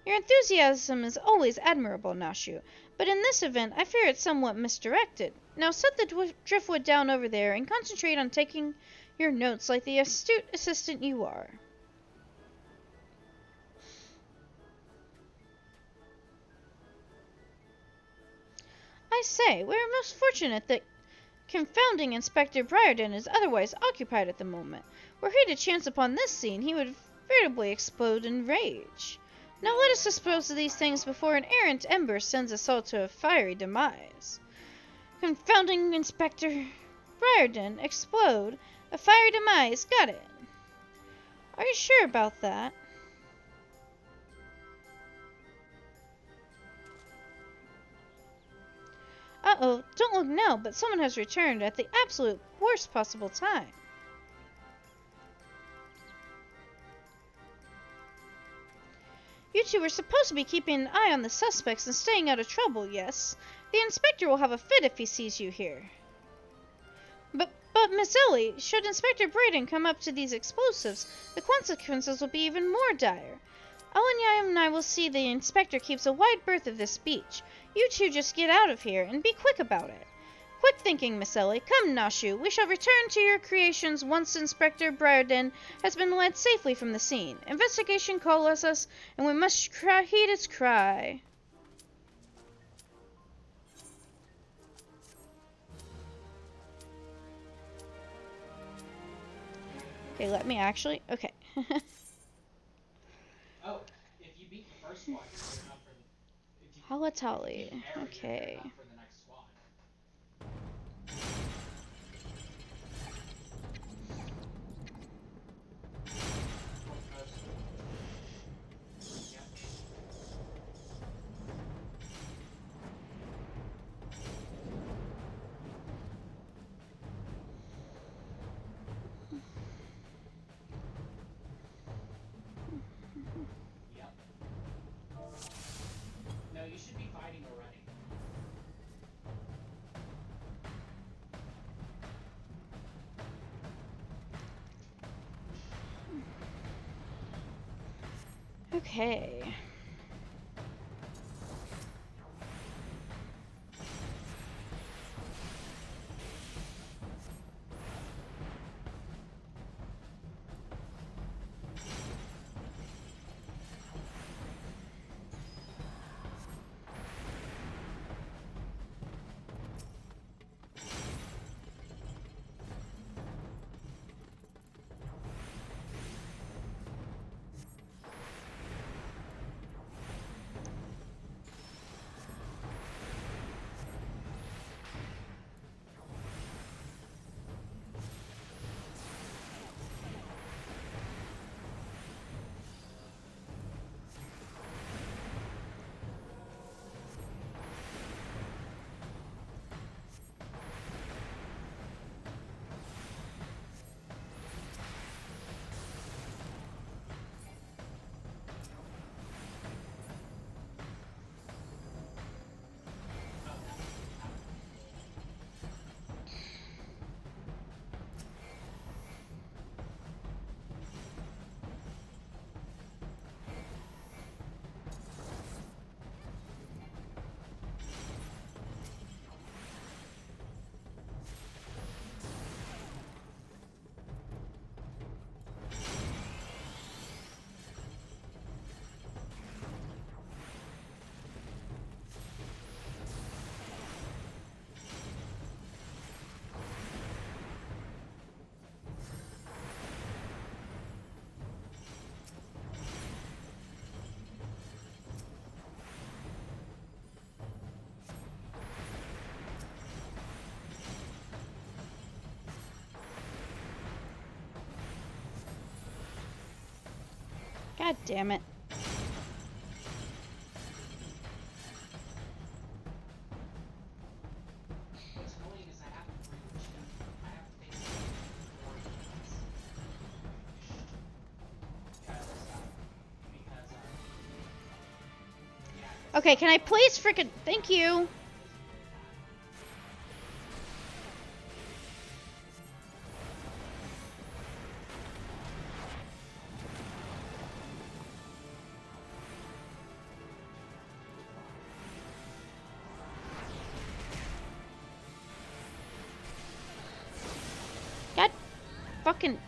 Your enthusiasm is always admirable, Nashu, but in this event I fear it's somewhat misdirected. Now set the driftwood down over there and concentrate on taking your notes like the astute assistant you are. I say, we are most fortunate that confounding Inspector Briarden is otherwise occupied at the moment. Were he to chance upon this scene, he would veritably explode in rage. Now let us dispose of these things before an errant ember sends us all to a fiery demise. Confounding Inspector Briarden, explode, a fiery demise, got it. Are you sure about that? Uh-oh, don't look now, but someone has returned at the absolute worst possible time. You two were supposed to be keeping an eye on the suspects and staying out of trouble, yes? The inspector will have a fit if he sees you here. But Miss Ellie, should Inspector Braden come up to these explosives, the consequences will be even more dire. Elenyaa and I will see the inspector keeps a wide berth of this beach. You two just get out of here, and be quick about it. Quick thinking, Miss Ellie. Come, Nashu, we shall return to your creations once Inspector Briarden has been led safely from the scene. Investigation calls us, and we must heed its cry. Okay, let me actually... Okay. Oh, if you beat the first squad, you're good enough for the... If you Halatali. beat Harry, you're good Okay. enough for the next squad. Okay. God damn it. What's annoying is I have to bring the chip. I have to face it before it gets because yeah, Okay, can I please freaking... Thank you. God fucking...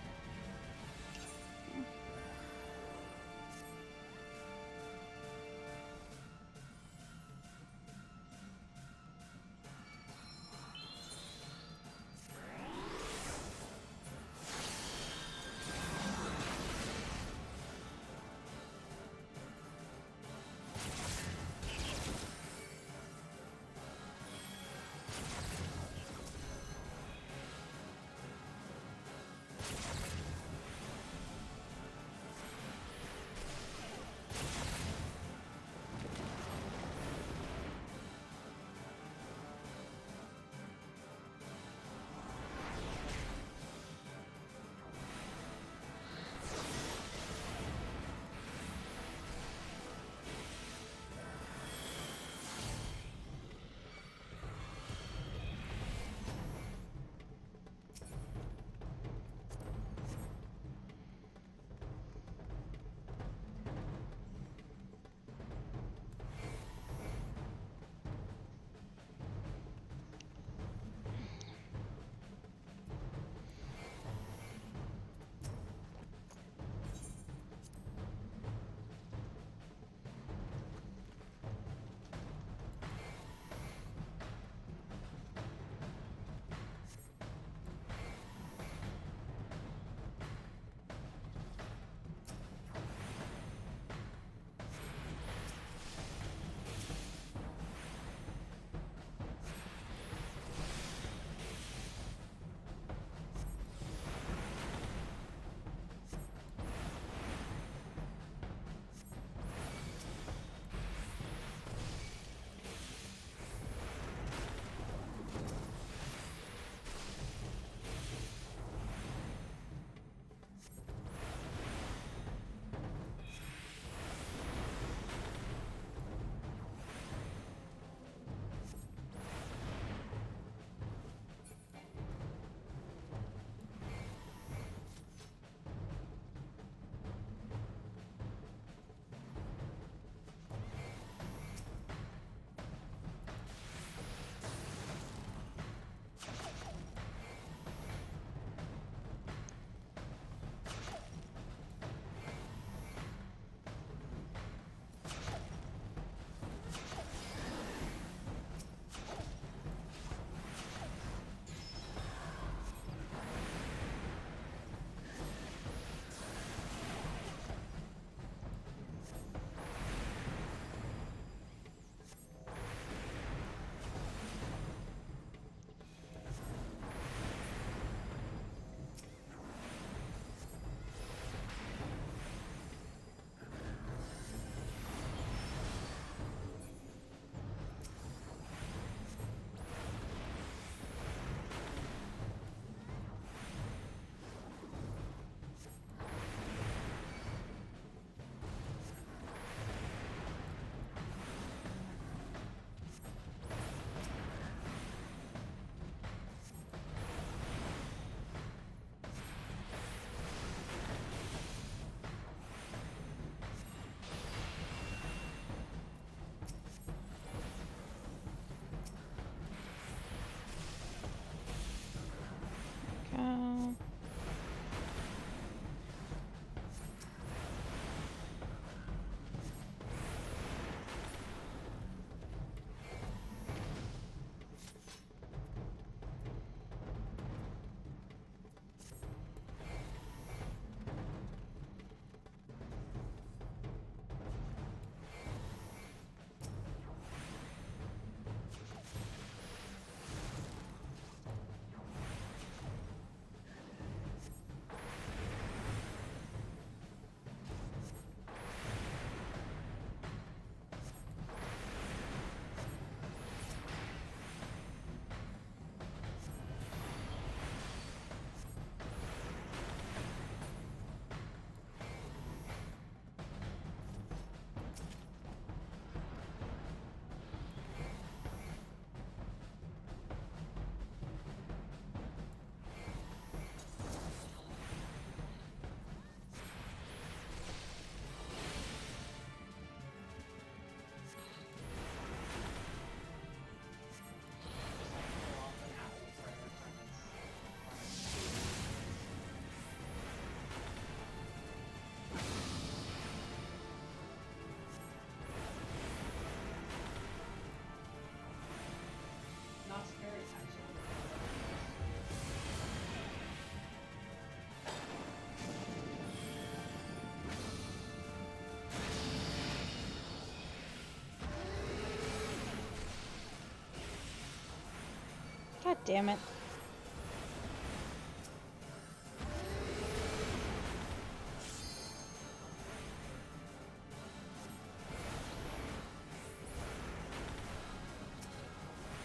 damn it.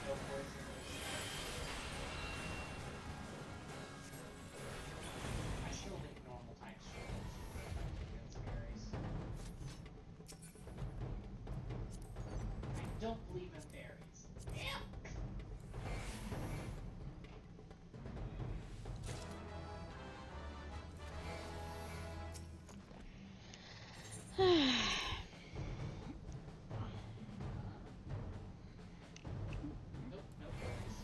No poison. I still think normal type shields against berries. I don't believe in berries. Nope, no berries.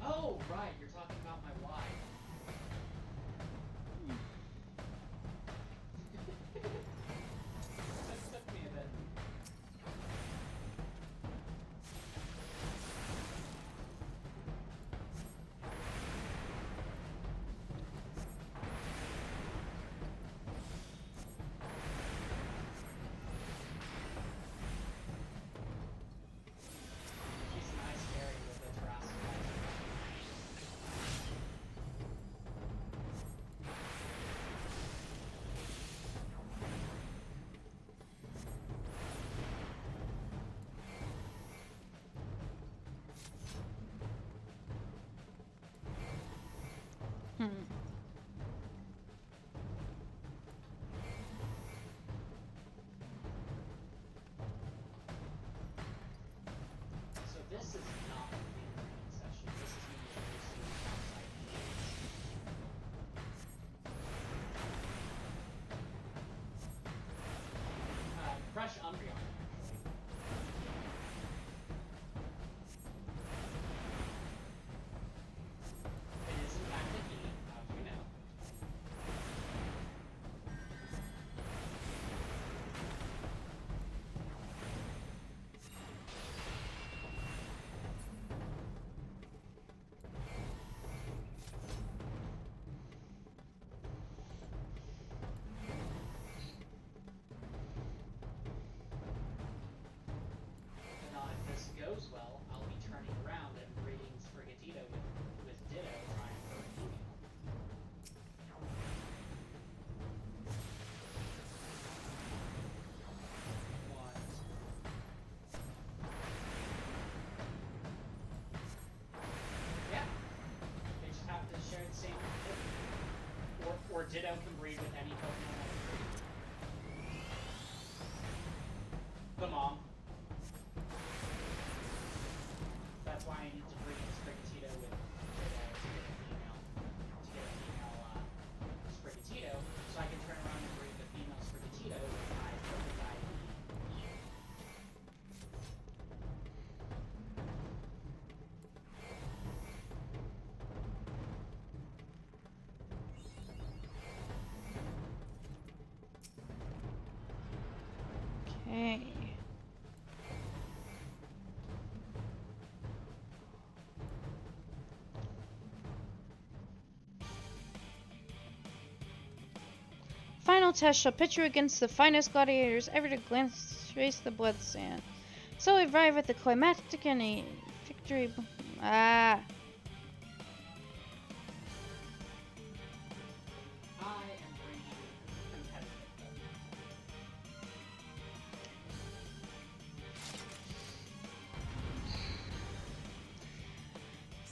Oh, right, you're talking about my Y. That took me a bit. She's a nice fairy with a terrestrial. Hmm. So this is not the main training session. This is me introducing outside beings. Fresh Umbreon, actually. It is in fact a he, how do you know? And now if this goes well, I'll be turning around and breeding Sprigatito with Ditto trying for a female. One. Yeah. They just have to share the same or Ditto can breed with any Pokemon that can breed. The mom. That's why I need to breed Sprigatito with Ditto to get a female Sprigatito, so I can turn around and breed the female Sprigatito with my perfect ID. Okay. Final test shall pit you against the finest gladiators ever to trace the blood sand. So arrive at the climactic and a victory. Ah. I am breeding competitive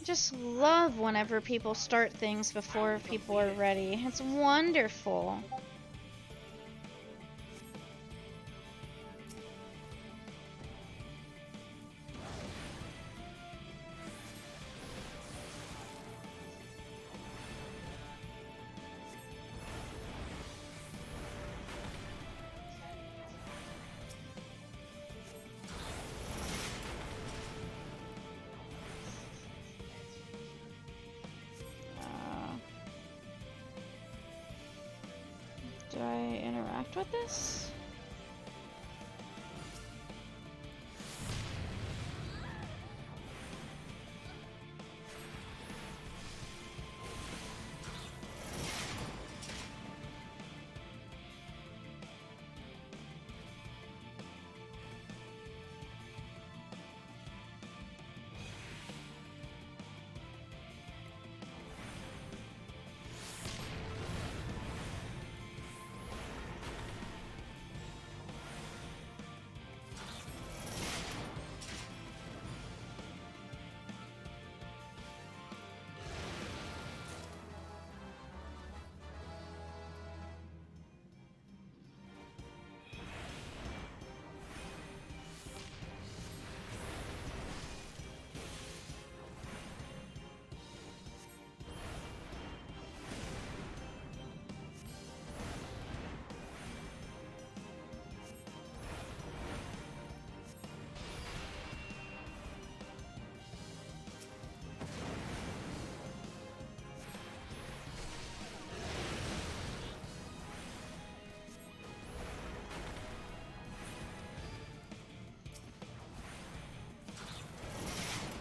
Just love whenever people start things before people are ready. It's wonderful. Do I interact with this?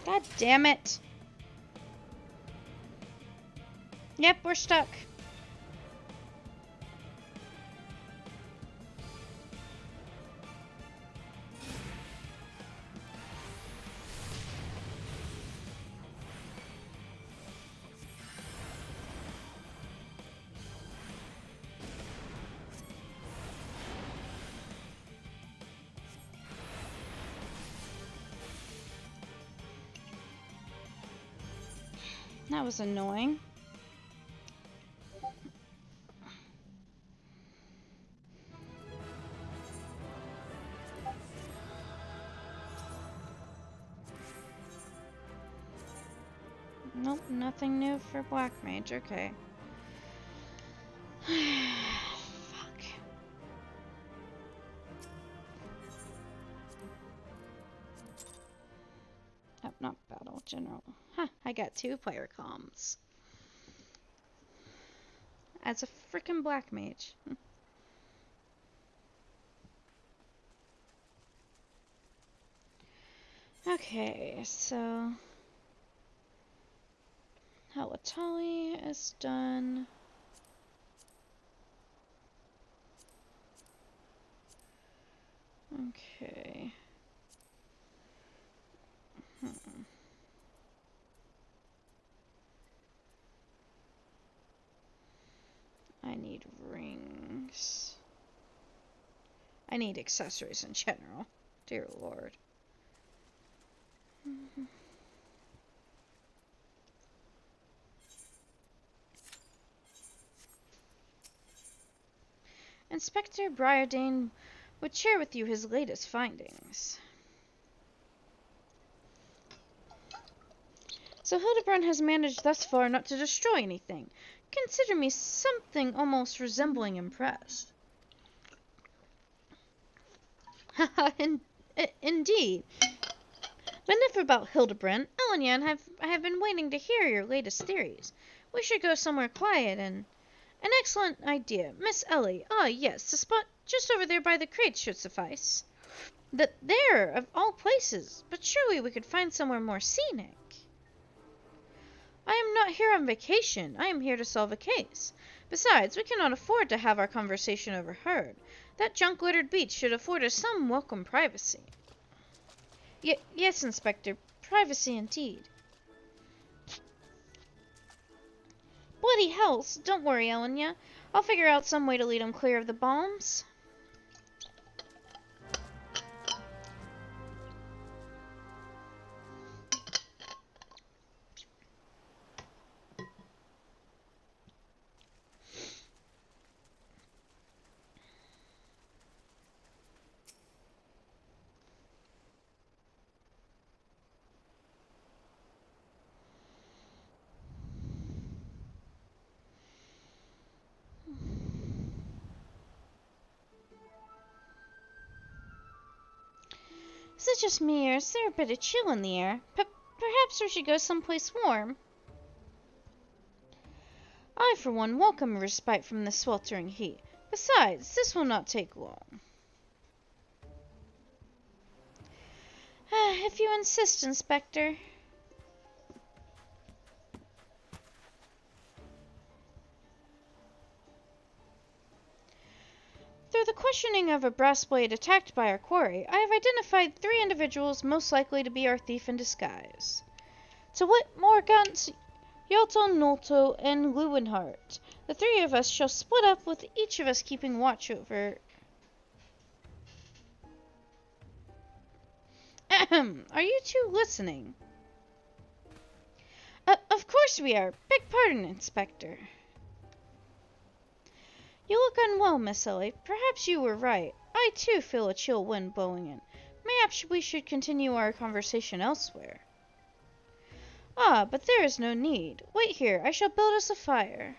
God damn it. Yep, we're stuck. That was annoying. Nope, nothing new for Black Mage. Okay. Fuck. Oh, not Battle General. Huh, I got 2 player comms. As a freaking Black Mage. Okay, so Halatali is done. Okay. I need rings. I need accessories in general. Dear Lord. Inspector Briardane would share with you his latest findings. So Hildebrand has managed thus far not to destroy anything. Consider me something almost resembling impressed. Haha, indeed. But enough about Hildebrand. Elenyaa, I have been waiting to hear your latest theories. We should go somewhere quiet and... An excellent idea. Miss Ellie. Ah, yes, the spot just over there by the crates should suffice. There, of all places. But surely we could find somewhere more scenic. I am not here on vacation. I am here to solve a case. Besides, we cannot afford to have our conversation overheard. That junk-littered beach should afford us some welcome privacy. Yes, Inspector. Privacy indeed. Bloody hells. Don't worry, Elenyaa. I'll figure out some way to lead him clear of the bombs. Is it just me, or is there a bit of chill in the air? Perhaps we should go someplace warm. I, for one, welcome a respite from the sweltering heat. Besides, this will not take long. If you insist, Inspector. Through the questioning of a brass blade attacked by our quarry, I have identified 3 individuals most likely to be our thief in disguise. To wit, Morgant, Yalto, Nolto, and Lewinhart. The 3 of us shall split up, with each of us keeping watch over... Ahem. Are you 2 listening? Of course we are. Beg pardon, Inspector. You look unwell, Miss Ellie. Perhaps you were right. I, too, feel a chill wind blowing in. Perhaps we should continue our conversation elsewhere. Ah, but there is no need. Wait here. I shall build us a fire.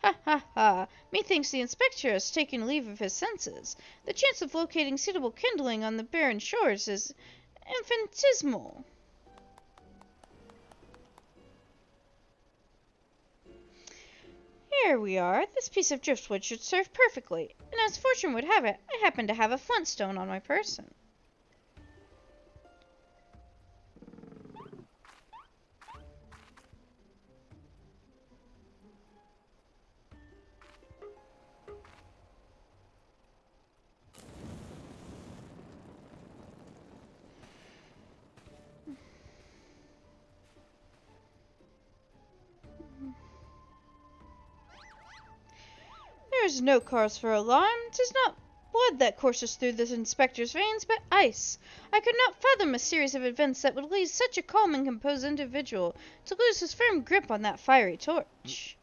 Ha ha ha. Methinks the inspector has taken leave of his senses. The chance of locating suitable kindling on the barren shores is infinitesimal. Here we are. This piece of driftwood should serve perfectly, and as fortune would have it, I happen to have a flintstone on my person. is no cause for alarm. 'Tis not blood that courses through this inspector's veins, but ice. I could not fathom a series of events that would lead such a calm and composed individual to lose his firm grip on that fiery torch.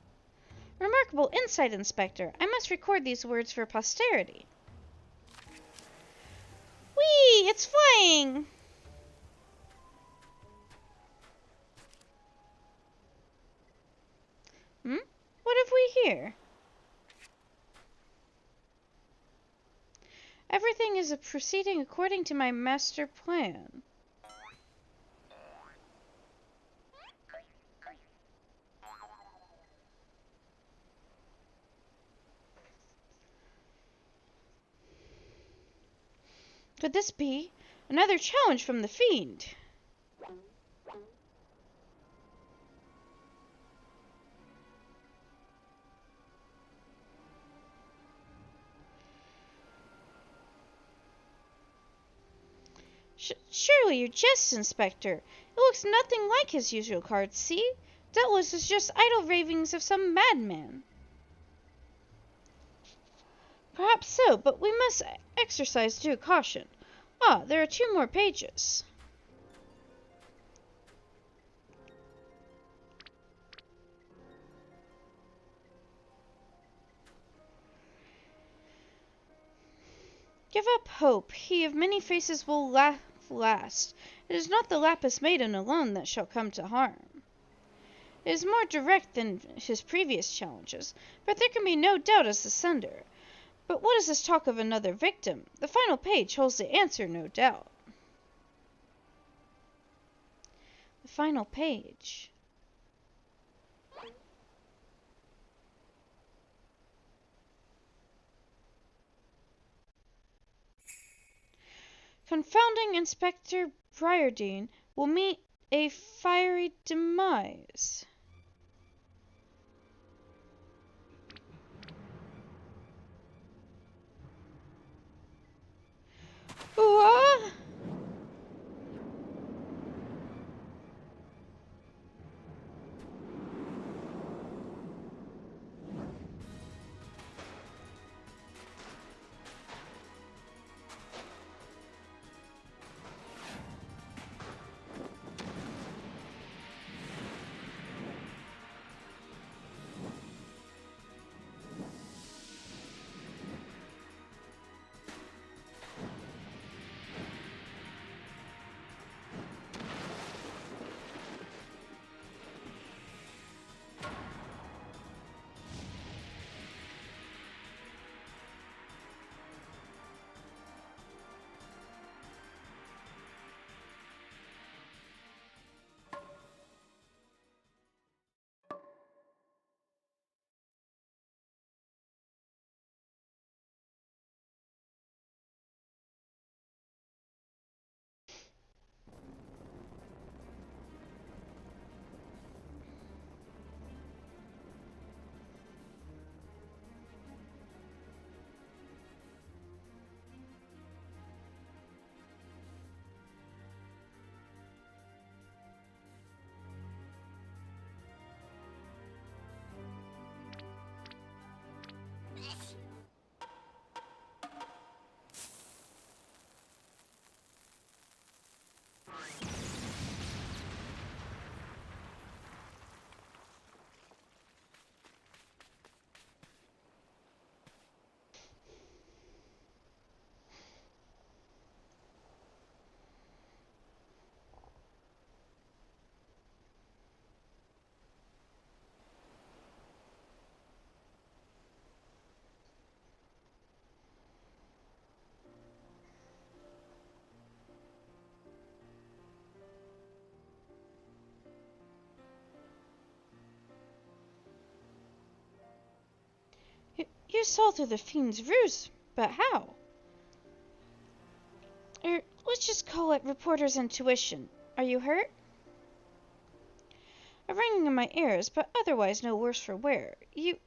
Remarkable insight, Inspector. I must record these words for posterity. Whee! It's flying! What have we here? Everything is proceeding according to my master plan. Could this be another challenge from the fiend? Surely you jest, Inspector. It looks nothing like his usual cards, see? Doubtless it's just idle ravings of some madman. Perhaps so, but we must exercise due caution. Ah, there are 2 more pages. Give up hope. He of many faces will laugh last. It is not the lapis maiden alone that shall come to harm. It is more direct than his previous challenges, but there can be no doubt as the sender. But what is this talk of another victim? The final page holds the answer, no doubt. The final page. Confounding Inspector Briardine will meet a fiery demise. Ooh-ah! You saw through the fiend's ruse, but how? Let's just call it reporter's intuition. Are you hurt? A ringing in my ears, but otherwise no worse for wear. You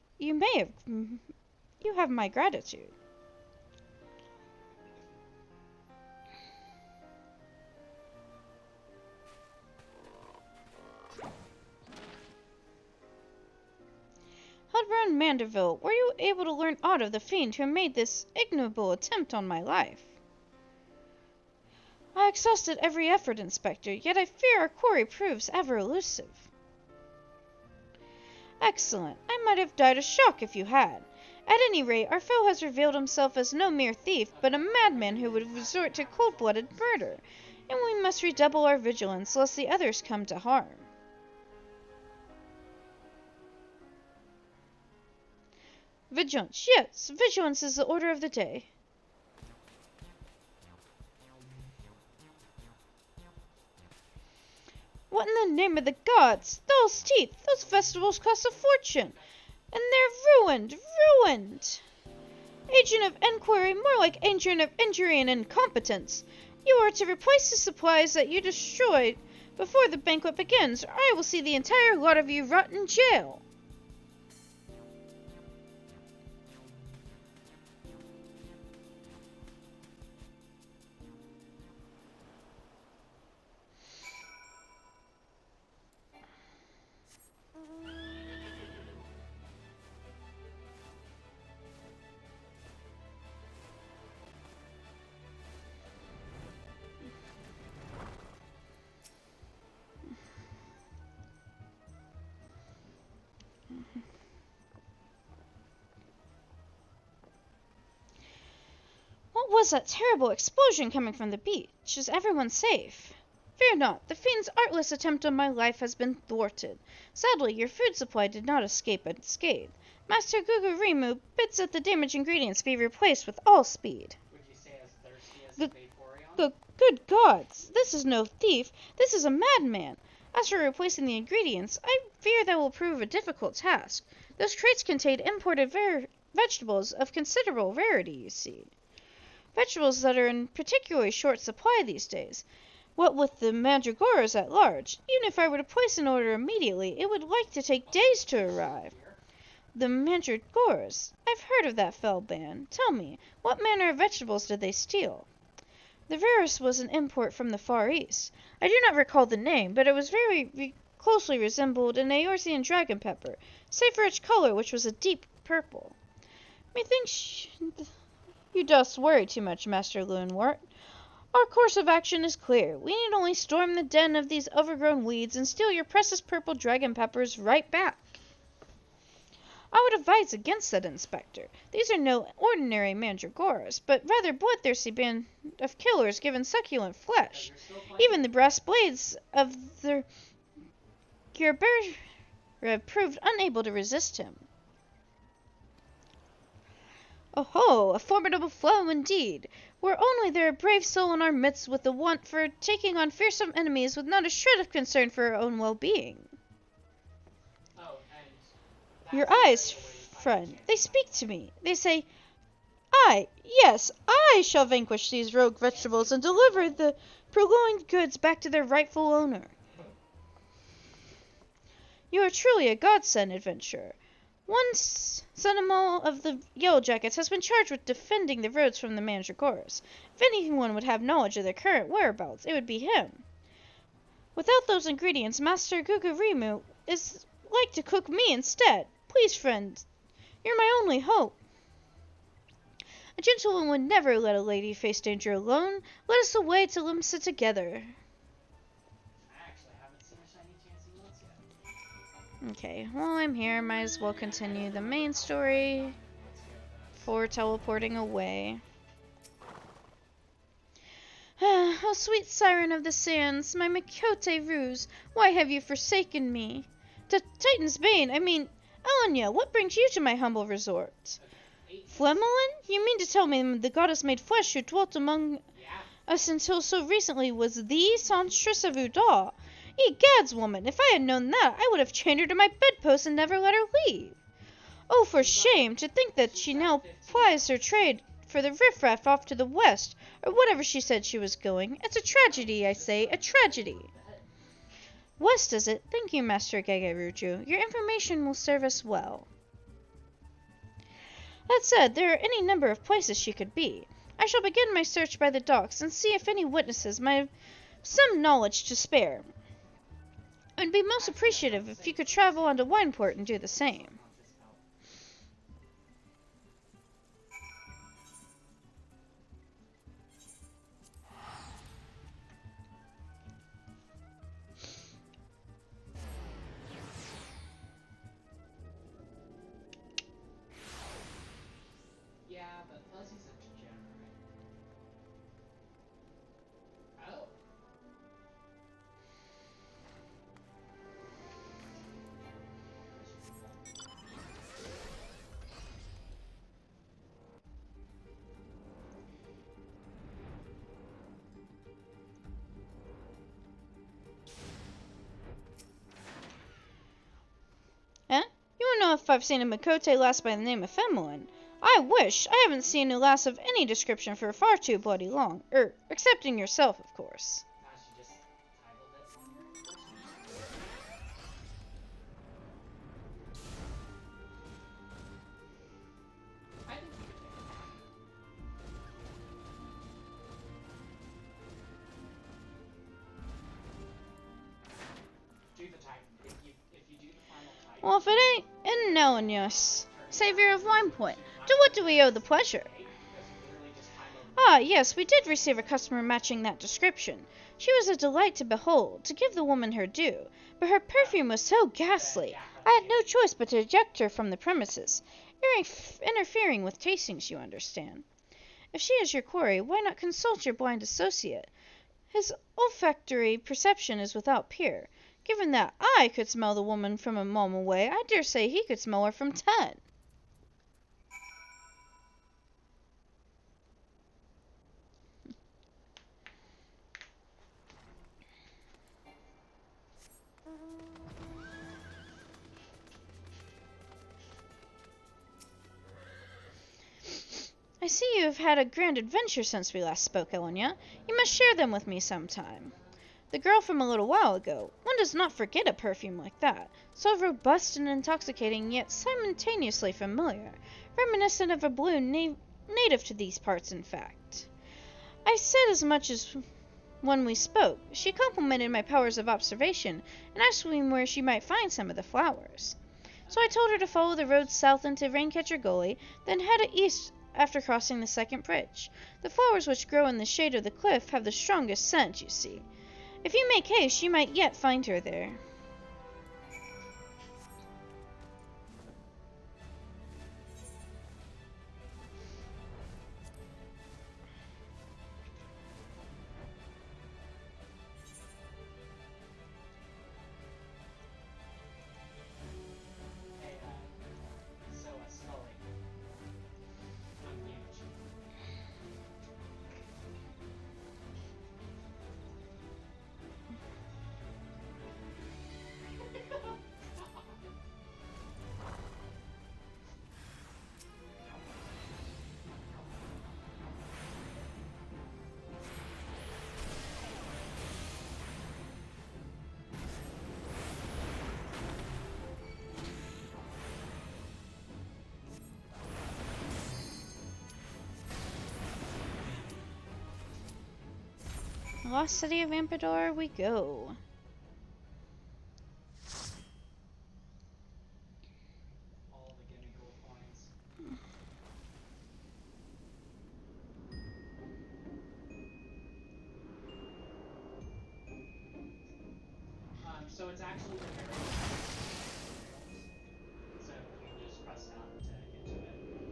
have my gratitude. around Manderville, were you able to learn aught of the fiend who made this ignoble attempt on my life? I exhausted every effort, Inspector, yet I fear our quarry proves ever elusive. Excellent. I might have died of shock if you had. At any rate, our foe has revealed himself as no mere thief, but a madman who would resort to cold-blooded murder, and we must redouble our vigilance lest the others come to harm. Vigilance, yes, vigilance is the order of the day. What in the name of the gods? Those teeth! Those festivals cost a fortune! And they're ruined! Agent of enquiry, more like agent of injury and incompetence. You are to replace the supplies that you destroyed before the banquet begins, or I will see the entire lot of you rot in jail. What was that terrible explosion coming from the beach? Is everyone safe? Fear not. The fiend's artless attempt on my life has been thwarted. Sadly, your food supply did not escape unscathed. Master Gugurimu bids that the damaged ingredients be replaced with all speed. Would you say as thirsty as the Vaporeon? Good gods! This is no thief. This is a madman. As for replacing the ingredients, I fear that will prove a difficult task. Those crates contain imported vegetables of considerable rarity, you see. Vegetables that are in particularly short supply these days. What with the mandragoras at large, even if I were to place an order immediately, it would like to take days to arrive. The mandragoras. I've heard of that fell band. Tell me, what manner of vegetables did they steal? The rarest was an import from the Far East. I do not recall the name, but it was very closely resembled an Eorzean dragon pepper, save for its color, which was a deep purple. Methinks you dost worry too much, Master Loonwort. Our course of action is clear. We need only storm the den of these overgrown weeds and steal your precious purple dragon peppers right back. I would advise against that, Inspector. These are no ordinary mandragoras, but rather bloodthirsty band of killers given succulent flesh. Even the brass blades of the Gerbera proved unable to resist him. Oh, a formidable foe indeed. Were only there a brave soul in our midst with the want for taking on fearsome enemies with not a shred of concern for her own well-being. Your eyes, friend, they speak to me. They say, yes, I shall vanquish these rogue vegetables and deliver the purloined goods back to their rightful owner. You are truly a godsend, adventurer. One sentinel of the Yellow Jackets has been charged with defending the roads from the mandragoras. If anyone would have knowledge of their current whereabouts, it would be him. Without those ingredients, Master Gugurimu is like to cook me instead. Please, friend, you're my only hope. A gentleman would never let a lady face danger alone. Let us away to Limsa together. Okay, while I'm here, might as well continue the main story before teleporting away. Oh, sweet siren of the sands, my Mikote ruse, why have you forsaken me? Titan's bane, I mean, Elenyaa, what brings you to my humble resort? Flemelin? You mean to tell me the goddess made flesh who dwelt among us until so recently was the songstress of Udal? Egads, woman, if I had known that, I would have chained her to my bedpost and never let her leave. Oh, for shame, to think that she now plies her trade for the riffraff off to the west, or whatever she said she was going. It's a tragedy, I say, a tragedy. West, is it? Thank you, Master Gegeruju. Your information will serve us well. That said, there are any number of places she could be. I shall begin my search by the docks and see if any witnesses might have some knowledge to spare. I would be most appreciative if you could travel on to Wineport and do the same. if I've seen a Makote lass by the name of Femelin. I wish! I haven't seen a lass of any description for far too bloody long. Excepting yourself, of course. She just titled it on your I think you could take it. Do the title. If you do the final title. Well, if it ain't in Elenyaa, Savior of Wine Point, to what do we owe the pleasure? Ah, yes, we did receive a customer matching that description. She was a delight to behold, to give the woman her due, but her perfume was so ghastly, I had no choice but to eject her from the premises, interfering with tastings, you understand. If she is your quarry, why not consult your blind associate? His olfactory perception is without peer. Given that I could smell the woman from a mile away, I dare say he could smell her from 10. I see you have had a grand adventure since we last spoke, Elenyaa. You must share them with me sometime. The girl from a little while ago. One does not forget a perfume like that. So robust and intoxicating, yet simultaneously familiar. Reminiscent of a bloom native to these parts, in fact. I said as much as when we spoke. She complimented my powers of observation, and asked me where she might find some of the flowers. So I told her to follow the road south into Raincatcher Gully, then head east after crossing the second bridge. The flowers which grow in the shade of the cliff have the strongest scent, you see. If you make haste, you might yet find her there. Slowly. I'm huge. Lost City of Ampador we go. All the gimme gold coins. So it's actually the very so you just press down to get to it.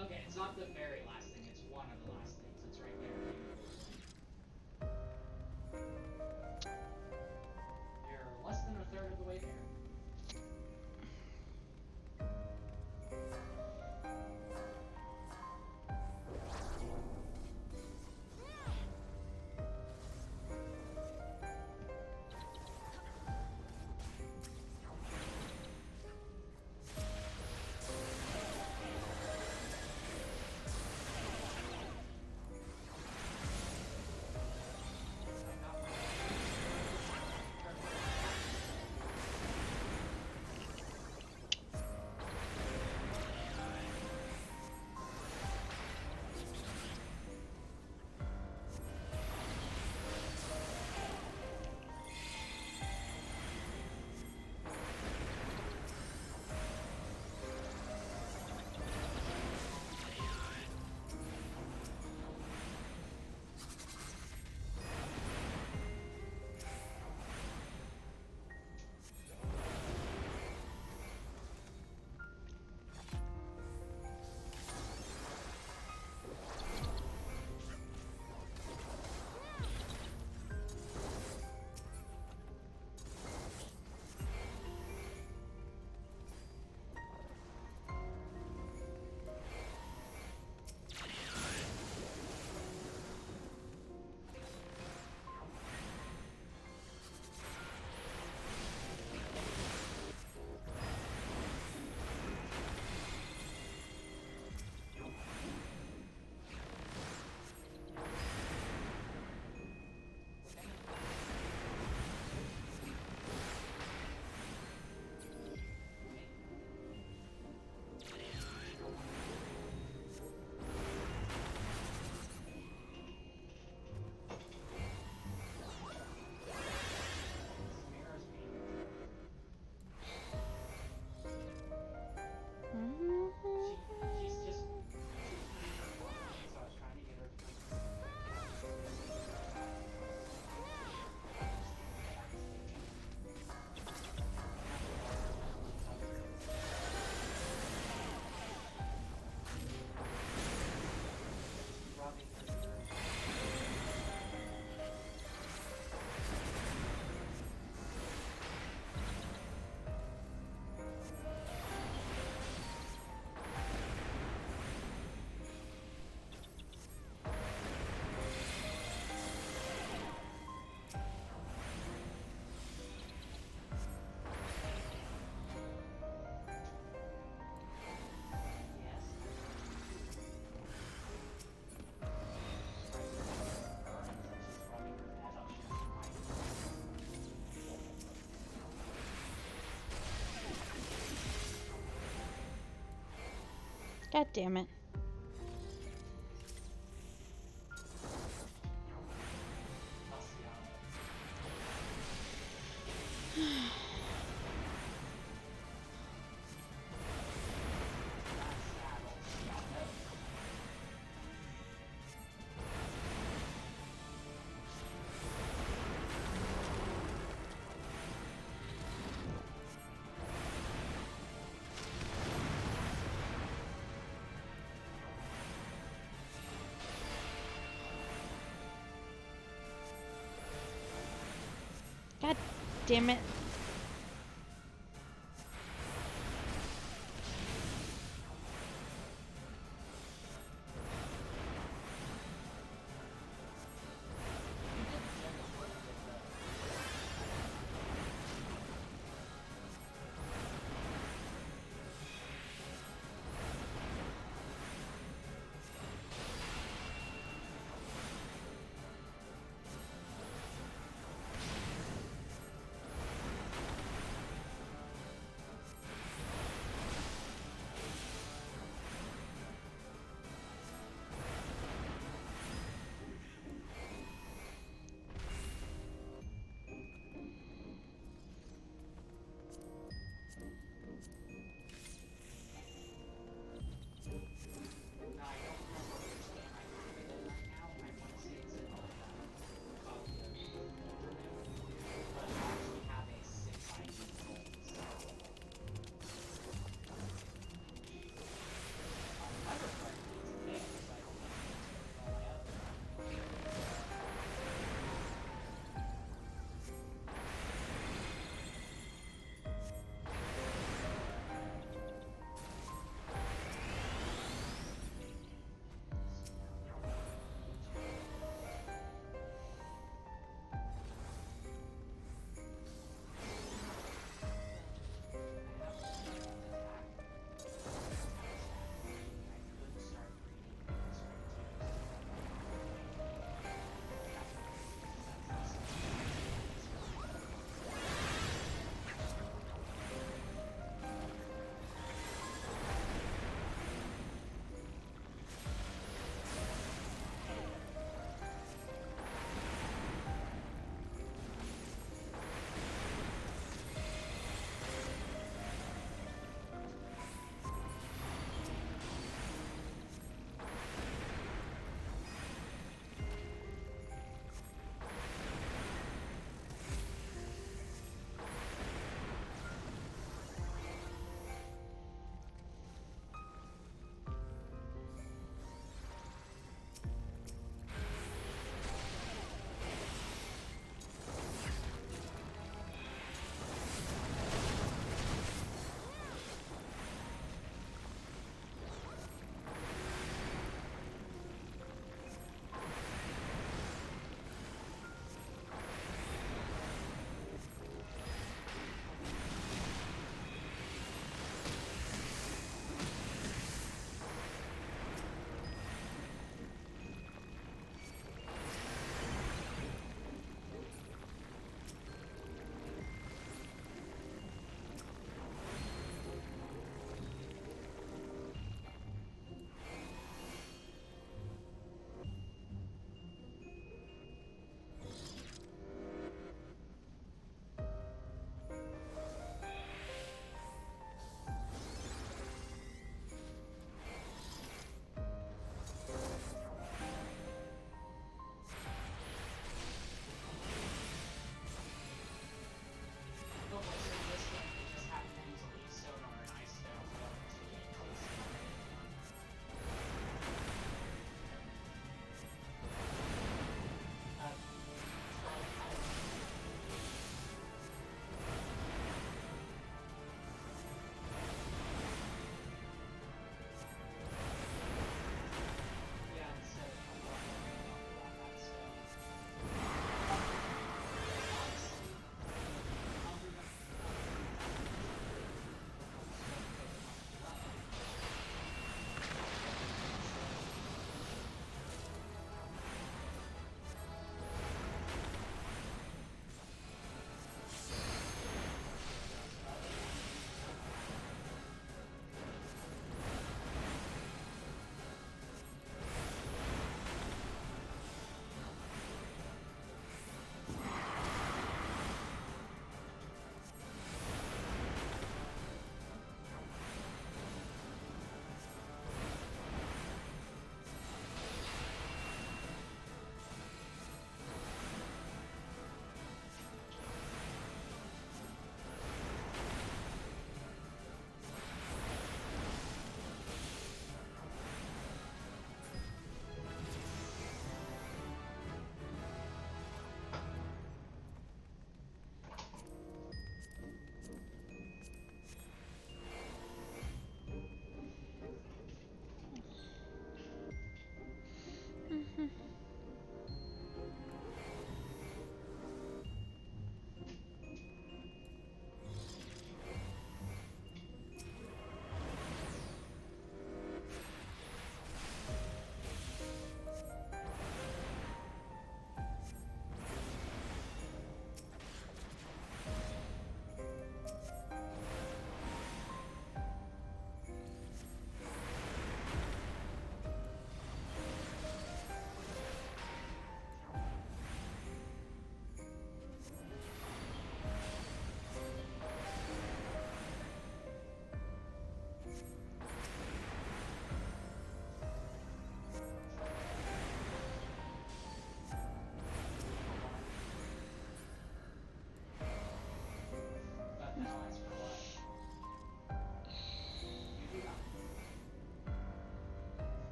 Okay, it's not the very last thing, it's one of the last things. It's right there. You're less than a third of the way there. God damn it. I'll see how God damn it.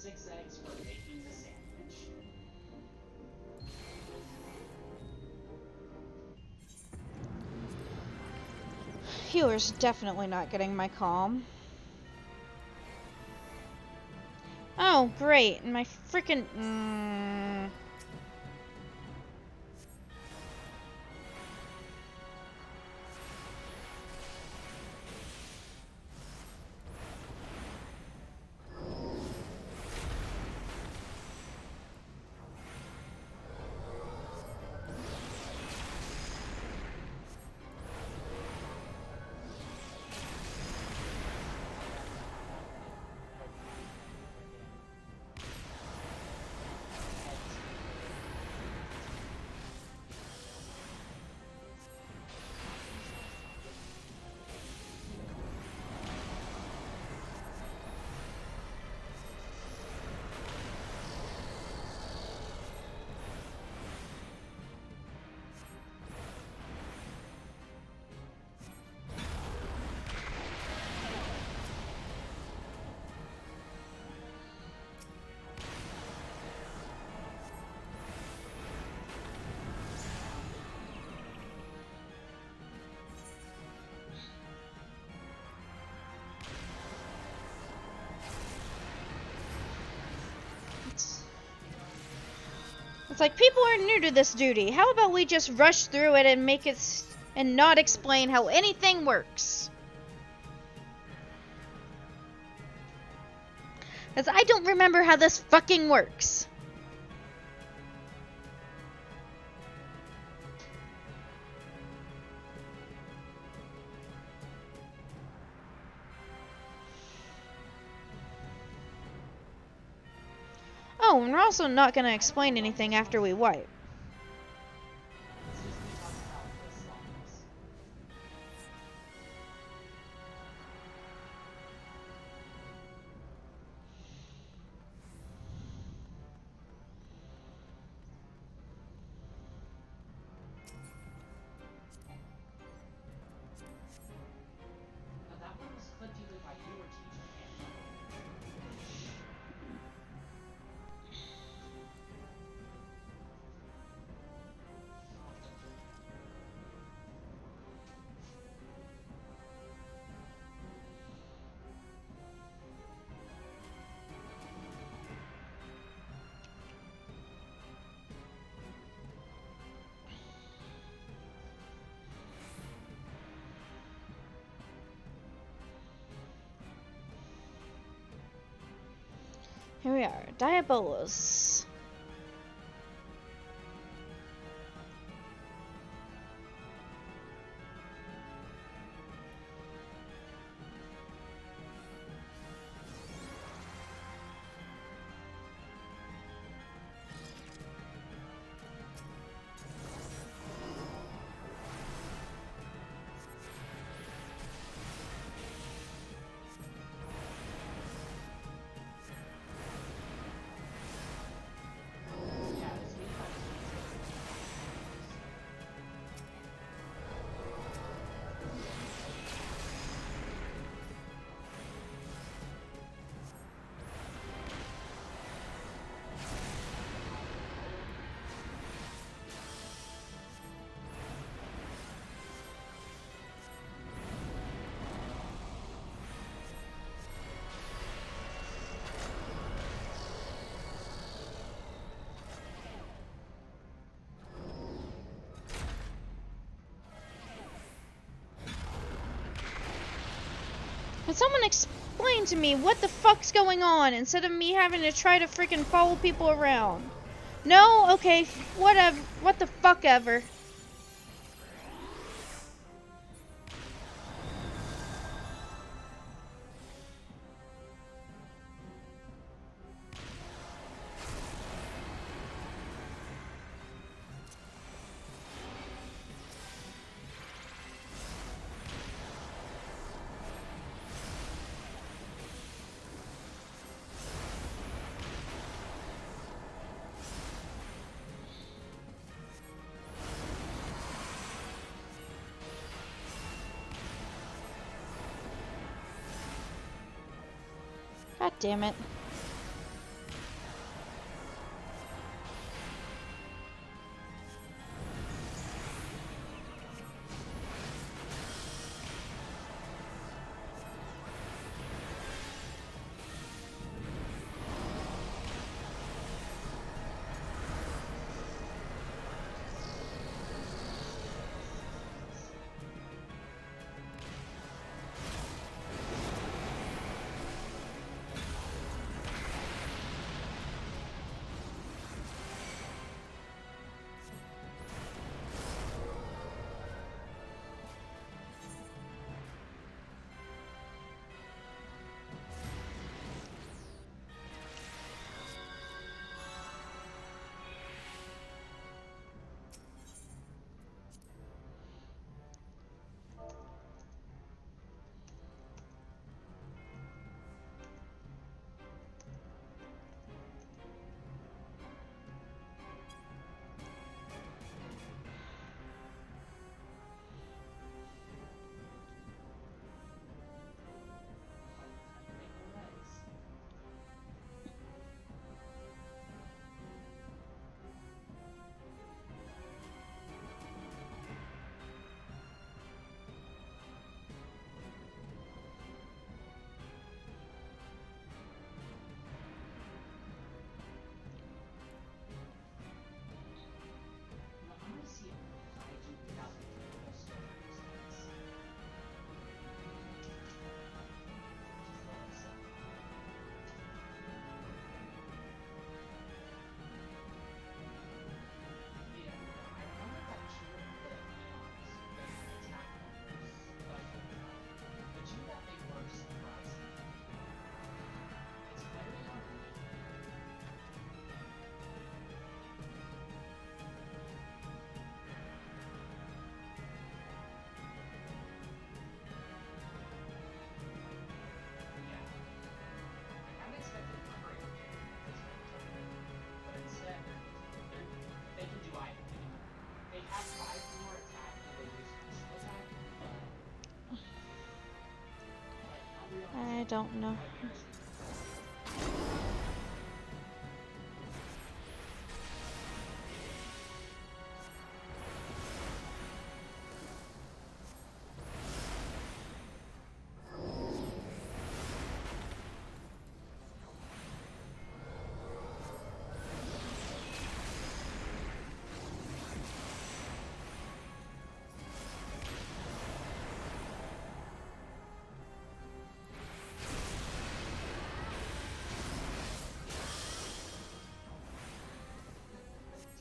6 eggs for making the sandwich. Healer's definitely not getting my calm. Oh, great. And my freaking... It's like, people are new to this duty. How about we just rush through it and make it and not explain how anything works? Because I don't remember how this fucking works. Oh, and we're also not going to explain anything after we wipe. That one was clipped either by you or TJ. Here we are, Diabolos. Can someone explain to me what the fuck's going on instead of me having to try to freaking follow people around? No? Okay, whatever. What the fuck ever. God damn it. don't know.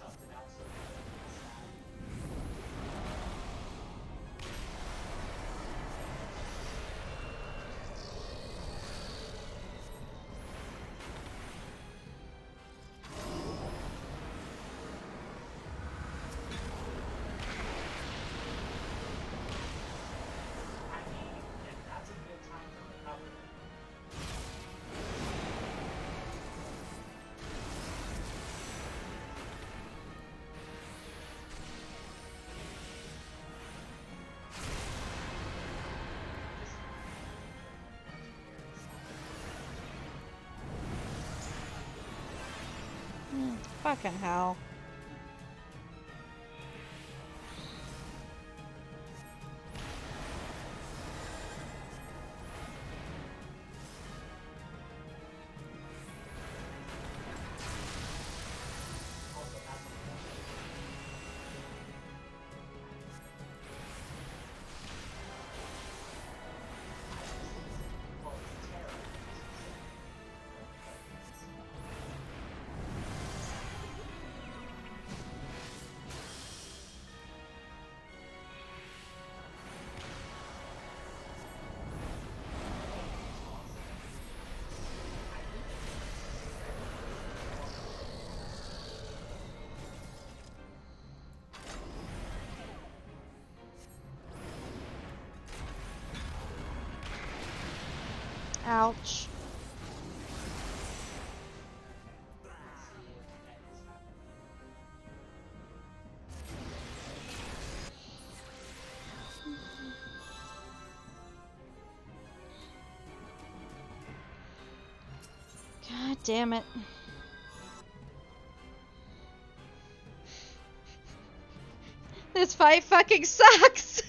Toughed it out so bad. I mean, if that's a good time to recover. Fucking hell. Also, that's well, it's terror. Ouch. God damn it. This fight fucking sucks.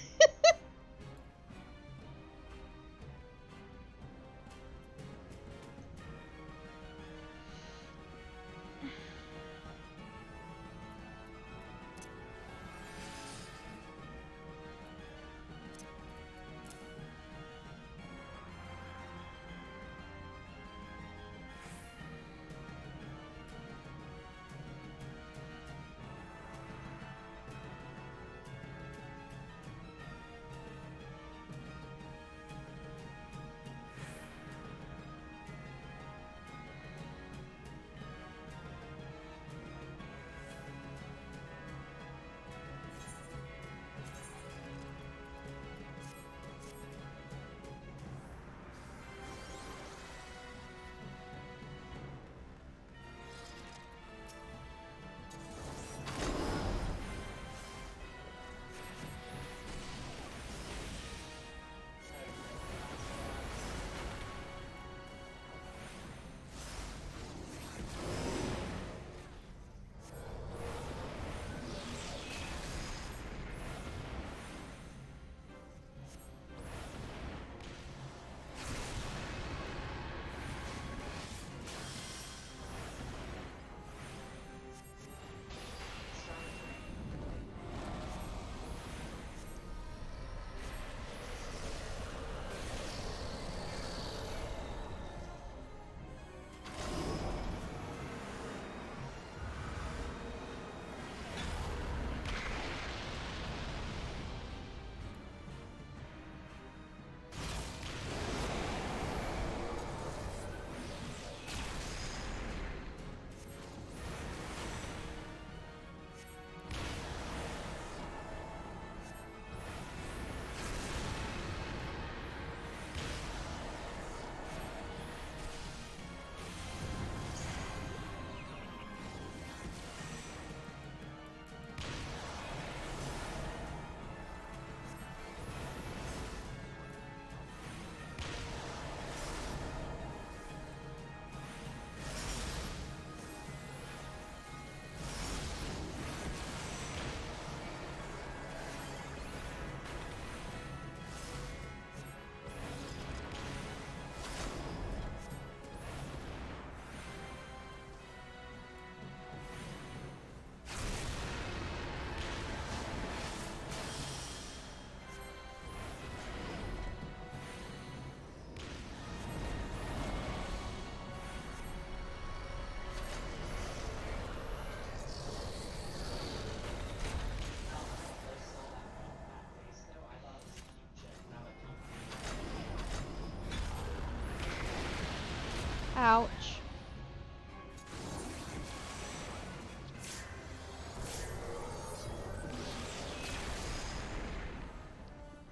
Ouch.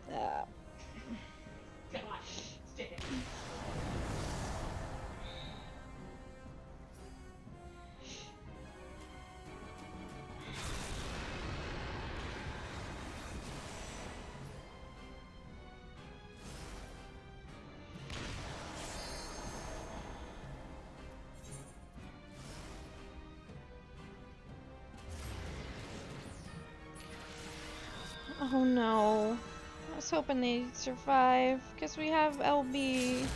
God damn. Oh no. I was hoping they'd survive, because we have LB.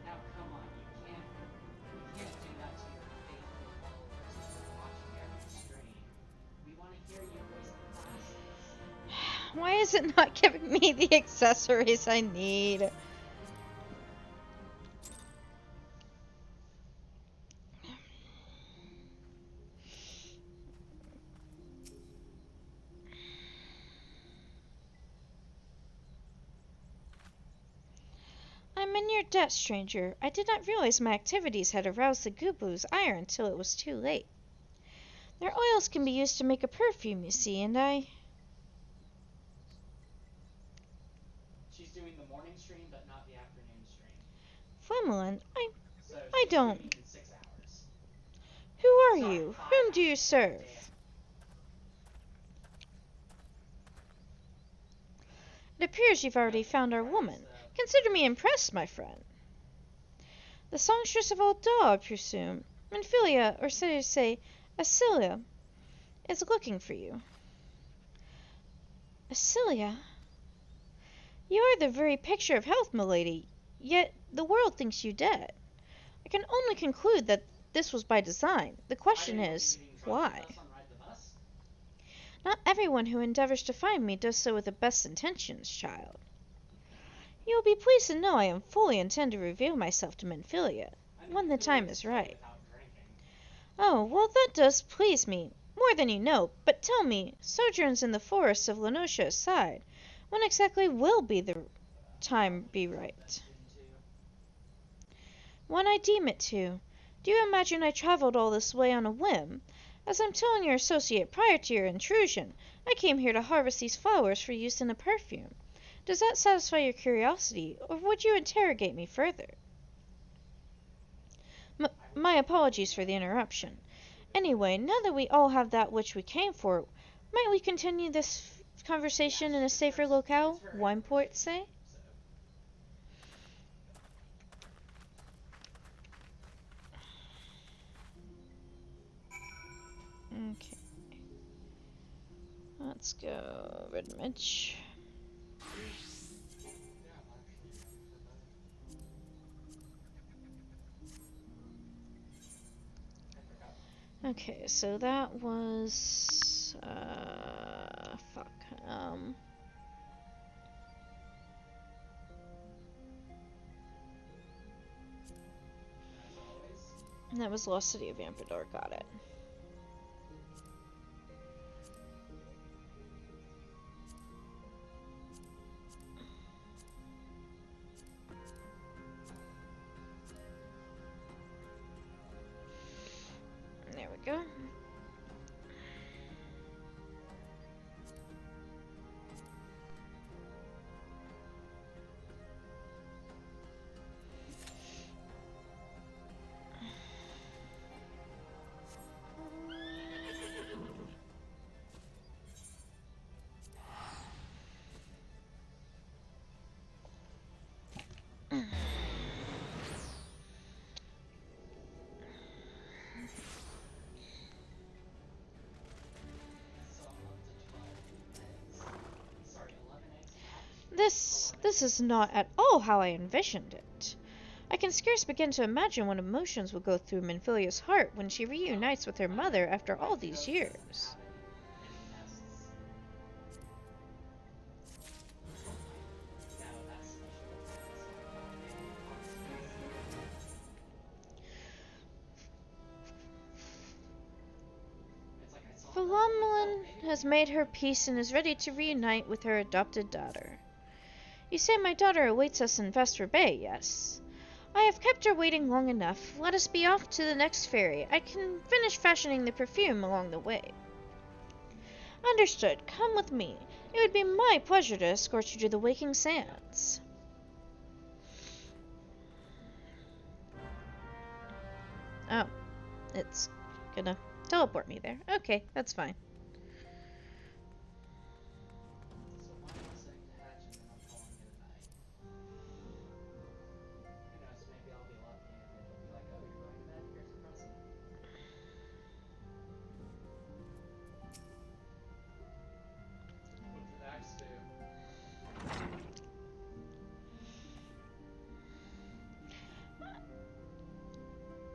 Now come on, you can't do that to your faithful followers who are watching every stream. We want to hear you voice the classes. Why is it not giving me the accessories I need? I'm in your debt, stranger. I did not realize my activities had aroused the Gooboo's ire until it was too late. Their oils can be used to make a perfume, you see, and She's doing the morning stream, but not the afternoon stream. Flemelin, So I she's don't. streaming in 6 hours. Who are Sorry, you? 5 Whom do you hours. serve? Damn. It appears you've already found our woman. Consider me impressed, my friend. The songstress of old Daw, I presume. Minfilia, or so to say, Asilia, is looking for you. Asilia? You are the very picture of health, milady, yet the world thinks you dead. I can only conclude that this was by design. The question is, why? Not everyone who endeavors to find me does so with the best intentions, child. You will be pleased to know I am fully intend to reveal myself to Minfilia, when the time is right. Oh, well, that does please me, more than you know. But tell me, sojourns in the forests of Lenosha aside, when exactly will be the time be right? When I deem it to. Do you imagine I travelled all this way on a whim? As I'm telling your associate prior to your intrusion, I came here to harvest these flowers for use in a perfume. Does that satisfy your curiosity, or would you interrogate me further? My apologies for the interruption. Anyway, now that we all have that which we came for, might we continue this conversation in a safer locale? Wineport, say? Okay. Let's go, Red Mitch. Okay, so that was fuck. That was Lost City of Amphodor, got it. There we go. This is not at all how I envisioned it. I can scarce begin to imagine what emotions will go through Minfilia's heart when she reunites with her mother after all these years. Philomelin has made her peace and is ready to reunite with her adopted daughter. You say my daughter awaits us in Vesper Bay, yes? I have kept her waiting long enough. Let us be off to the next ferry. I can finish fashioning the perfume along the way. Understood. Come with me. It would be my pleasure to escort you to the Waking Sands. Oh, it's gonna teleport me there. Okay, that's fine.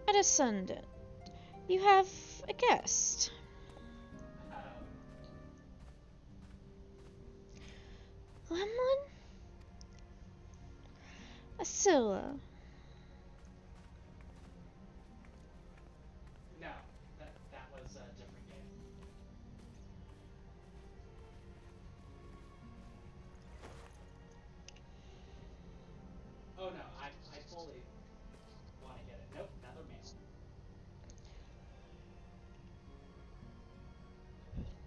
A descendant. You have a guest. Lemlin? Asilla. No, that was a different game. Oh no, I fully want to get it. Nope, another male.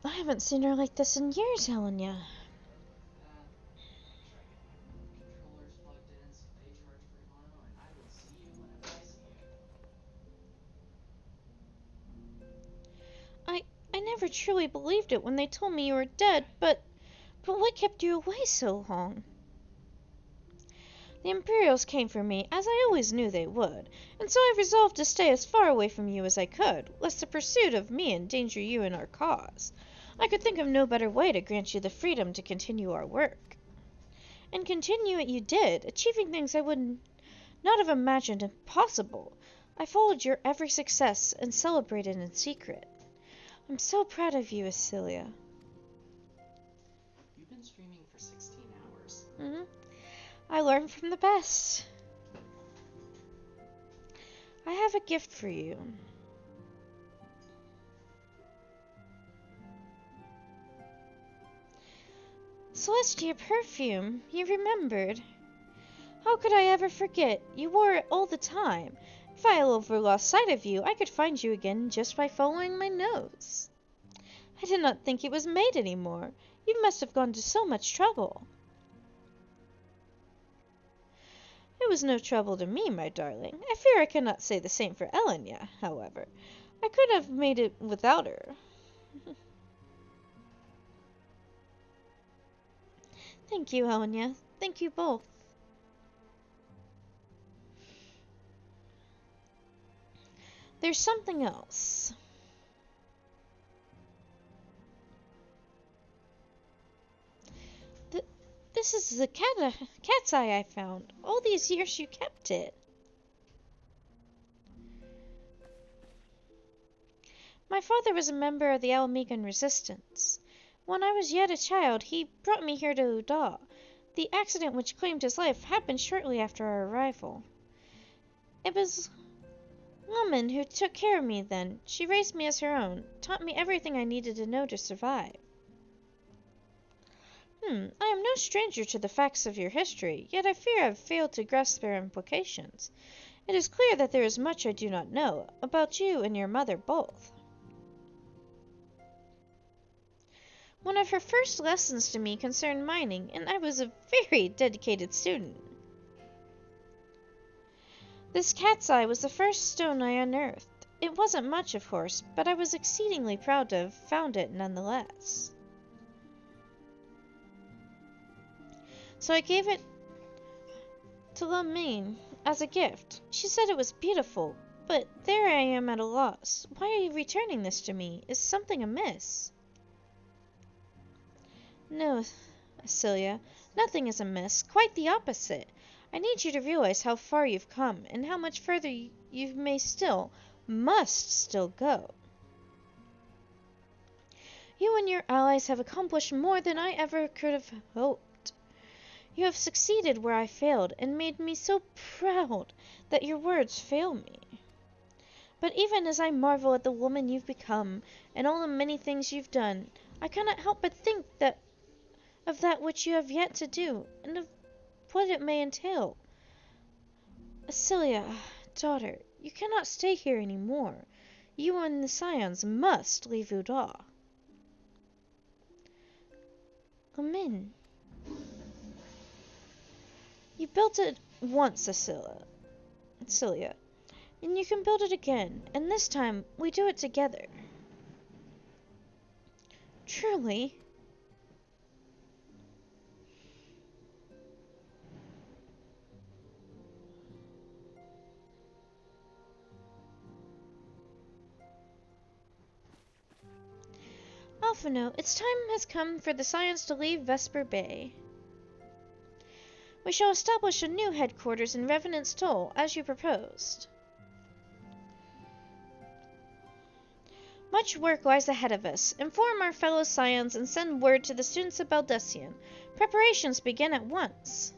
I haven't seen her like this in years, Elenyaa. Make sure I get my controllers plugged in so they charge for tomorrow, and I will see you whenever I see you. I never truly believed it when they told me you were dead, but what kept you away so long? The Imperials came for me, as I always knew they would, and so I resolved to stay as far away from you as I could, lest the pursuit of me endanger you and our cause. I could think of no better way to grant you the freedom to continue our work. And continue it you did, achieving things I would not have imagined impossible. I followed your every success and celebrated in secret. I'm so proud of you, Asilla. You've been streaming for 16 hours. I learned from the best. I have a gift for you. Celestia perfume, you remembered. How could I ever forget? You wore it all the time. If I ever lost sight of you, I could find you again just by following my nose. I did not think it was made anymore. You must have gone to so much trouble. It was no trouble to me, my darling. I fear I cannot say the same for Elenyaa, however. I could have made it without her. Thank you, Elenyaa. Thank you both. There's something else. This is the cat's eye I found. All these years you kept it. My father was a member of the Almegan resistance. When I was yet a child, he brought me here to Uda. The accident which claimed his life happened shortly after our arrival. It was a woman who took care of me then. She raised me as her own, taught me everything I needed to know to survive. I am no stranger to the facts of your history, yet I fear I have failed to grasp their implications. It is clear that there is much I do not know, about you and your mother both. One of her first lessons to me concerned mining, and I was a very dedicated student. This cat's eye was the first stone I unearthed. It wasn't much, of course, but I was exceedingly proud to have found it nonetheless. So I gave it to Lamine as a gift. She said it was beautiful, but there I am at a loss. Why are you returning this to me? Is something amiss? No, Asilla. Nothing is amiss, quite the opposite. I need you to realize how far you've come, and how much further you must still go. You and your allies have accomplished more than I ever could have hoped. You have succeeded where I failed, and made me so proud that your words fail me. But even as I marvel at the woman you've become, and all the many things you've done, I cannot help but think of that which you have yet to do, and of what it may entail. Elenyaa, daughter, you cannot stay here any more. You and the Scions must leave Udall. Lamin, you built it once, Elenyaa, and you can build it again, and this time we do it together. Truly? Alphino, its time has come for the Scions to leave Vesper Bay. We shall establish a new headquarters in Revenant's Toll, as you proposed. Much work lies ahead of us. Inform our fellow Scions and send word to the students of Baldesion. Preparations begin at once.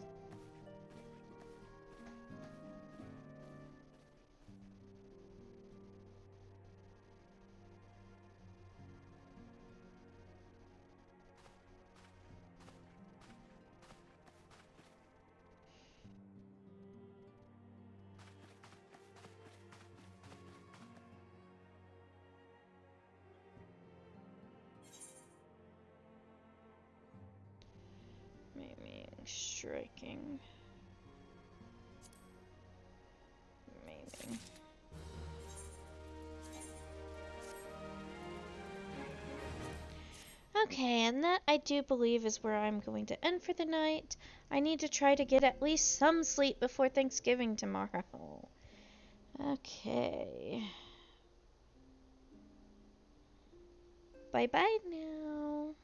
Maybe striking. Maybe. Okay, and that I do believe is where I'm going to end for the night. I need to try to get at least some sleep before Thanksgiving tomorrow. Okay. Bye-bye now.